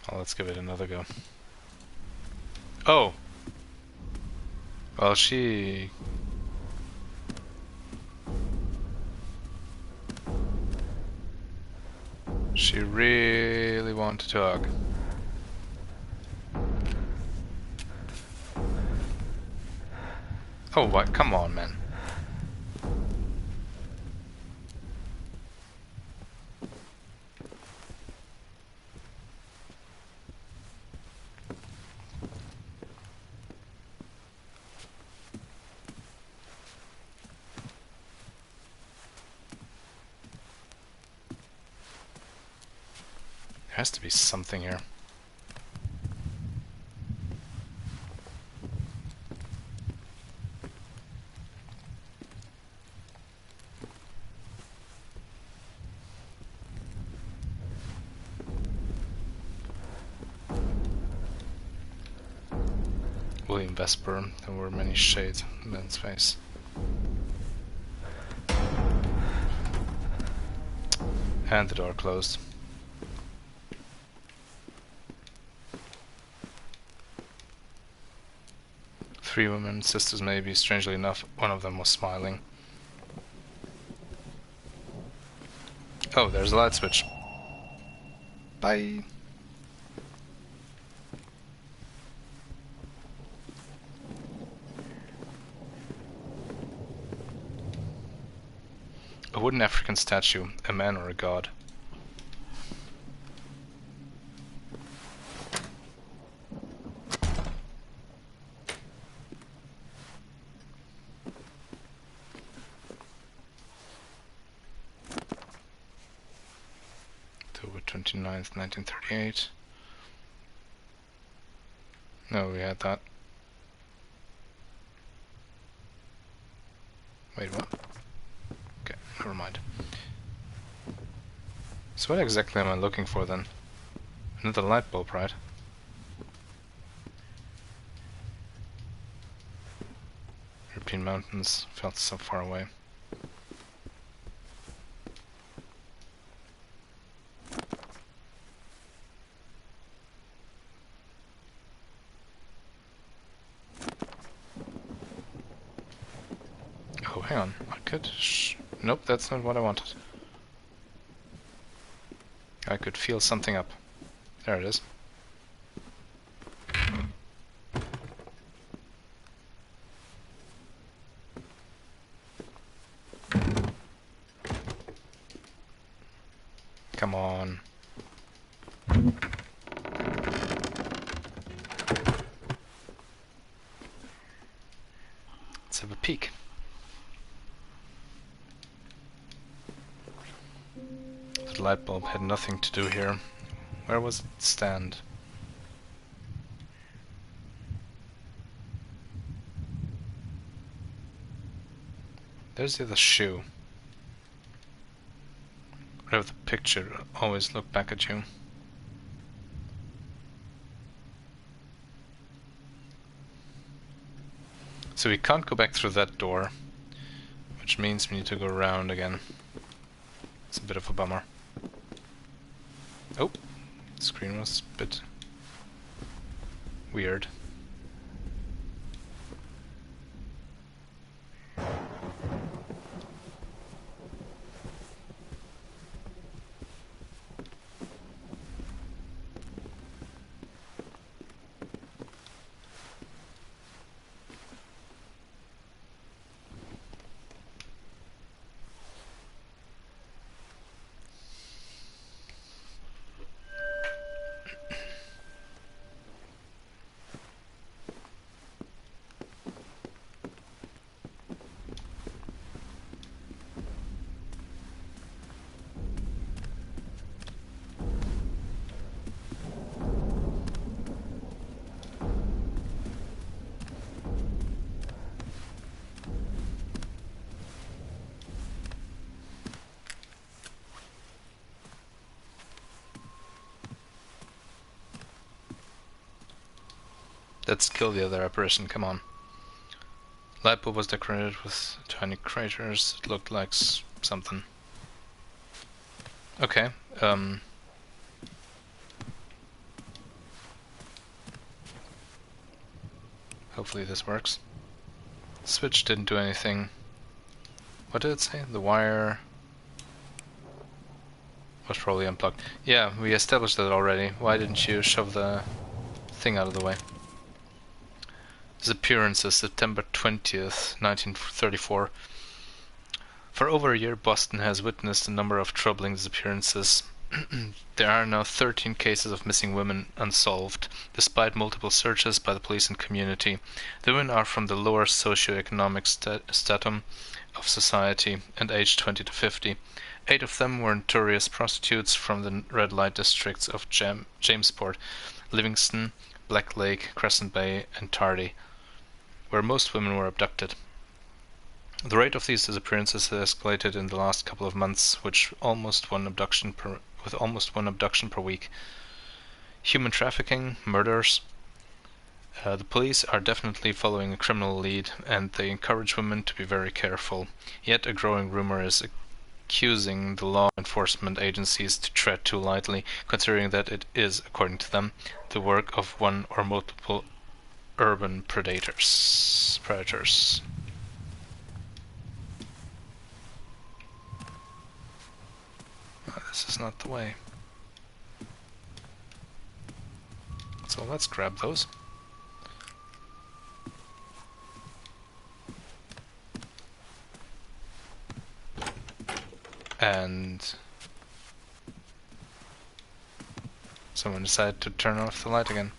Well, let's give it another go. Oh! Well, she really wanted to talk. Oh, what? Come on, man. There has to be something here. William Vesper, there were many shades in Ben's face. And the door closed. Three women, sisters maybe, strangely enough, one of them was smiling. Oh, there's a light switch. Bye! A wooden African statue, a man or a god. October 29th, 1938. No, we had that. Wait, what? Okay, never mind. So what exactly am I looking for then? Another light bulb, right? European mountains felt so far away. Oh, hang on. I could... Nope, that's not what I wanted. I could feel something up. There it is. Come on. Let's have a peek. The light bulb had nothing to do here. Where was it stand? There's the other shoe. Whatever the picture, always look back at you. So we can't go back through that door, which means we need to go around again. It's a bit of a bummer. Oh, the screen was a bit weird. Let's kill the other apparition, come on. Lipo was decorated with tiny craters. It looked like something. Okay, hopefully this works. Switch didn't do anything. What did it say? The wire was probably unplugged. Yeah, we established that already. Why didn't you shove the thing out of the way? Disappearances, September 20th, 1934. For over a year, Boston has witnessed a number of troubling disappearances. There are now 13 cases of missing women unsolved, despite multiple searches by the police and community. The women are from the lower socio-economic stratum of society and aged 20 to 50. 8 of them were notorious prostitutes from the red light districts of Jamesport, Livingston, Black Lake, Crescent Bay, and Tardy, where most women were abducted. The rate of these disappearances has escalated in the last couple of months, with almost one abduction per week. Human trafficking, murders. The police are definitely following a criminal lead, and they encourage women to be very careful. Yet a growing rumor is accusing the law enforcement agencies to tread too lightly, considering that it is, according to them, the work of one or multiple urban predators. This is not the way. So let's grab those. And someone decided to turn off the light again.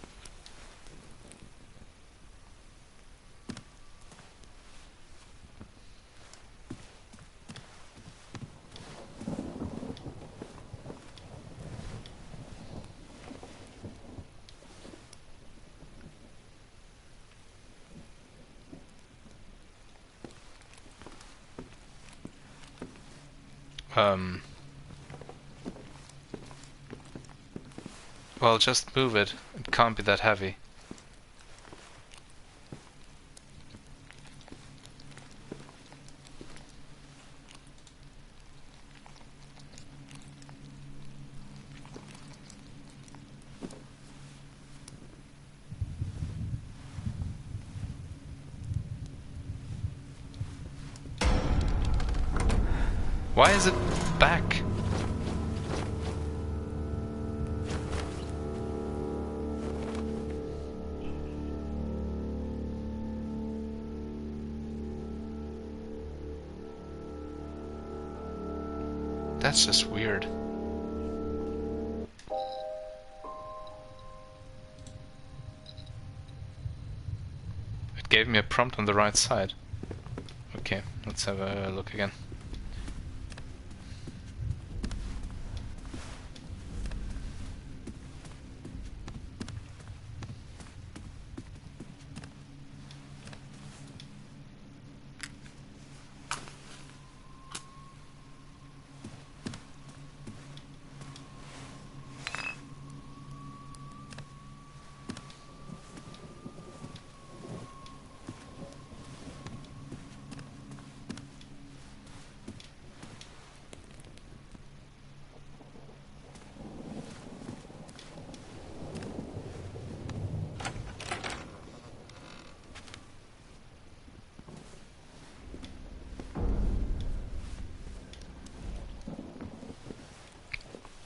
Well, just move it. It can't be that heavy. Why is it back? That's just weird. It gave me a prompt on the right side. Okay, let's have a look again.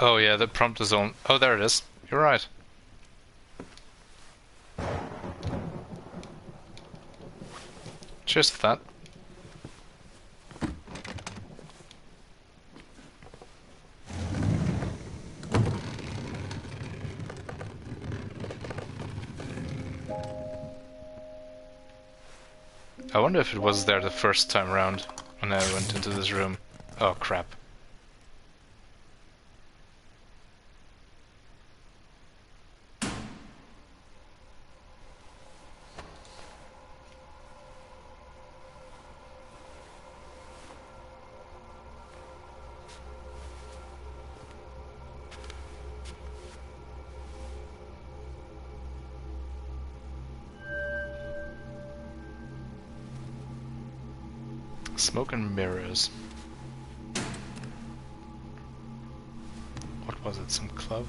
Oh yeah, the prompt is on. Oh, there it is. You're right. Cheers for that. I wonder if it was there the first time round when I went into this room. Oh crap. Smoke and mirrors. What was it? Some club?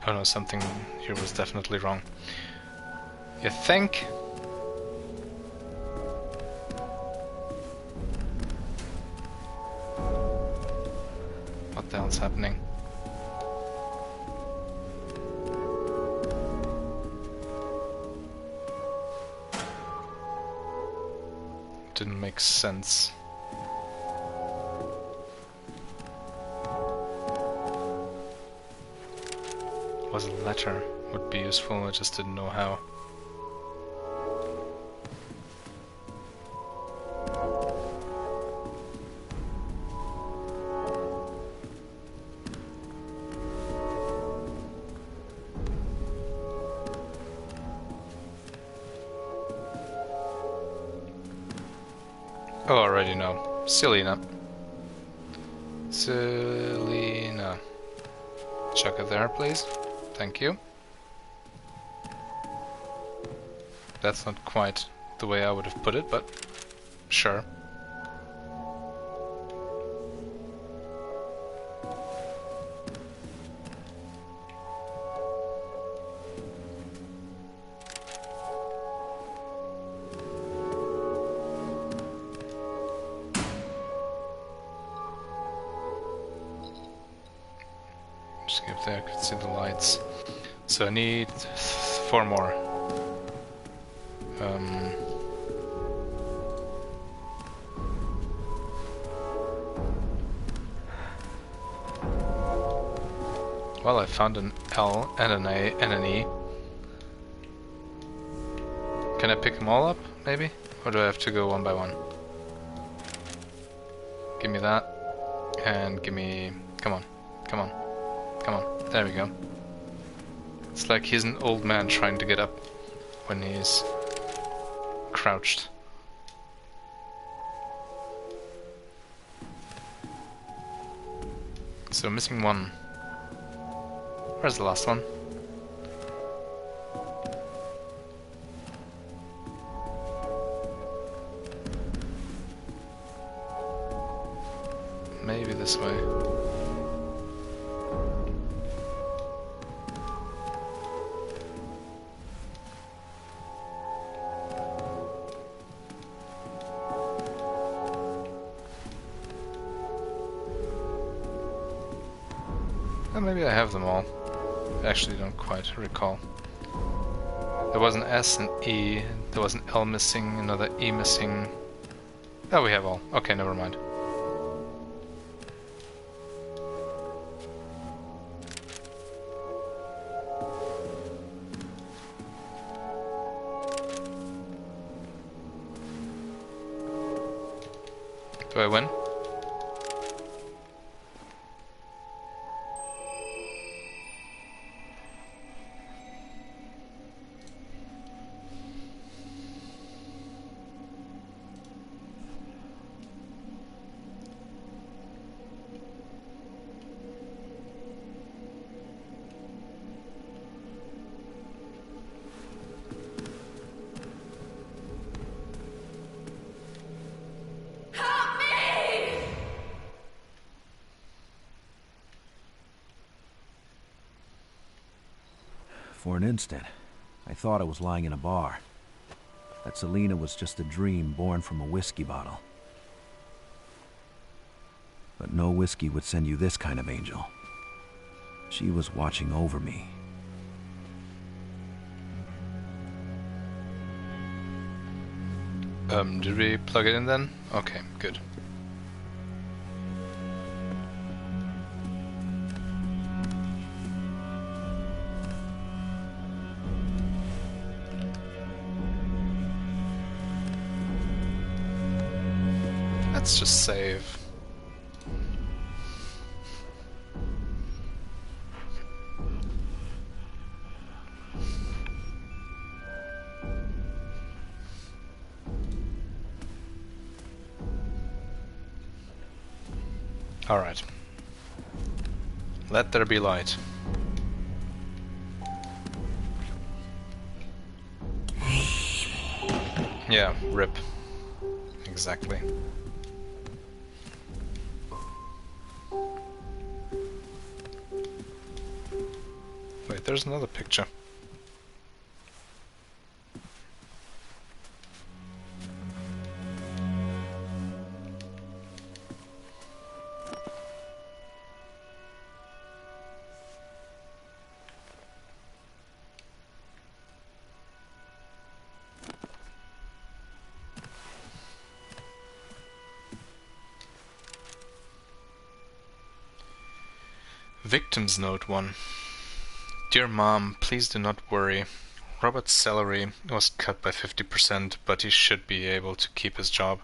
Oh no, something here was definitely wrong. You think? What the hell's happening? Didn't make sense. Was a letter would be useful, I just didn't know how. Oh, I already know. Selena. Selena. Chuck it there, please. Thank you. That's not quite the way I would have put it, but sure. Just give there, I could see the lights. So I need 4 more. Well, I found an L and an A and an E. Can I pick them all up, maybe? Or do I have to go one by one? Give me that. And give me... Come on. Come on. Come on. There we go. It's like he's an old man trying to get up when he's crouched. So missing 1. Where's the last one? Maybe this way. Well, maybe I have them all. I actually don't quite recall. There was an S and E, there was an L missing, another E missing. Oh, we have all. Okay, never mind. Do I win? For an instant, I thought I was lying in a bar. That Selena was just a dream born from a whiskey bottle. But no whiskey would send you this kind of angel. She was watching over me. Did we plug it in then? Okay, good. Let's just save. Alright. Let there be light. Yeah, rip. Exactly. Wait, there's another picture. Victim's Note 1. Dear Mom, please do not worry. Robert's salary was cut by 50%, but he should be able to keep his job.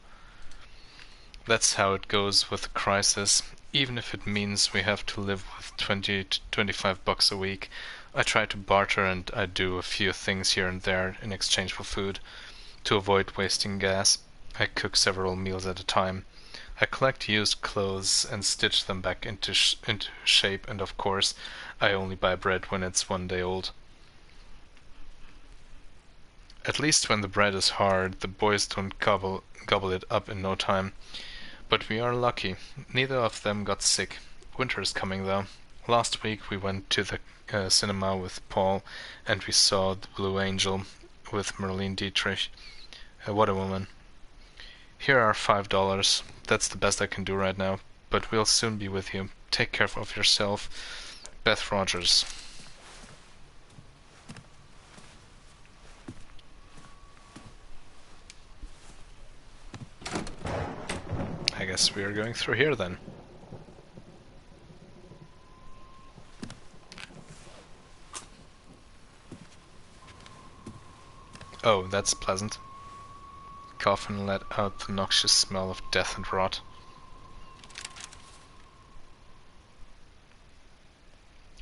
That's how it goes with a crisis. Even if it means we have to live with 20 to 25 bucks a week, I try to barter and I do a few things here and there in exchange for food. To avoid wasting gas, I cook several meals at a time. I collect used clothes and stitch them back into shape, and of course, I only buy bread when it's 1 day old. At least when the bread is hard, the boys don't gobble it up in no time. But we are lucky. Neither of them got sick. Winter is coming though. Last week we went to the cinema with Paul, and we saw The Blue Angel with Marlene Dietrich. What a woman. Here are $5. That's the best I can do right now, but we'll soon be with you. Take care of yourself. Beth Rogers. I guess we are going through here then. Oh, that's pleasant. Coffin let out the noxious smell of death and rot.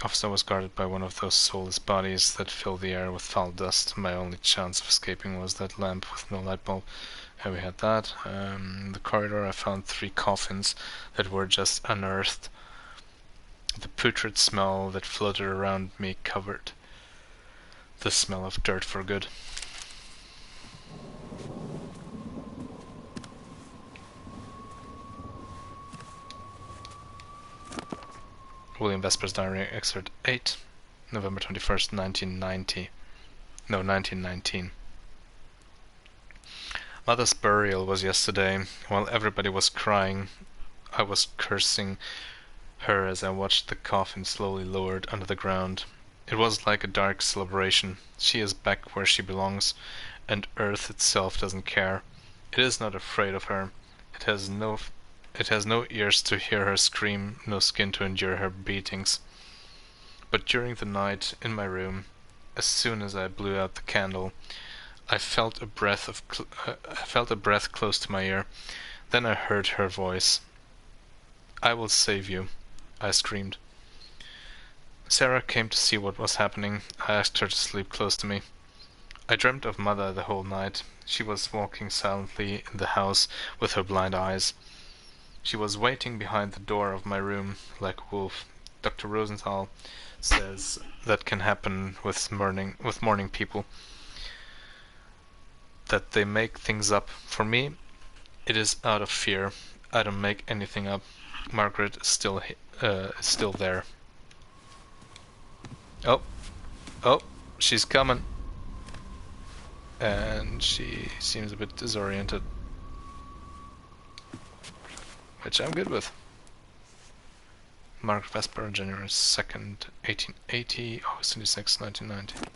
Officer was guarded by one of those soulless bodies that fill the air with foul dust. My only chance of escaping was that lamp with no light bulb. And we had that. In the corridor I found 3 coffins that were just unearthed. The putrid smell that floated around me covered the smell of dirt for good. William Vesper's Diary, Excerpt 8, November 21st, 1990. No, 1919. Mother's burial was yesterday. While everybody was crying, I was cursing her as I watched the coffin slowly lowered under the ground. It was like a dark celebration. She is back where she belongs, and Earth itself doesn't care. It is not afraid of her. It has no ears to hear her scream, no skin to endure her beatings. But during the night, in my room, as soon as I blew out the candle, I felt a breath close to my ear. Then I heard her voice. "I will save you," I screamed. Sarah came to see what was happening. I asked her to sleep close to me. I dreamt of Mother the whole night. She was walking silently in the house with her blind eyes. She was waiting behind the door of my room like a wolf. Dr. Rosenthal says that can happen with morning people. That they make things up. For me, it is out of fear. I don't make anything up. Margaret is still there. Oh, she's coming. and she seems a bit disoriented, which I'm good with. Mark Vesper, January 2nd, 1880, August 26, 1990.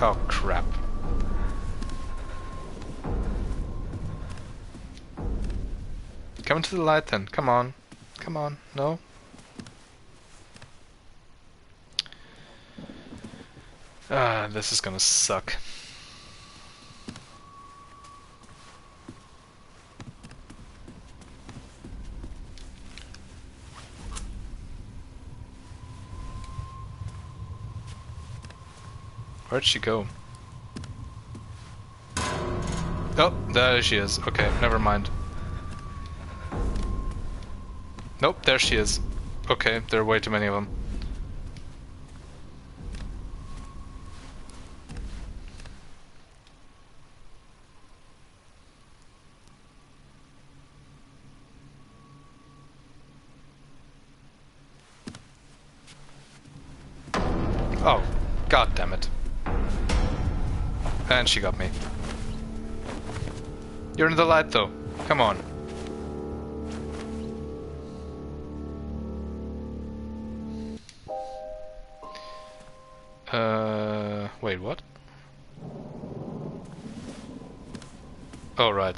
Oh crap. Come into the light then, come on. Come on, no? Ah, this is gonna suck. Where'd she go? Oh, there she is. Okay, never mind. Nope, there she is. Okay, there are way too many of them. Oh, god damn it. And she got me. You're in the light though. Come on. Wait, what? Oh, right.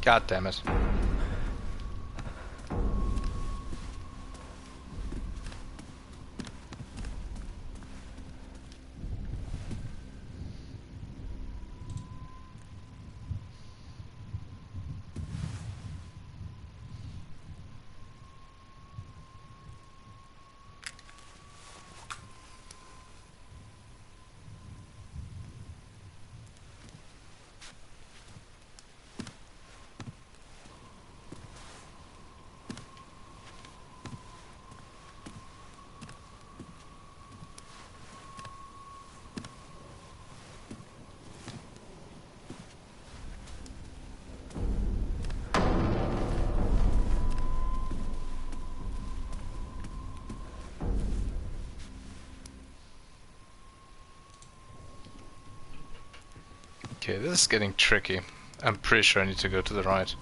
God damn it. Okay, this is getting tricky. I'm pretty sure I need to go to the right.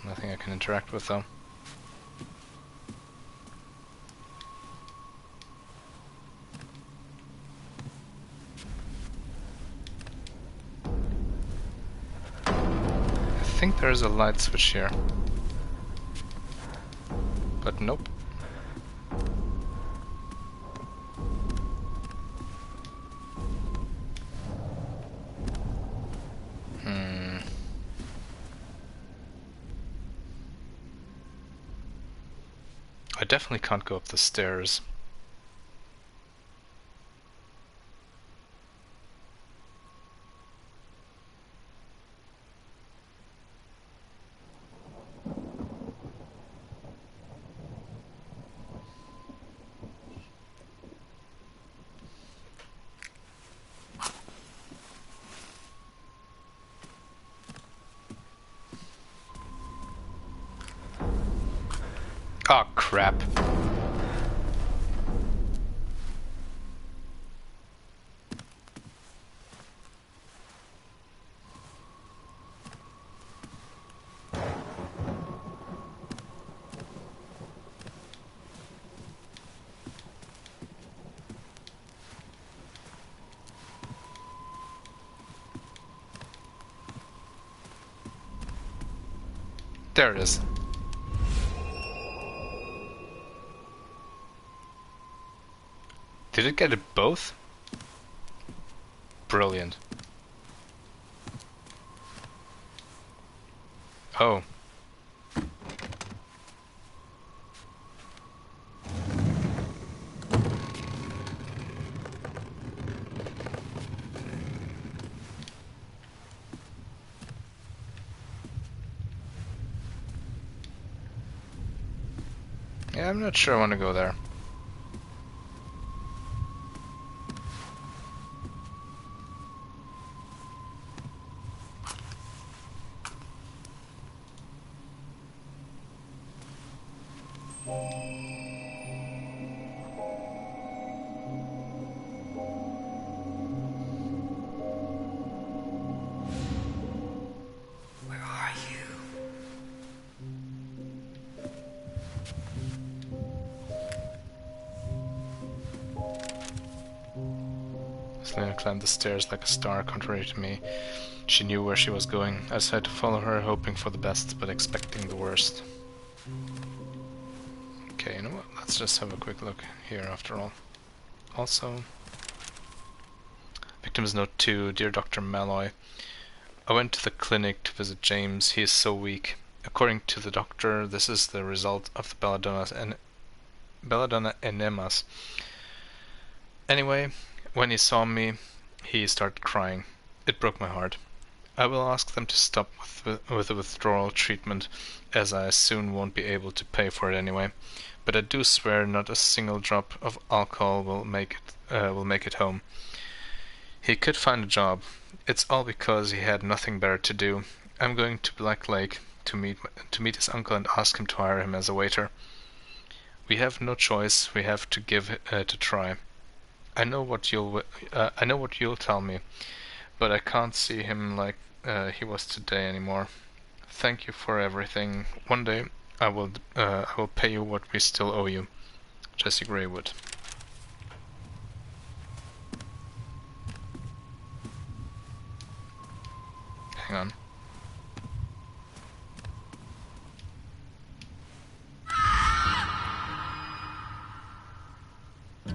Nothing I can interact with though. I think there is a light switch here. But nope. I definitely can't go up the stairs. Oh crap. There it is. Did it get it both? Brilliant. Oh. Yeah, I'm not sure I want to go there. Where are you? Selena climbed the stairs like a star, contrary to me. She knew where she was going. I decided to follow her, hoping for the best, but expecting the worst. Okay, you know what? Let's just have a quick look here after all. Also, Victim's Note 2, Dear Dr. Malloy. I went to the clinic to visit James. He is so weak. According to the doctor, this is the result of the belladonna enemas. Anyway, when he saw me, he started crying. It broke my heart. I will ask them to stop with the withdrawal treatment, as I soon won't be able to pay for it anyway. But I do swear not a single drop of alcohol will make it home. He could find a job. It's all because he had nothing better to do. I'm going to Black Lake to meet his uncle and ask him to hire him as a waiter. We have no choice. We have to give it a try. I know what you'll tell me, but I can't see him like he was today anymore. Thank you for everything. One day I will pay you what we still owe you. Jesse Greywood. Hang on.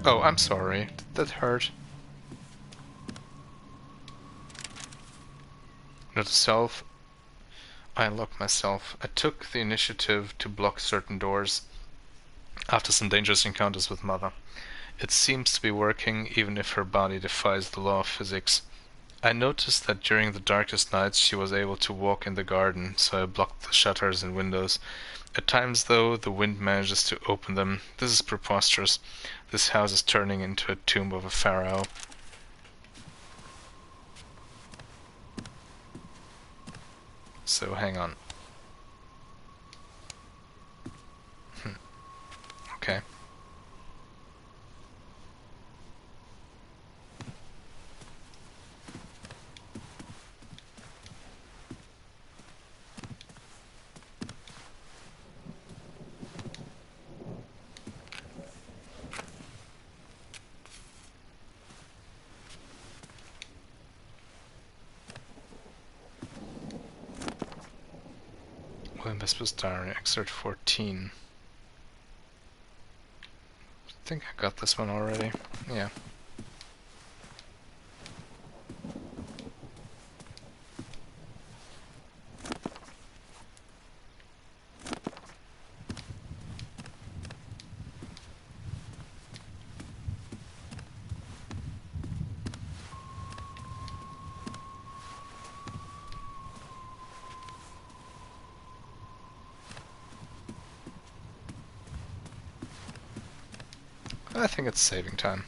Oh, I'm sorry. Did that hurt? Note to self. I unlocked myself. I took the initiative to block certain doors after some dangerous encounters with Mother. It seems to be working, even if her body defies the law of physics. I noticed that during the darkest nights she was able to walk in the garden, so I blocked the shutters and windows. At times, though, the wind manages to open them. This is preposterous. This house is turning into a tomb of a pharaoh. So, hang on. Okay. William Vesper's Diary, Excerpt 14. I think I got this one already. Yeah. I think it's saving time.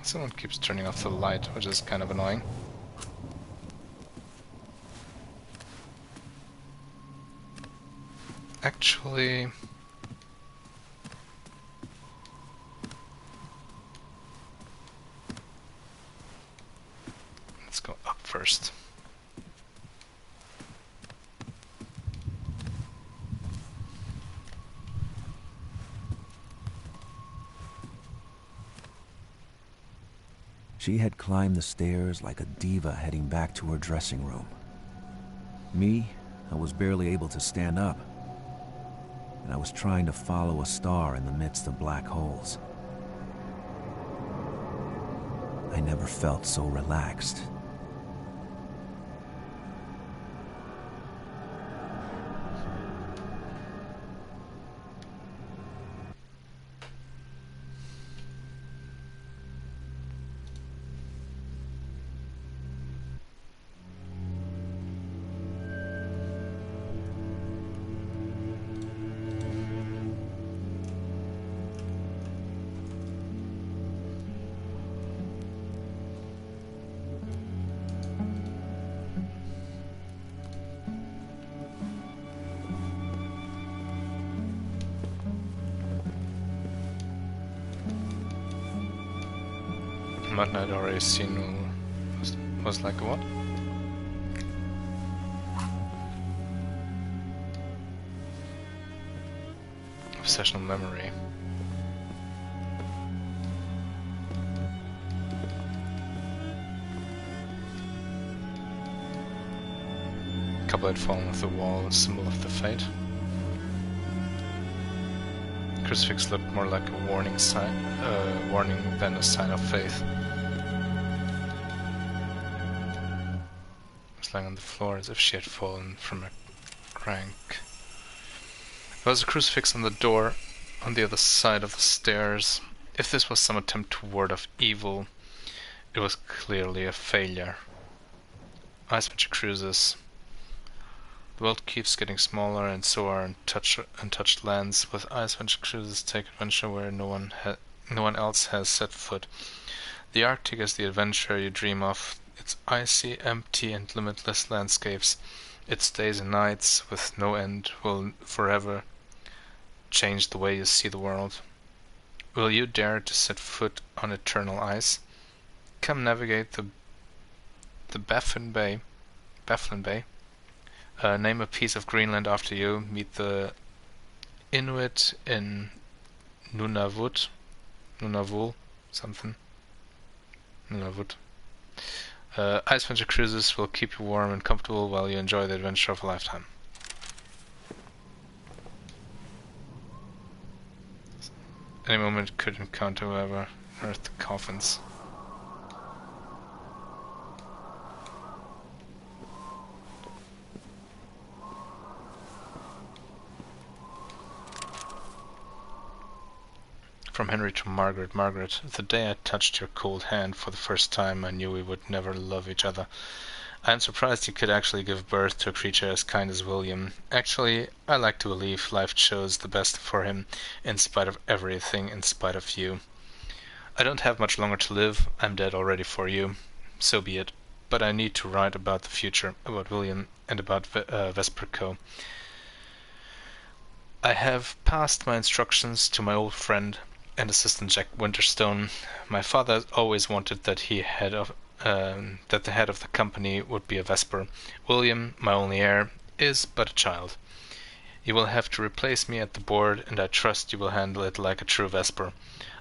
Someone keeps turning off the light, which is kind of annoying. Actually, first. She had climbed the stairs like a diva heading back to her dressing room. Me, I was barely able to stand up, and I was trying to follow a star in the midst of black holes. I never felt so relaxed. Martin had already seen was like a what? Obsessional memory. Couple had fallen off the wall, a symbol of the fate. Crucifix looked more like a warning than a sign of faith. It was lying on the floor as if she had fallen from a crank. There was a crucifix on the door on the other side of the stairs. If this was some attempt to ward off evil, it was clearly a failure. Ice Venture Cruises. The world keeps getting smaller, and so are untouched lands. With Ice Venture Cruises, take adventure where no one else has set foot. The Arctic is the adventure you dream of. Its icy, empty, and limitless landscapes. Its days and nights, with no end, will forever change the way you see the world. Will you dare to set foot on eternal ice? Come navigate the Baffin Bay. Name a piece of Greenland after you. Meet the Inuit in Nunavut. Something. Nunavut. Ice Venture Cruises will keep you warm and comfortable while you enjoy the adventure of a lifetime. Any moment could encounter whoever unearthed the coffins. From Henry to Margaret. Margaret, the day I touched your cold hand for the first time, I knew we would never love each other. I am surprised you could actually give birth to a creature as kind as William. Actually, I like to believe life chose the best for him, in spite of everything, in spite of you. I don't have much longer to live. I'm dead already for you. So be it. But I need to write about the future, about William, and about Vesper Co. I have passed my instructions to my old friend and assistant Jack Winterstone. My father always wanted that the head of the company would be a Vesper. William, my only heir, is but a child. You will have to replace me at the board, and I trust you will handle it like a true Vesper.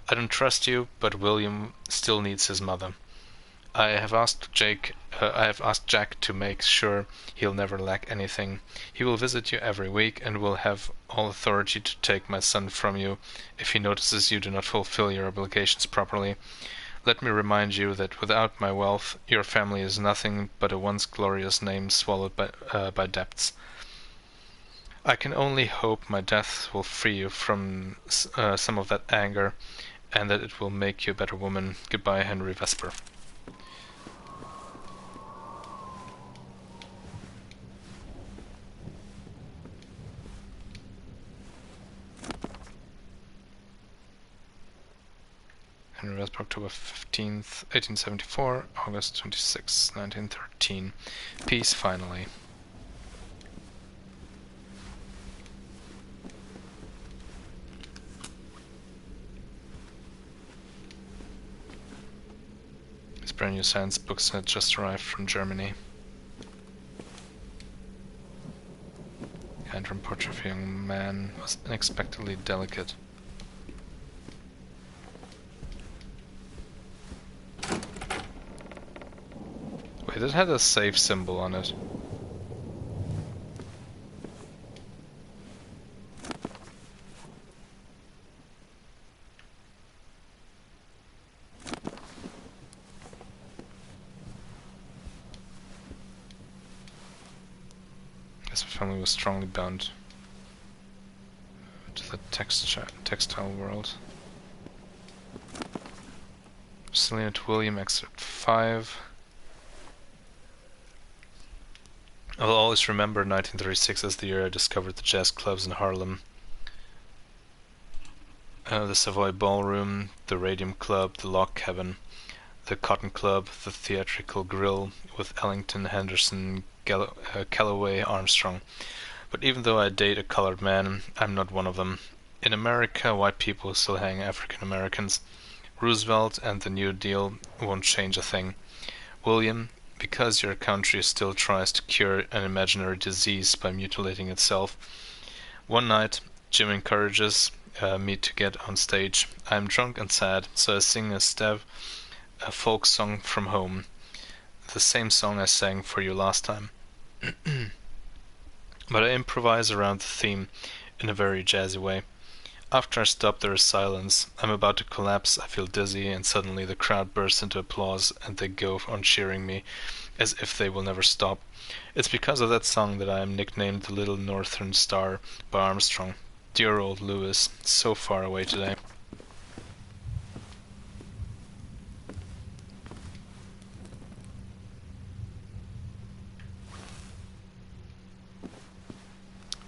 I don't trust you, but William still needs his mother. I have asked Jack to make sure he'll never lack anything. He will visit you every week and will have all authority to take my son from you if he notices you do not fulfill your obligations properly. Let me remind you that without my wealth, your family is nothing but a once glorious name swallowed by debts. I can only hope my death will free you from some of that anger, and that it will make you a better woman. Goodbye, Henry Vesper. Henry Vesper, October 15th, 1874, August 26th, 1913. Peace, finally. brand new science books had just arrived from Germany. Kind from portrait of a young man was unexpectedly delicate. Wait, it had a save symbol on it. Guess my family was strongly bound to the textile world. Selena to William, excerpt 5. I will always remember 1936 as the year I discovered the jazz clubs in Harlem. The Savoy Ballroom, the Radium Club, the Log Cabin, the Cotton Club, the Theatrical Grill with Ellington, Henderson, Calloway, Armstrong. But even though I date a colored man, I'm not one of them. In America, white people still hang African Americans. Roosevelt and the New Deal won't change a thing. William, because your country still tries to cure an imaginary disease by mutilating itself. One night, Jim encourages me to get on stage. I'm drunk and sad, so I sing a folk song from home. The same song I sang for you last time. But I improvise around the theme in a very jazzy way. After I stop, there is silence. I'm about to collapse, I feel dizzy, and suddenly the crowd bursts into applause and they go on cheering me as if they will never stop. It's because of that song that I am nicknamed the Little Northern Star by Armstrong. Dear old Louis, so far away today.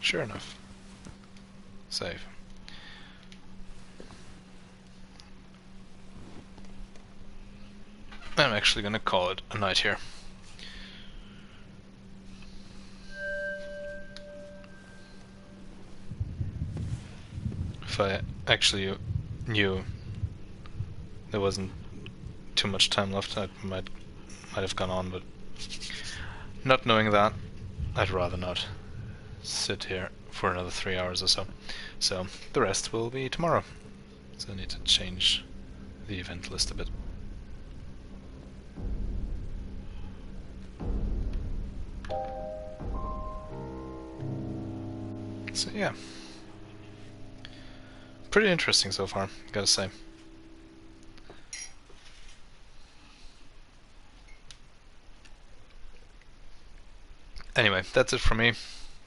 Sure enough. Save. I'm actually gonna call it a night here. If I actually knew there wasn't too much time left, I might have gone on, but not knowing that, I'd rather not sit here for another 3 hours or so. So the rest will be tomorrow. So I need to change the event list a bit. So yeah, pretty interesting so far, gotta say. Anyway, that's it for me,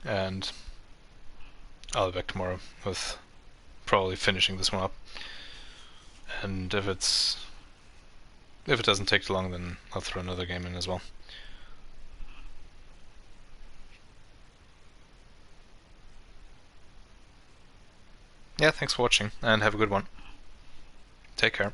and I'll be back tomorrow with probably finishing this one up. And if it doesn't take too long, then I'll throw another game in as well. Yeah, thanks for watching, and have a good one. Take care.